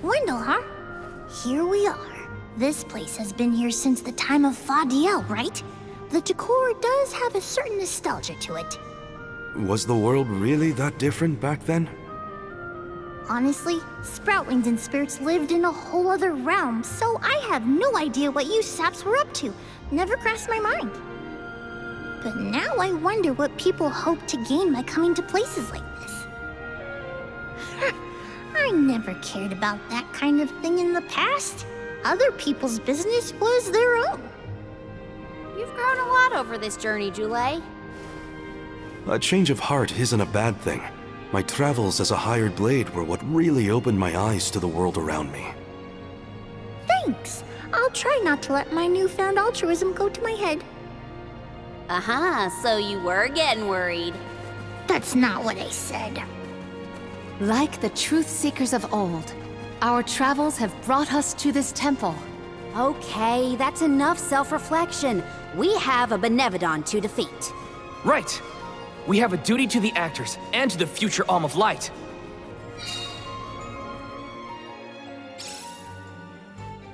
Wendell, huh? Here we are. This place has been here since the time of Fadiel, right? The decor does have a certain nostalgia to it. Was the world really that different back then? Honestly, Sproutlings and spirits lived in a whole other realm, so I have no idea what you saps were up to. Never crossed my mind. But now I wonder what people hope to gain by coming to places like this. I never cared about that kind of thing in the past. Other people's business was their own. You've grown a lot over this journey, Jule. A change of heart isn't a bad thing. My travels as a hired blade were what really opened my eyes to the world around me. Thanks. I'll try not to let my newfound altruism go to my head. So you were getting worried. That's not what I said. Like the truth seekers of old, our travels have brought us to this temple. Okay, that's enough self-reflection. We have a Benevodon to defeat. Right. We have a duty to the actors and to the future Alm of Light.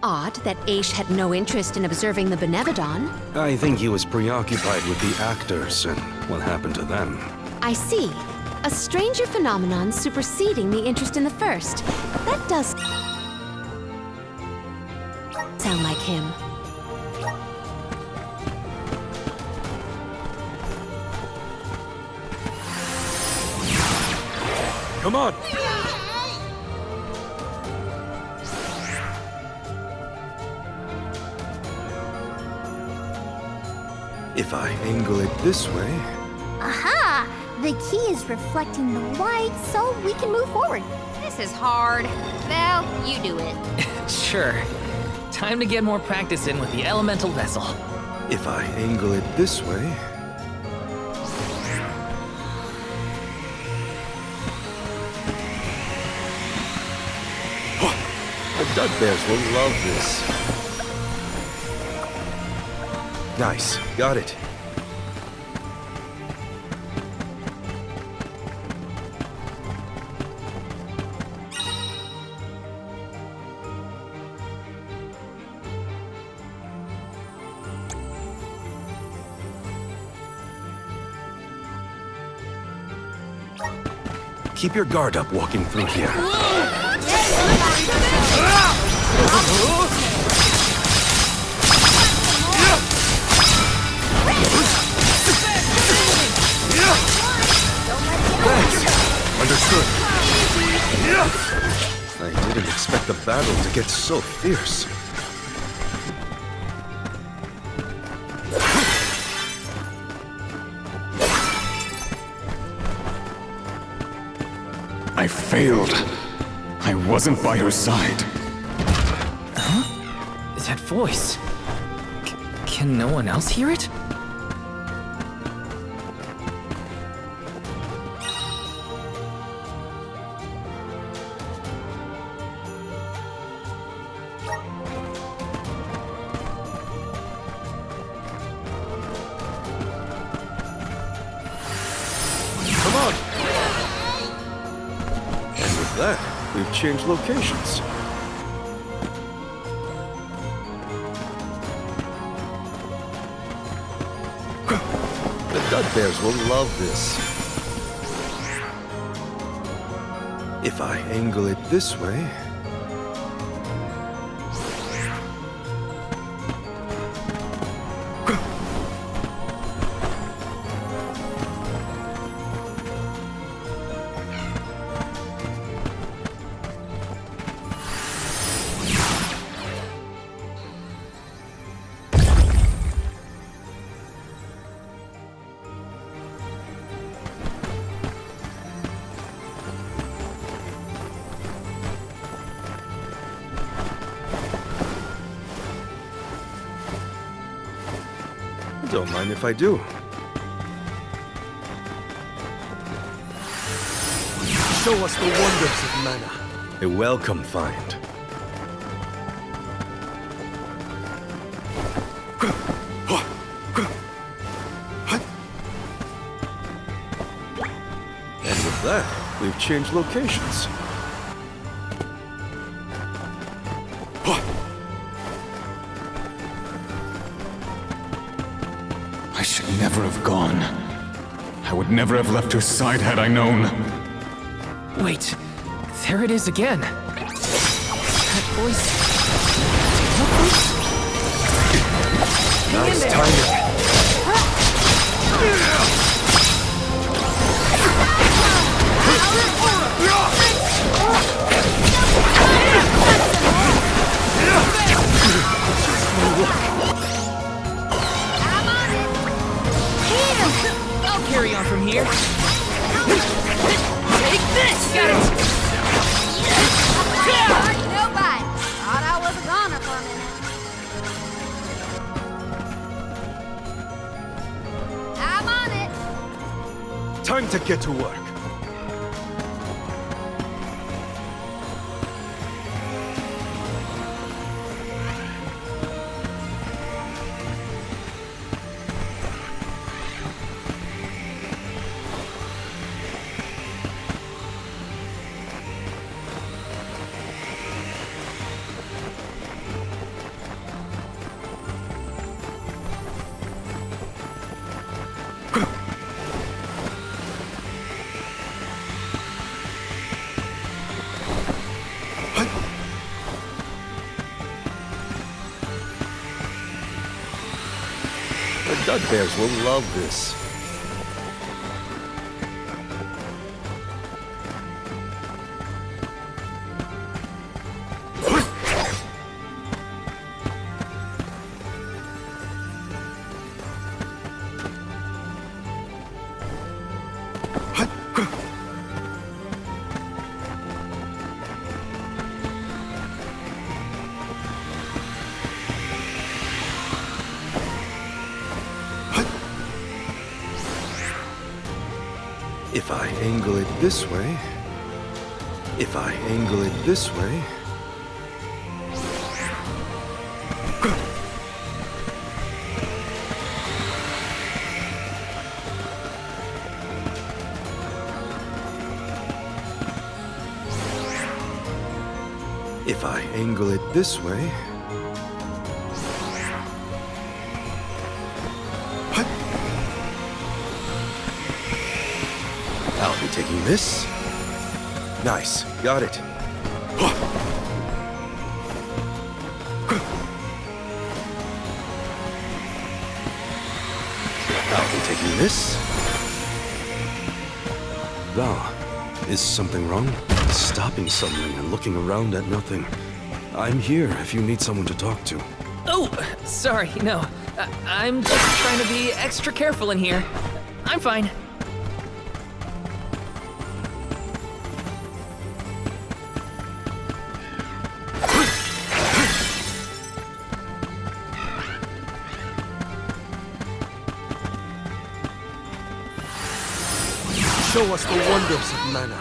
Odd that Aish had no interest in observing the Benevodon. I think he was preoccupied with the actors and what happened to them. I see. A stranger phenomenon superseding the interest in the first. That does sound like him. Come on! If I angle it this way... Aha! The key is reflecting the light so we can move forward. This is hard. Well, you do it. Sure. Time to get more practice in with the elemental vessel. If I angle it this way... The Dugbears will love this. Nice. Got it. Keep your guard up walking through here. Understood. I didn't expect the battle to get so fierce. I failed. I wasn't by her side. Huh? That voice. Can no one else hear it? Come on! And with that, we've changed locations. The Dugbears will love this. If I angle it this way... Don't mind if I do. Show us the wonders of mana. A welcome find. And with that, we've changed locations. I should never have gone. I would never have left her side had I known. Wait, there it is again. That voice. Nice timing. Time to get to work. The Dugbears will love this. If I angle it this way, if I angle it this way... If I angle it this way... I'll be taking this. Nice, got it. I'll be taking this. Is something wrong? Stopping suddenly and looking around at nothing. I'm here if you need someone to talk to. Oh, sorry, no. I'm just trying to be extra careful in here. I'm fine. Show us the wonders of mana.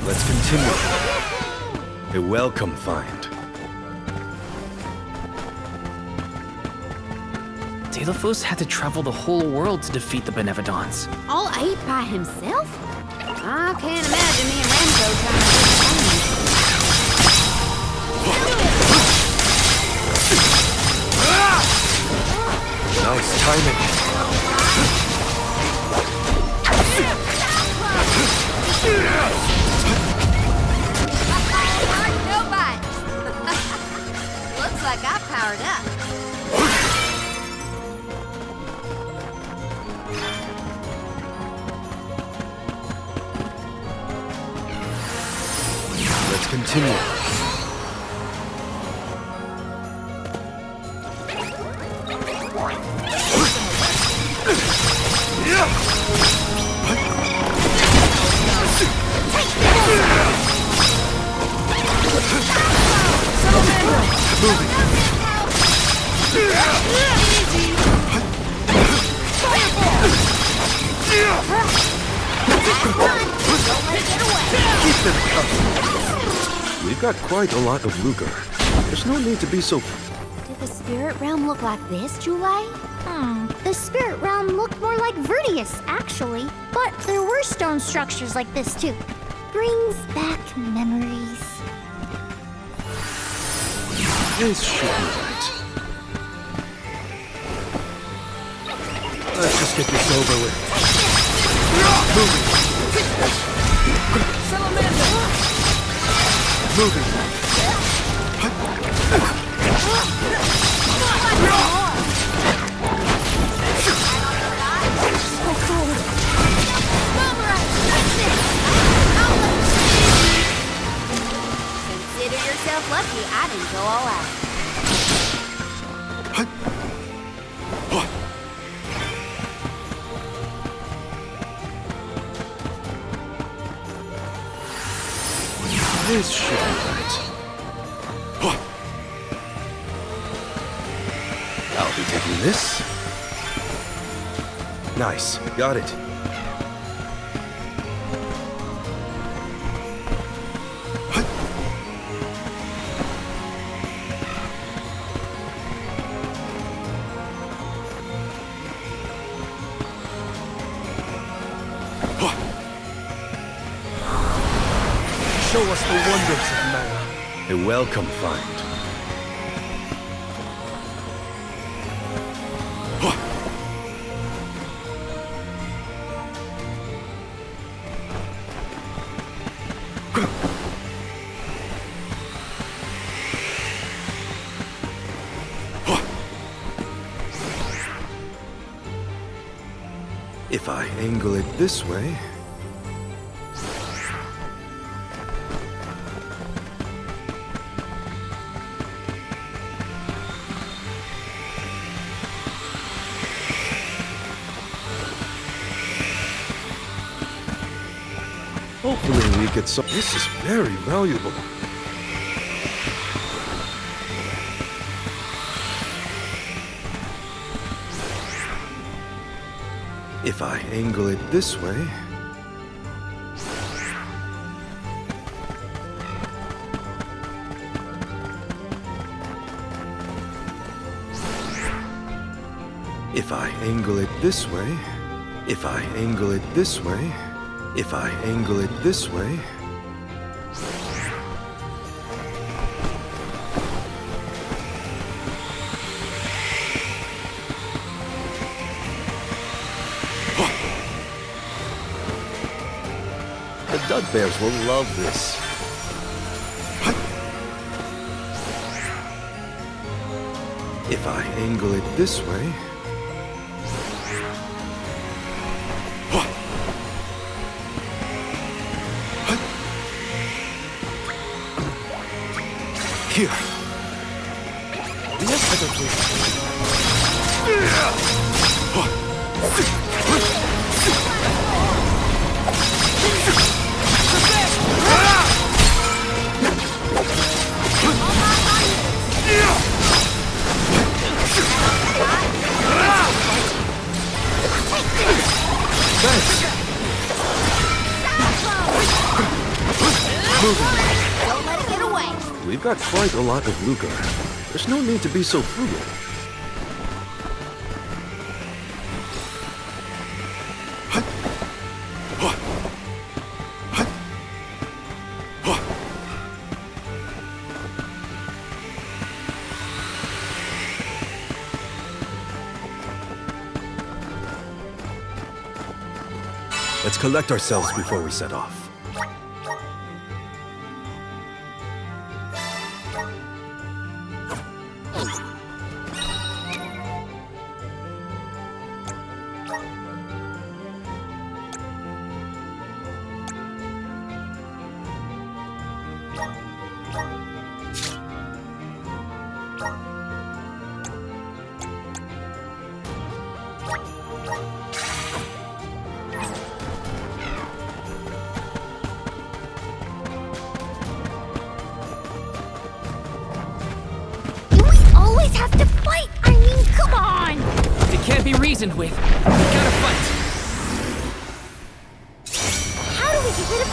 Let's continue. A welcome find. Delafos had to travel the whole world to defeat the Benevodons. All 8 by himself? I can't imagine me and Remco trying to do the same. Nice timing. No bite. Looks like I powered up. Let's continue. We've got quite a lot of lucre. There's no need to be so... Did the spirit realm look like this, July? The spirit realm looked more like Vertius, actually. But there were stone structures like this, too. Brings back memories. This should be right. Let's just get this over with. Moving. Consider yourself lucky I didn't go all out. This should be right. I'll be taking this. Nice. Got it. Show us the wonders of mana. A welcome find. If I angle it this way... Hopefully we get some... This is very valuable. If I angle it this way... If I angle it this way... If I angle it this way... If I angle it this way... The Dugbears will love this. If I angle it this way... Here. We have better places. Don't let it get away. We've got quite a lot of lucre. There's no need to be so frugal. Let's collect ourselves before we set off. Have to fight! I mean, come on! It can't be reasoned with. We gotta fight. How do we get rid of...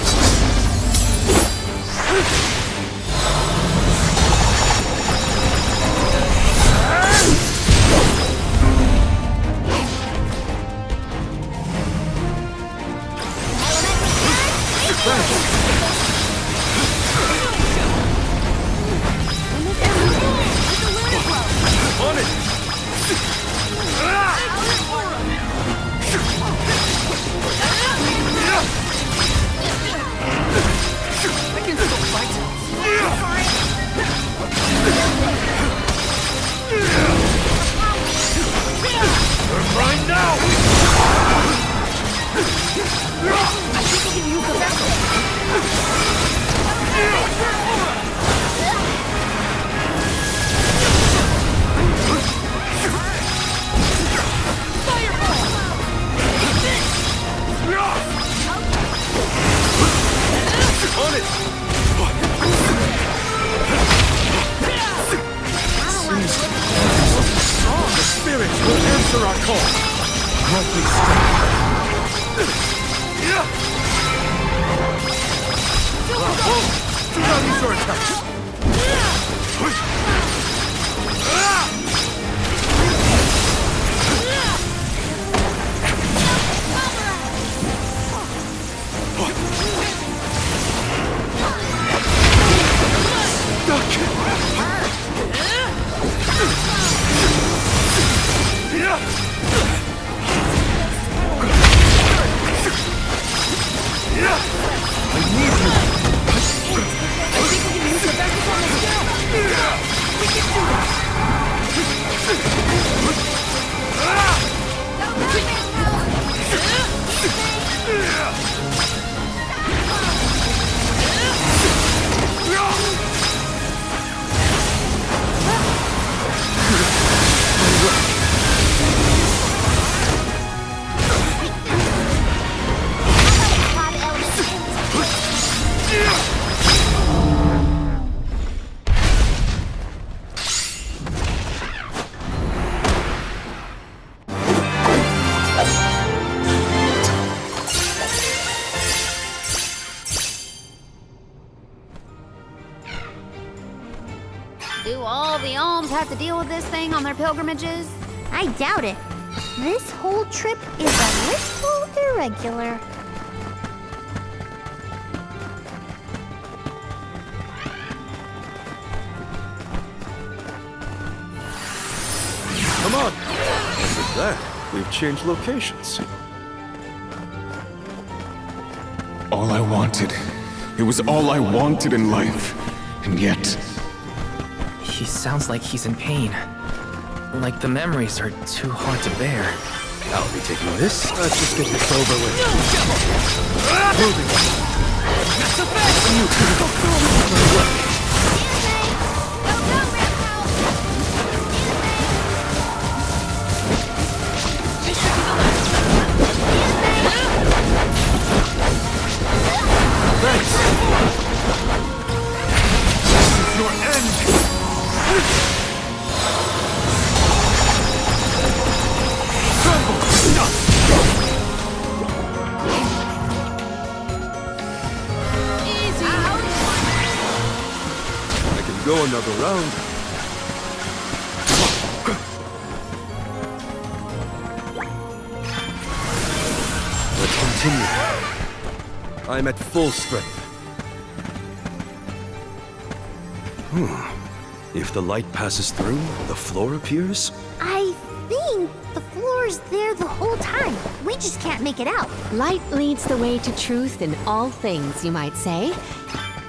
On it! I can still fight. We're fine now! I think we can use the vessel. On it! Please stop. Do not use your attacks! Do all the alms have to deal with this thing on their pilgrimages? I doubt it. This whole trip is a little irregular. Come on. And with that, we've changed locations. All I wanted. It was all I wanted in life. And yet... He sounds like he's in pain. Like the memories are too hard to bear. I'll be taking this. Let's just get this over with. Moving. Not so fast! Thanks! This is your end! I can go another round. Let's continue. I'm at full strength. If the light passes through, the floor appears? I think the floor's there the whole time. We just can't make it out. Light leads the way to truth in all things, you might say,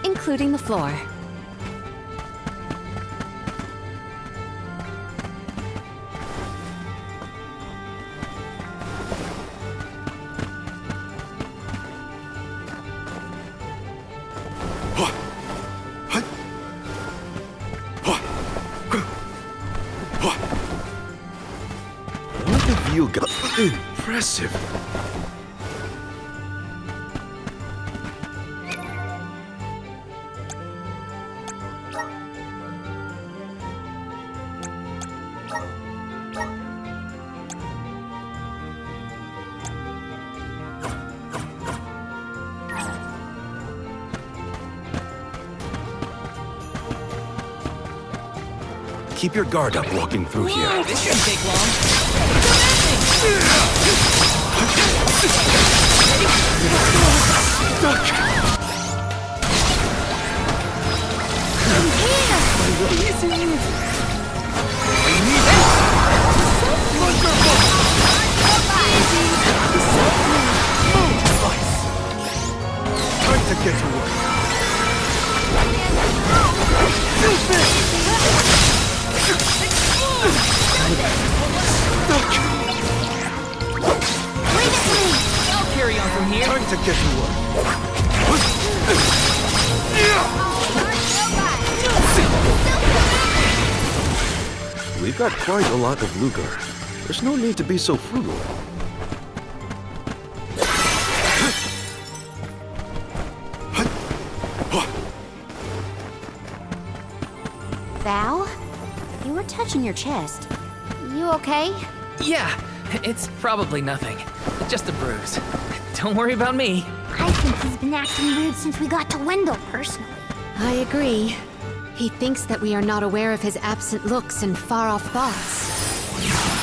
including the floor. What have you got? Impressive. Keep your guard up walking through here. This shouldn't take long. Time to get to work. I'll carry on from here. Time to get to work. We've got quite a lot of Luger. There's no need to be so frugal. Val? You were touching your chest. You okay? Yeah, It's probably nothing. Just a bruise. Don't worry about me. I think he's been acting weird since we got to Wendell, personally. I agree. He thinks that we are not aware of his absent looks and far-off thoughts.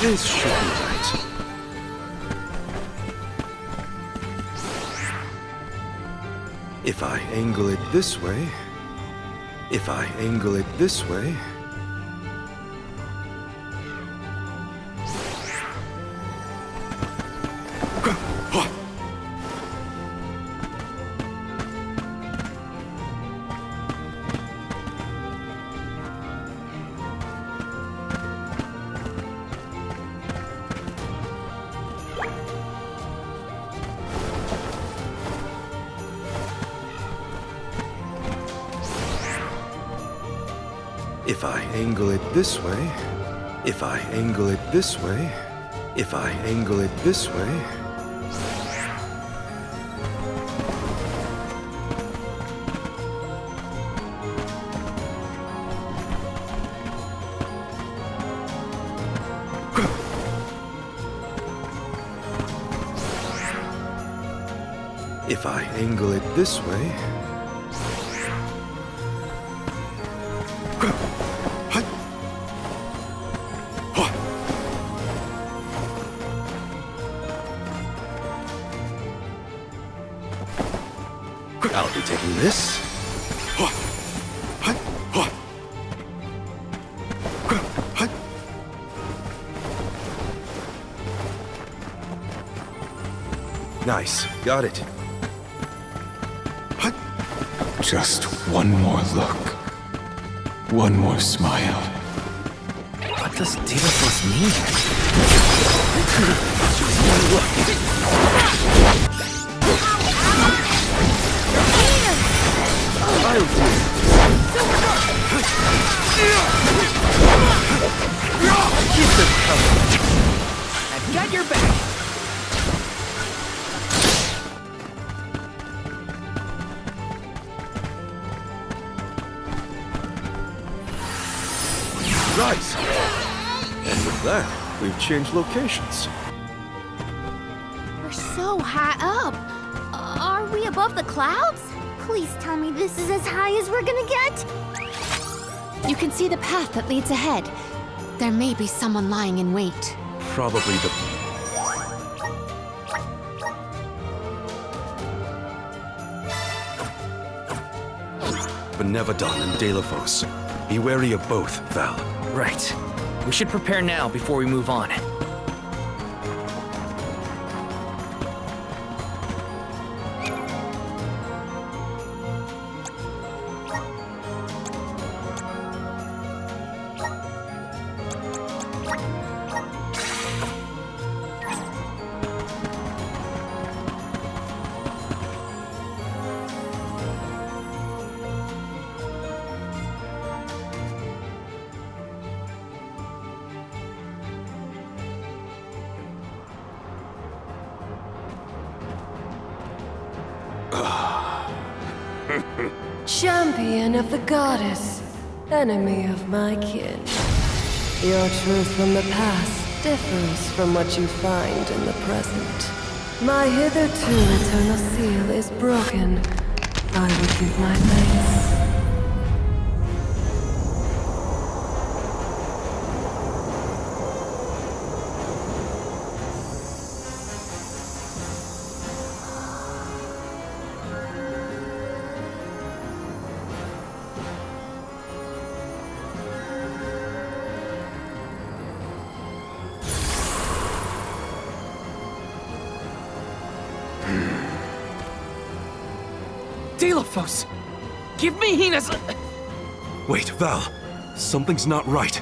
This should be right. If I angle it this way... If I angle it this way... If I angle it this way, if I angle it this way, if I angle it this way... If I angle it this way... I'll be taking this. Nice, got it. Just one more look. One more smile. What does Delos mean? I'll do it. Keep this covered. I've got your back. Right. And with that, we've changed locations. We're so high up. Are we above the clouds? Please tell me this is as high as we're gonna get. You can see the path that leads ahead. There may be someone lying in wait. Probably the... Benevodon and Delafos. Be wary of both, Val. Right. We should prepare now before we move on. Champion of the goddess, enemy of my kin. Your truth from the past differs from what you find in the present. My hitherto eternal seal is broken. I would give my thanks. Delafos! Give me Hina's... Wait, Val. Something's not right.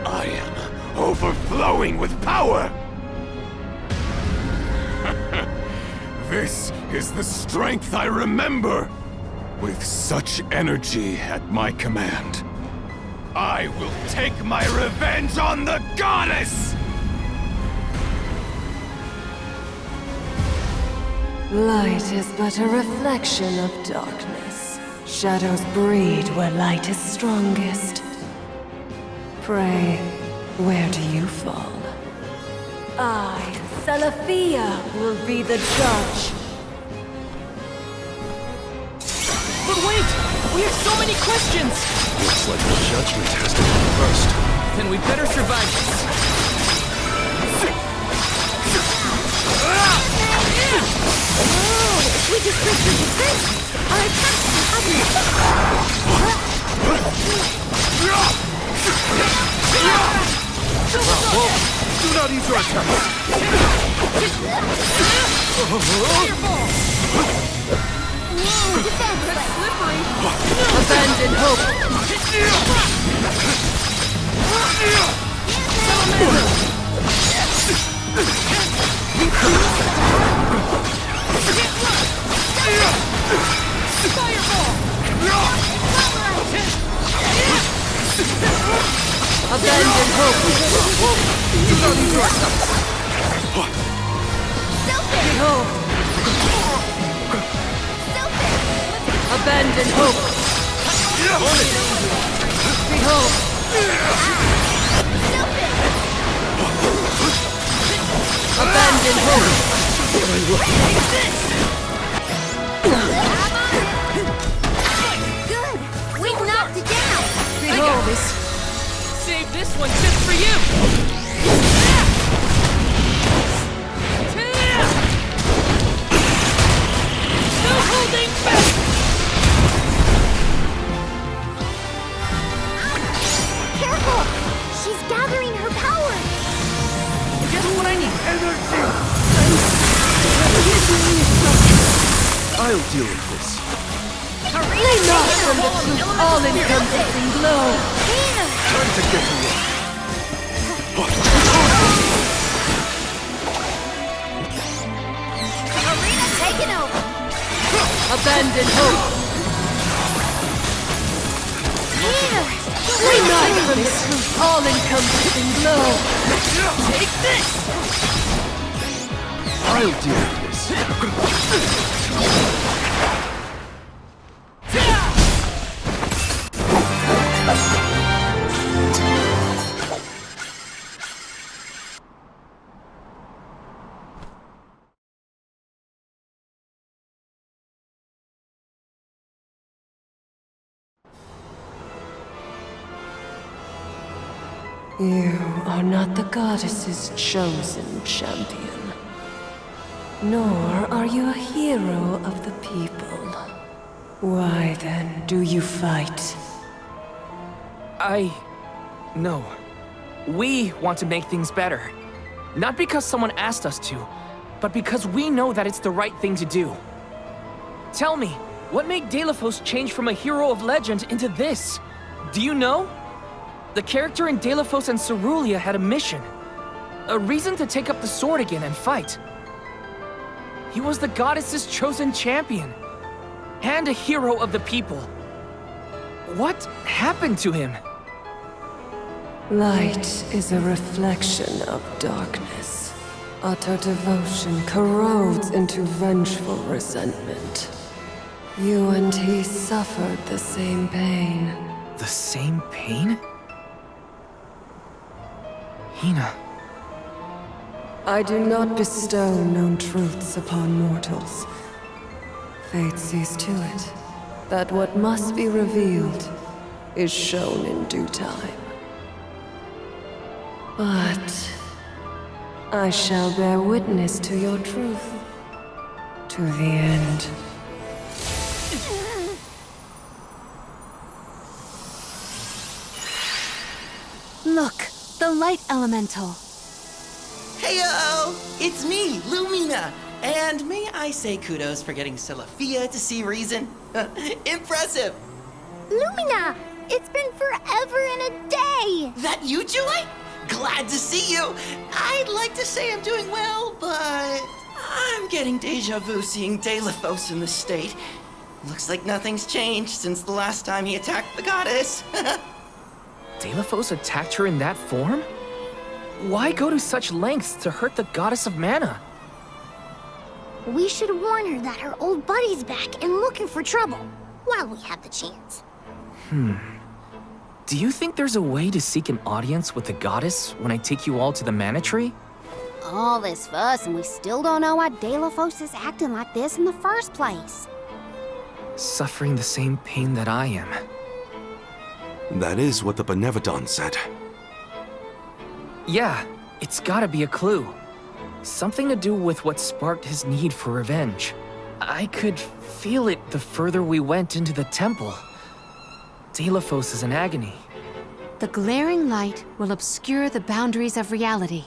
I am overflowing with power! This is the strength I remember! With such energy at my command, I will take my revenge on the goddess! Light is but a reflection of darkness. Shadows breed where light is strongest. Pray, where do you fall? I, Salafia, will be the judge. But wait! We have so many questions! Looks like the judgment has to come first. Then we better survive this. We just break the defense! Our attacks will Do not use your attacks! Abandon hope! Abandon hope! Do not use your attacks! Behold! Abandon hope! Behold! Abandon hope! Good! We knocked it down! Behold this! Save this one just for you! No holding back! Careful! She's gathering her power! Just what I need! Energy! I'll deal with this. Lay not from the truth all-encompassing glow! Time to get to work. Arena taken over! Abandon hope! Lay not from the truth all-encompassing glow! Take this! I'll deal with this. You are not the goddess's chosen champion. Nor are you a hero of the people. Why then do you fight? No. We want to make things better. Not because someone asked us to, but because we know that it's the right thing to do. Tell me, what made Delafos change from a hero of legend into this? Do you know? The character in Delafos and Cerulean had a mission. A reason to take up the sword again and fight. He was the goddess's chosen champion. And a hero of the people. What happened to him? Light is a reflection of darkness. Utter devotion corrodes into vengeful resentment. You and he suffered the same pain. The same pain? Hina. I do not bestow known truths upon mortals. Fate sees to it that what must be revealed is shown in due time. But I shall bear witness to your truth to the end. Look, the light elemental. Heyo! It's me, Lumina! And may I say kudos for getting Salafia to see reason? Impressive! Lumina! It's been forever and a day! That you, Julie? Glad to see you! I'd like to say I'm doing well, but I'm getting deja vu seeing Delafos in this state. Looks like nothing's changed since the last time he attacked the goddess. Deilophos attacked her in that form? Why go to such lengths to hurt the goddess of mana? We should warn her that her old buddy's back and looking for trouble while we have the chance. Do you think there's a way to seek an audience with the goddess when I take you all to the mana tree? All this fuss, and we still don't know why Deilophos is acting like this in the first place. Suffering the same pain that I am. That is what the Benevodon said. Yeah, it's gotta be a clue. Something to do with what sparked his need for revenge. I could feel it the further we went into the temple. Deilophos is in agony. The glaring light will obscure the boundaries of reality.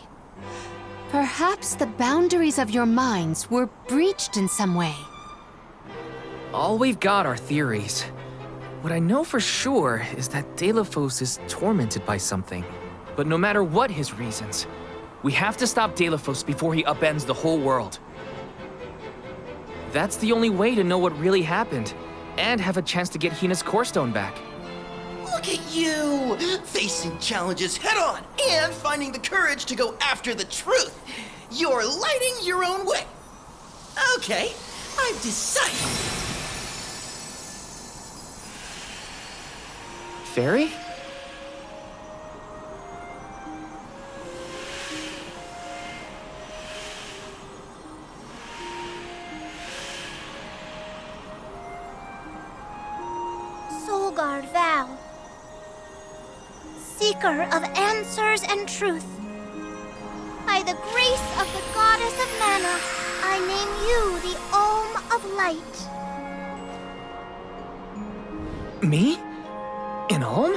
Perhaps the boundaries of your minds were breached in some way. All we've got are theories. What I know for sure is that Deilophos is tormented by something. But no matter what his reasons, we have to stop Deilophos before he upends the whole world. That's the only way to know what really happened, and have a chance to get Hina's core stone back. Look at you! Facing challenges head on and finding the courage to go after the truth. You're lighting your own way. Okay, I've decided. Fairy? Soulguard Val, seeker of answers and truth. By the grace of the goddess of mana, I name you the Alm of Light. Me? An Alm?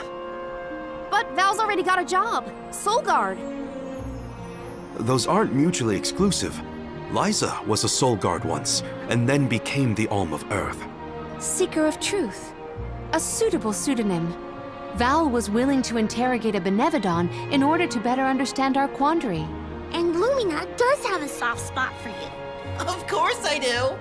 But Val's already got a job. Soulguard. Those aren't mutually exclusive. Liza was a soul guard once, and then became the Alm of Earth. Seeker of Truth. A suitable pseudonym. Val was willing to interrogate a Benevodon in order to better understand our quandary. And Lumina does have a soft spot for you. Of course I do.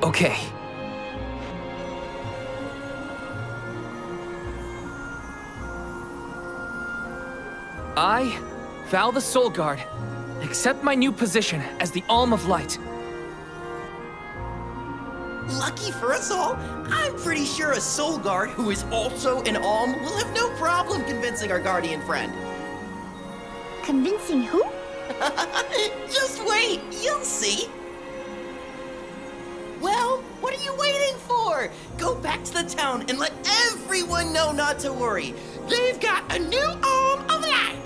Okay. I, Val the Soul Guard, accept my new position as the Alm of Light. Lucky for us all, I'm pretty sure a soul guard who is also an alm will have no problem convincing our guardian friend. Convincing who? Just wait, you'll see. Well, what are you waiting for? Go back to the town and let everyone know not to worry. They've got a new Alm of Light.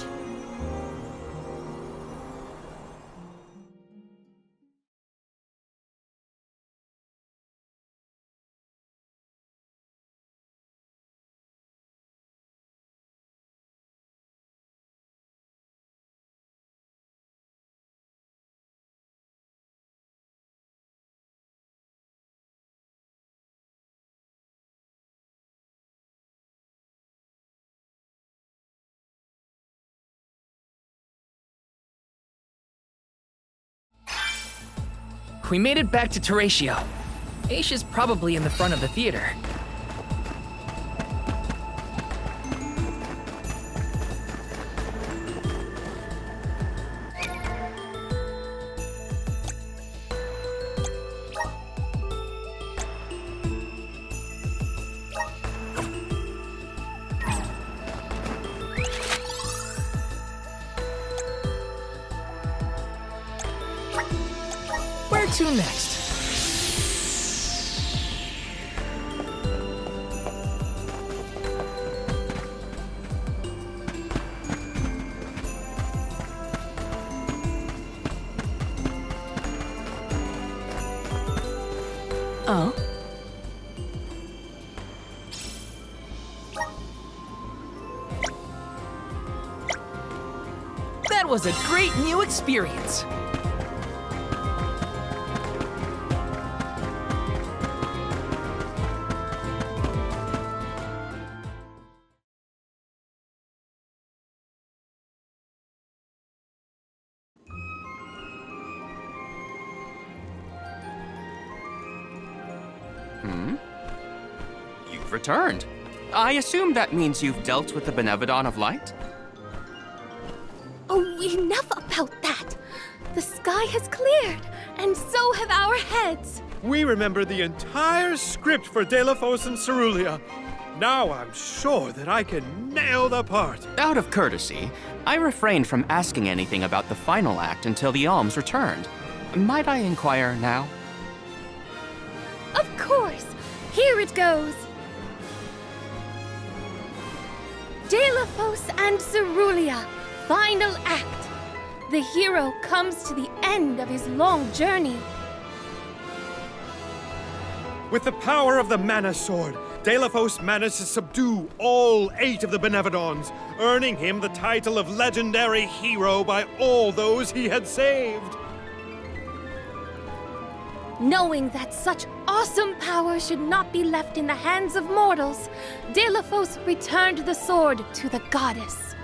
We made it back to Teratio. Aisha's probably in the front of the theater. Where to next? Oh? That was a great new experience. You've returned. I assume that means you've dealt with the Benevodon of Light? Oh, enough about that! The sky has cleared, and so have our heads. We remember the entire script for Delafos and Cerulia. Now I'm sure that I can nail the part. Out of courtesy, I refrained from asking anything about the final act until the alms returned. Might I inquire now? Of course! Here it goes! Delafos and Cerulia, final act. The hero comes to the end of his long journey. With the power of the Mana Sword, Delafos managed to subdue all 8 of the Benevodons, earning him the title of legendary hero by all those he had saved. Knowing that such awesome power should not be left in the hands of mortals, Delafos returned the sword to the goddess.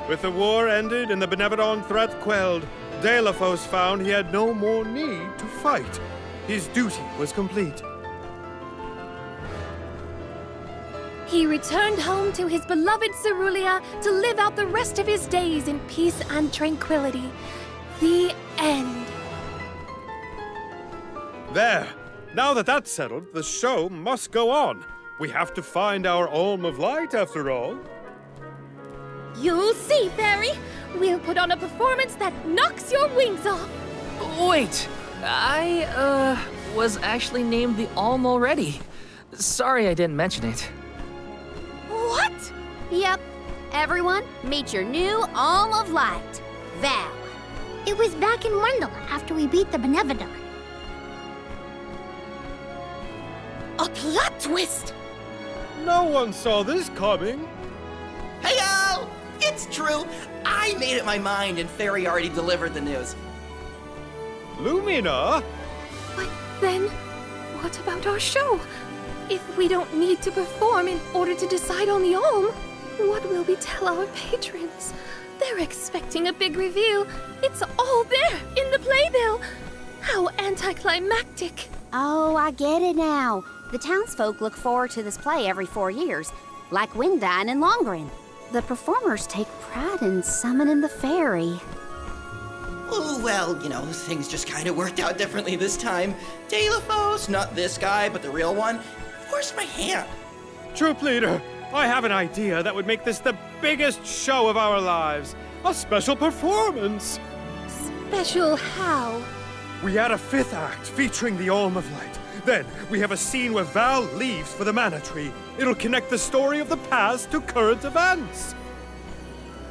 With the war ended and the Benevodon threat quelled, Delafos found he had no more need to fight. His duty was complete. He returned home to his beloved Cerulia to live out the rest of his days in peace and tranquility. The end. There. Now that that's settled, the show must go on. We have to find our Alm of Light, after all. You'll see, Fairy. We'll put on a performance that knocks your wings off. Wait, I, was actually named the Alm already. Sorry I didn't mention it. What? Yep. Everyone, meet your new Alm of Light, Val. It was back in Wendell after we beat the Benevodon. A plot twist! No one saw this coming. Hey, y'all! It's true. I made up my mind and Fairy already delivered the news. Lumina? But then, what about our show? If we don't need to perform in order to decide on the Alm, what will we tell our patrons? They're expecting a big reveal. It's all there in the playbill. How anticlimactic. Oh, I get it now. The townsfolk look forward to this play every 4 years, like Windine and Longren. The performers take pride in summoning the fairy. Oh, well, you know, things just kind of worked out differently this time. Delafos, not this guy, but the real one, forced my hand. Troop leader, I have an idea that would make this the biggest show of our lives. A special performance. Special how? We add a 5th act featuring the Alm of Light. Then we have a scene where Val leaves for the Mana Tree. It'll connect the story of the past to current events.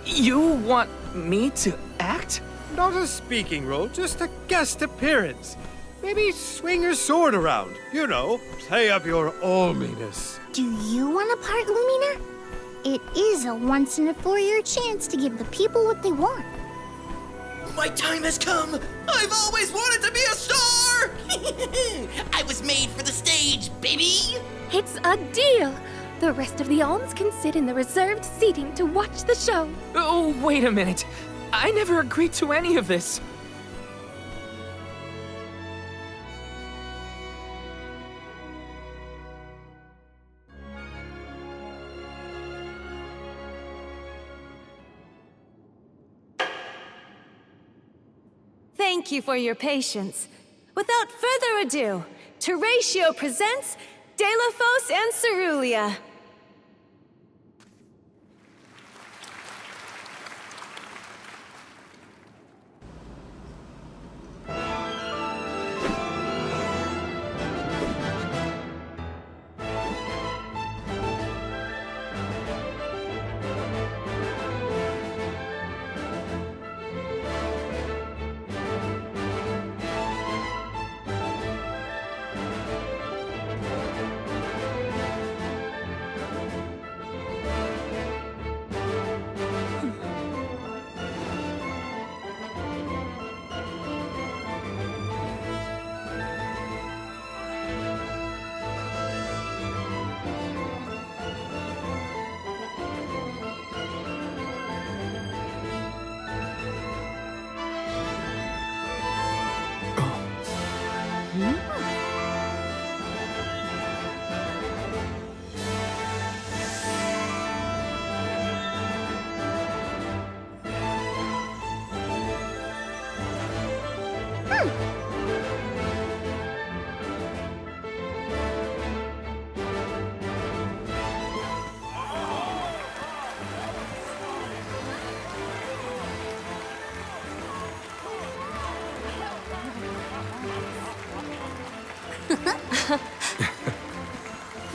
You want me to act? Not a speaking role, just a guest appearance. Maybe swing your sword around. You know, play up your alminess. Do you want a part, Lumina? It is a once-in-a-4-year chance to give the people what they want. My time has come! I've always wanted to be a star! I was made for the stage, baby! It's a deal. The rest of the alms can sit in the reserved seating to watch the show. Oh, wait a minute. I never agreed to any of this. Thank you for your patience. Without further ado, Teratio presents Delafos and Cerulia.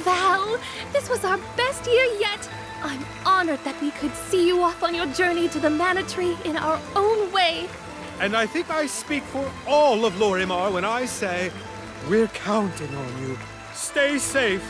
Val, this was our best year yet. I'm honored that we could see you off on your journey to the Mana Tree in our own way. And I think I speak for all of Lorimar when I say, we're counting on you. Stay safe.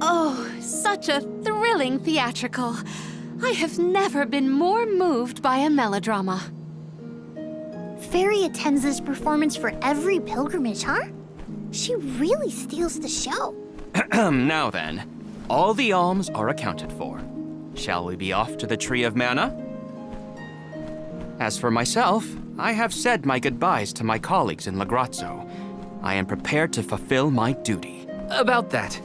Oh, such a thrilling theatrical. I have never been more moved by a melodrama. Fairy attends this performance for every pilgrimage, huh? She really steals the show. Now then, all the alms are accounted for. Shall we be off to the Tree of Mana? As for myself, I have said my goodbyes to my colleagues in Lagrazzo. I am prepared to fulfill my duty. About that,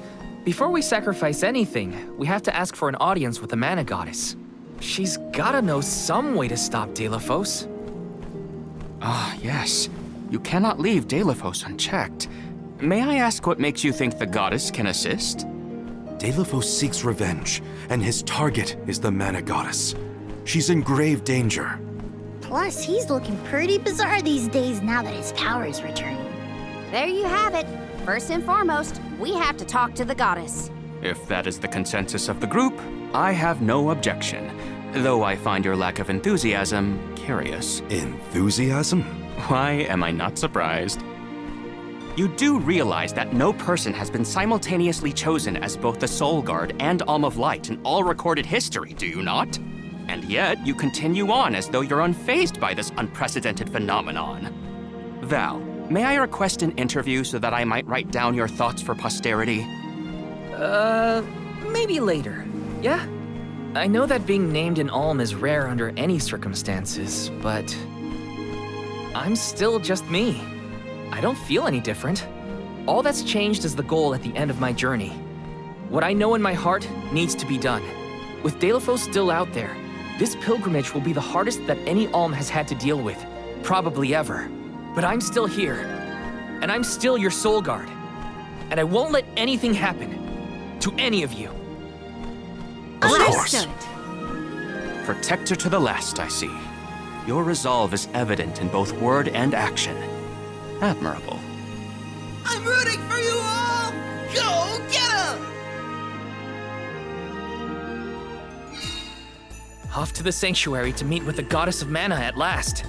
before we sacrifice anything, we have to ask for an audience with the Mana Goddess. She's gotta know some way to stop Delafos. Ah, yes. You cannot leave Delafos unchecked. May I ask what makes you think the goddess can assist? Delafos seeks revenge, and his target is the Mana Goddess. She's in grave danger. Plus, he's looking pretty bizarre these days now that his power is returning. There you have it. First and foremost, we have to talk to the goddess. If that is the consensus of the group, I have no objection. Though I find your lack of enthusiasm curious. Enthusiasm? Why am I not surprised? You do realize that no person has been simultaneously chosen as both the Soul Guard and Alm of Light in all recorded history, do you not? And yet, you continue on as though you're unfazed by this unprecedented phenomenon. Val, may I request an interview so that I might write down your thoughts for posterity? Maybe later, yeah? I know that being named an Alm is rare under any circumstances, but I'm still just me. I don't feel any different. All that's changed is the goal at the end of my journey. What I know in my heart needs to be done. With Delafos still out there, this pilgrimage will be the hardest that any Alm has had to deal with, probably ever. But I'm still here, and I'm still your Soul Guard. And I won't let anything happen to any of you. Of course. Protector to the last, I see. Your resolve is evident in both word and action. Admirable. I'm rooting for you all! Go get 'em! Off to the sanctuary to meet with the Goddess of Mana at last.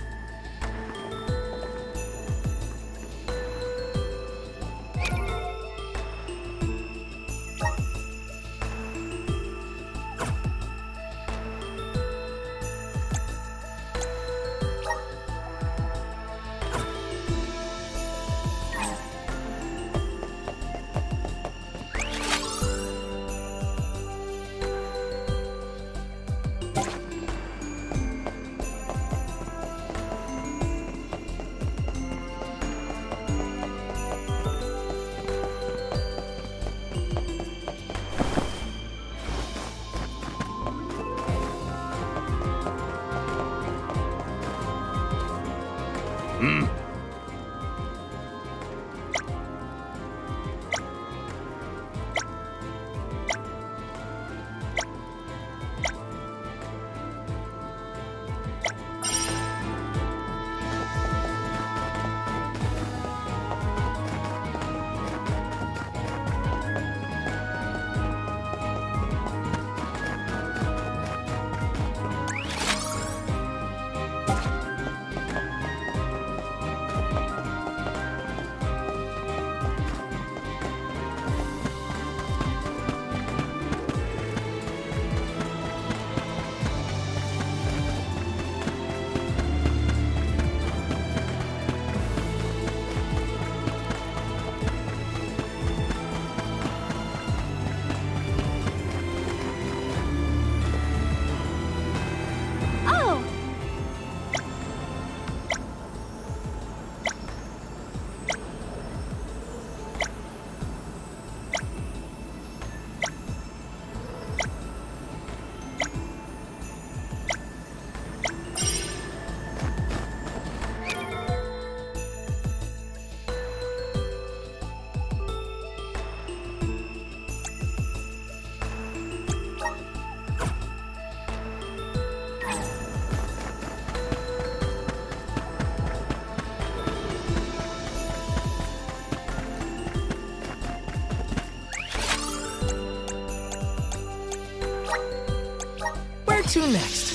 to next?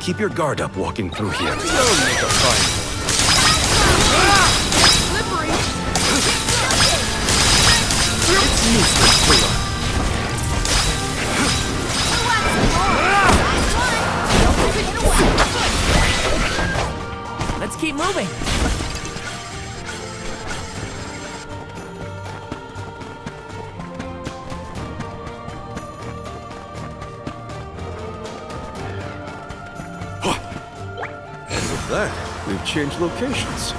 Keep your guard up walking through here. Don't make a fight. Slippery! It's useless to run. Let's keep moving. That, we've changed locations.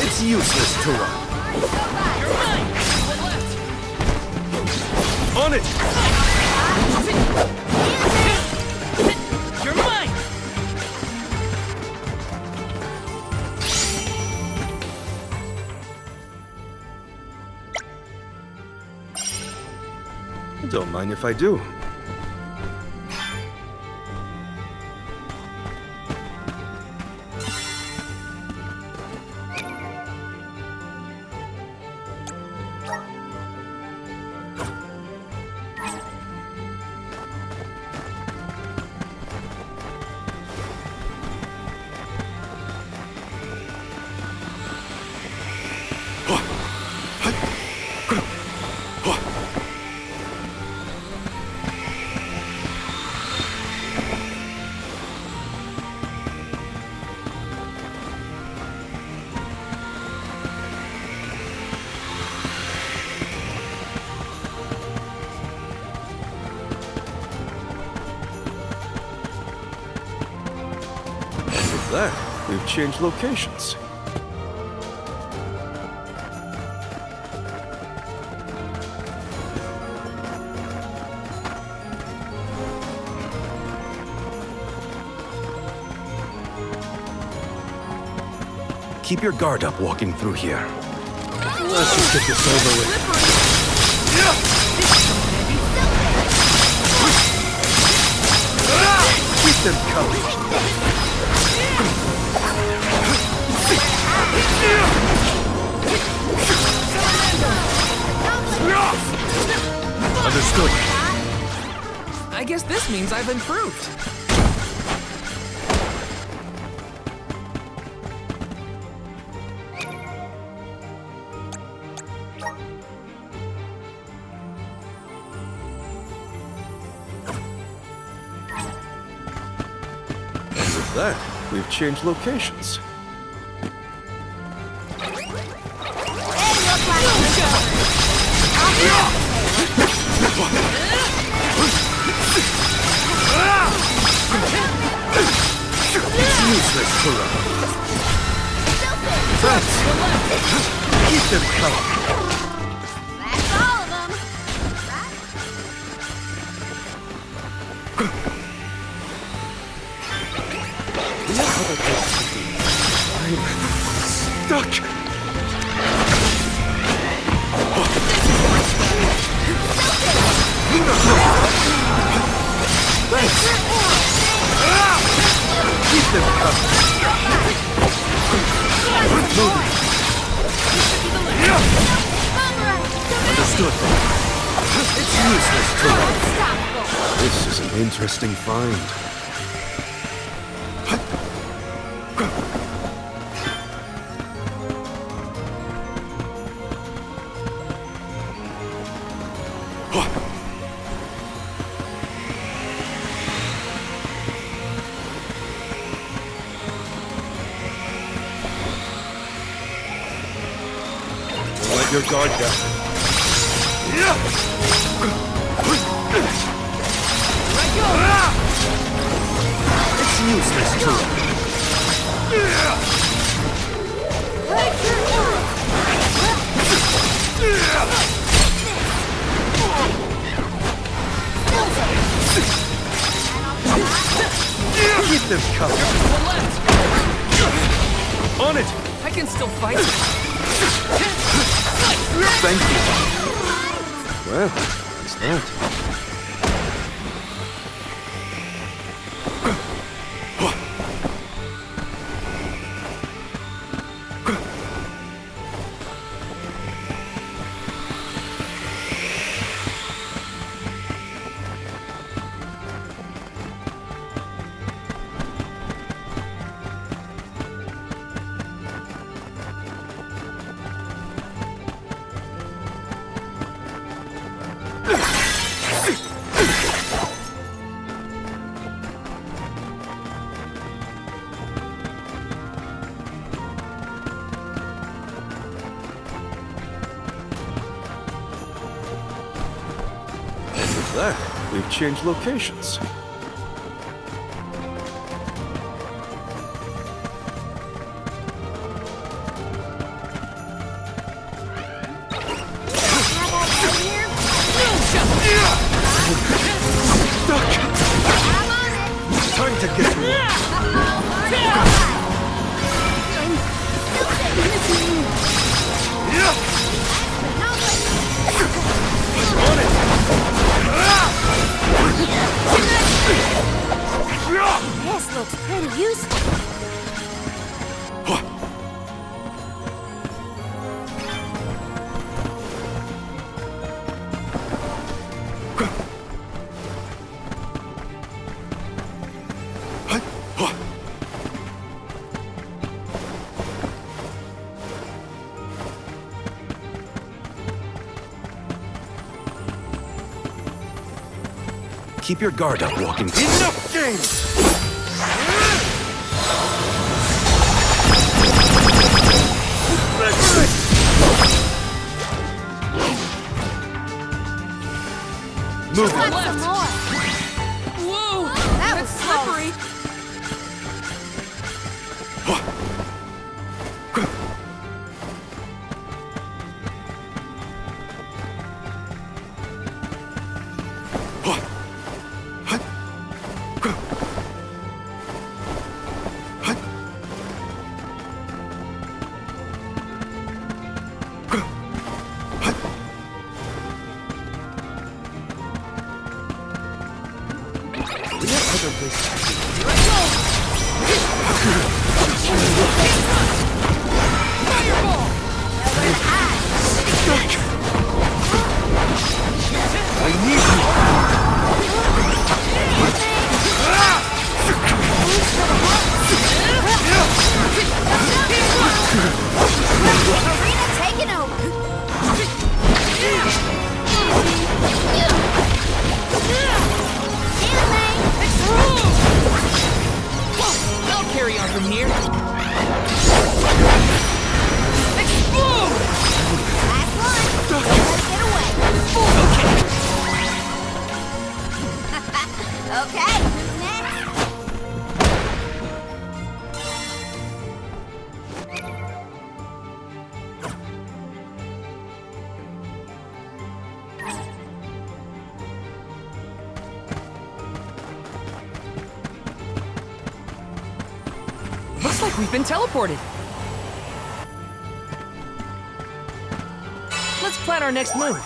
It's useless to run. On it! You're mine! Don't mind if I do. That, we've changed locations. Keep your guard up walking through here. Let's just get this over with. Keep them coming. Understood. I guess this means I've improved. And with that, we've changed locations. It's useless to run. Friends, keep them coming. That's all of them. I'm stuck! Keep them covered. Understood. It's useless to run. This is an interesting find. Let your guard down. It's useless to run. Keep them covered. On it! I can still fight. Thank you. Well, what's that? That, we've changed locations. Time to get This looks pretty useful. Keep your guard up, walking. Enough games! Move Some on. more. Whoa! That was slippery. Carry on from here. Explode! Last one. Get away. Okay, who's next? Looks like we've been teleported. Let's plan our next move.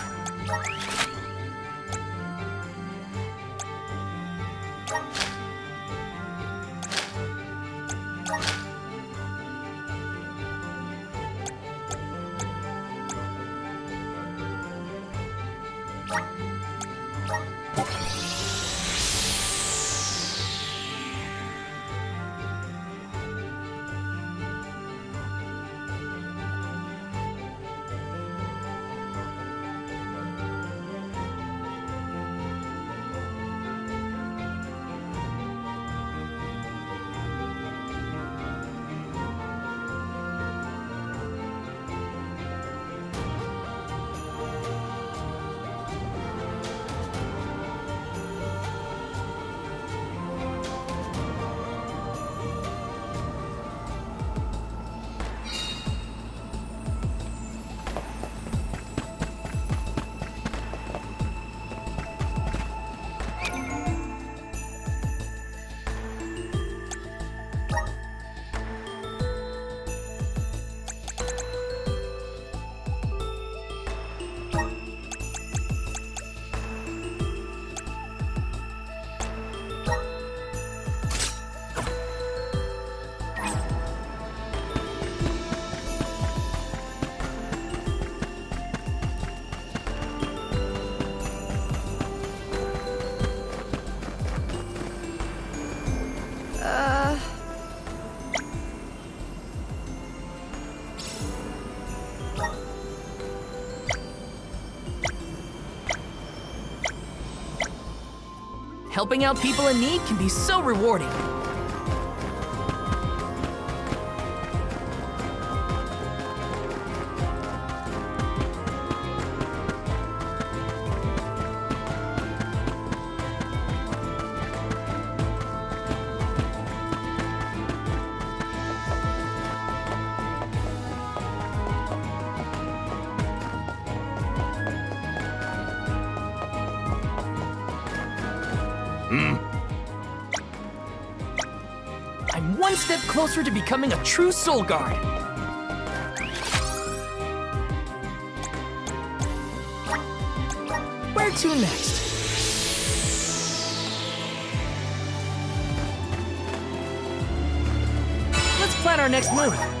Helping out people in need can be so rewarding. I'm one step closer to becoming a true soul guard. Where to next? Let's plan our next move.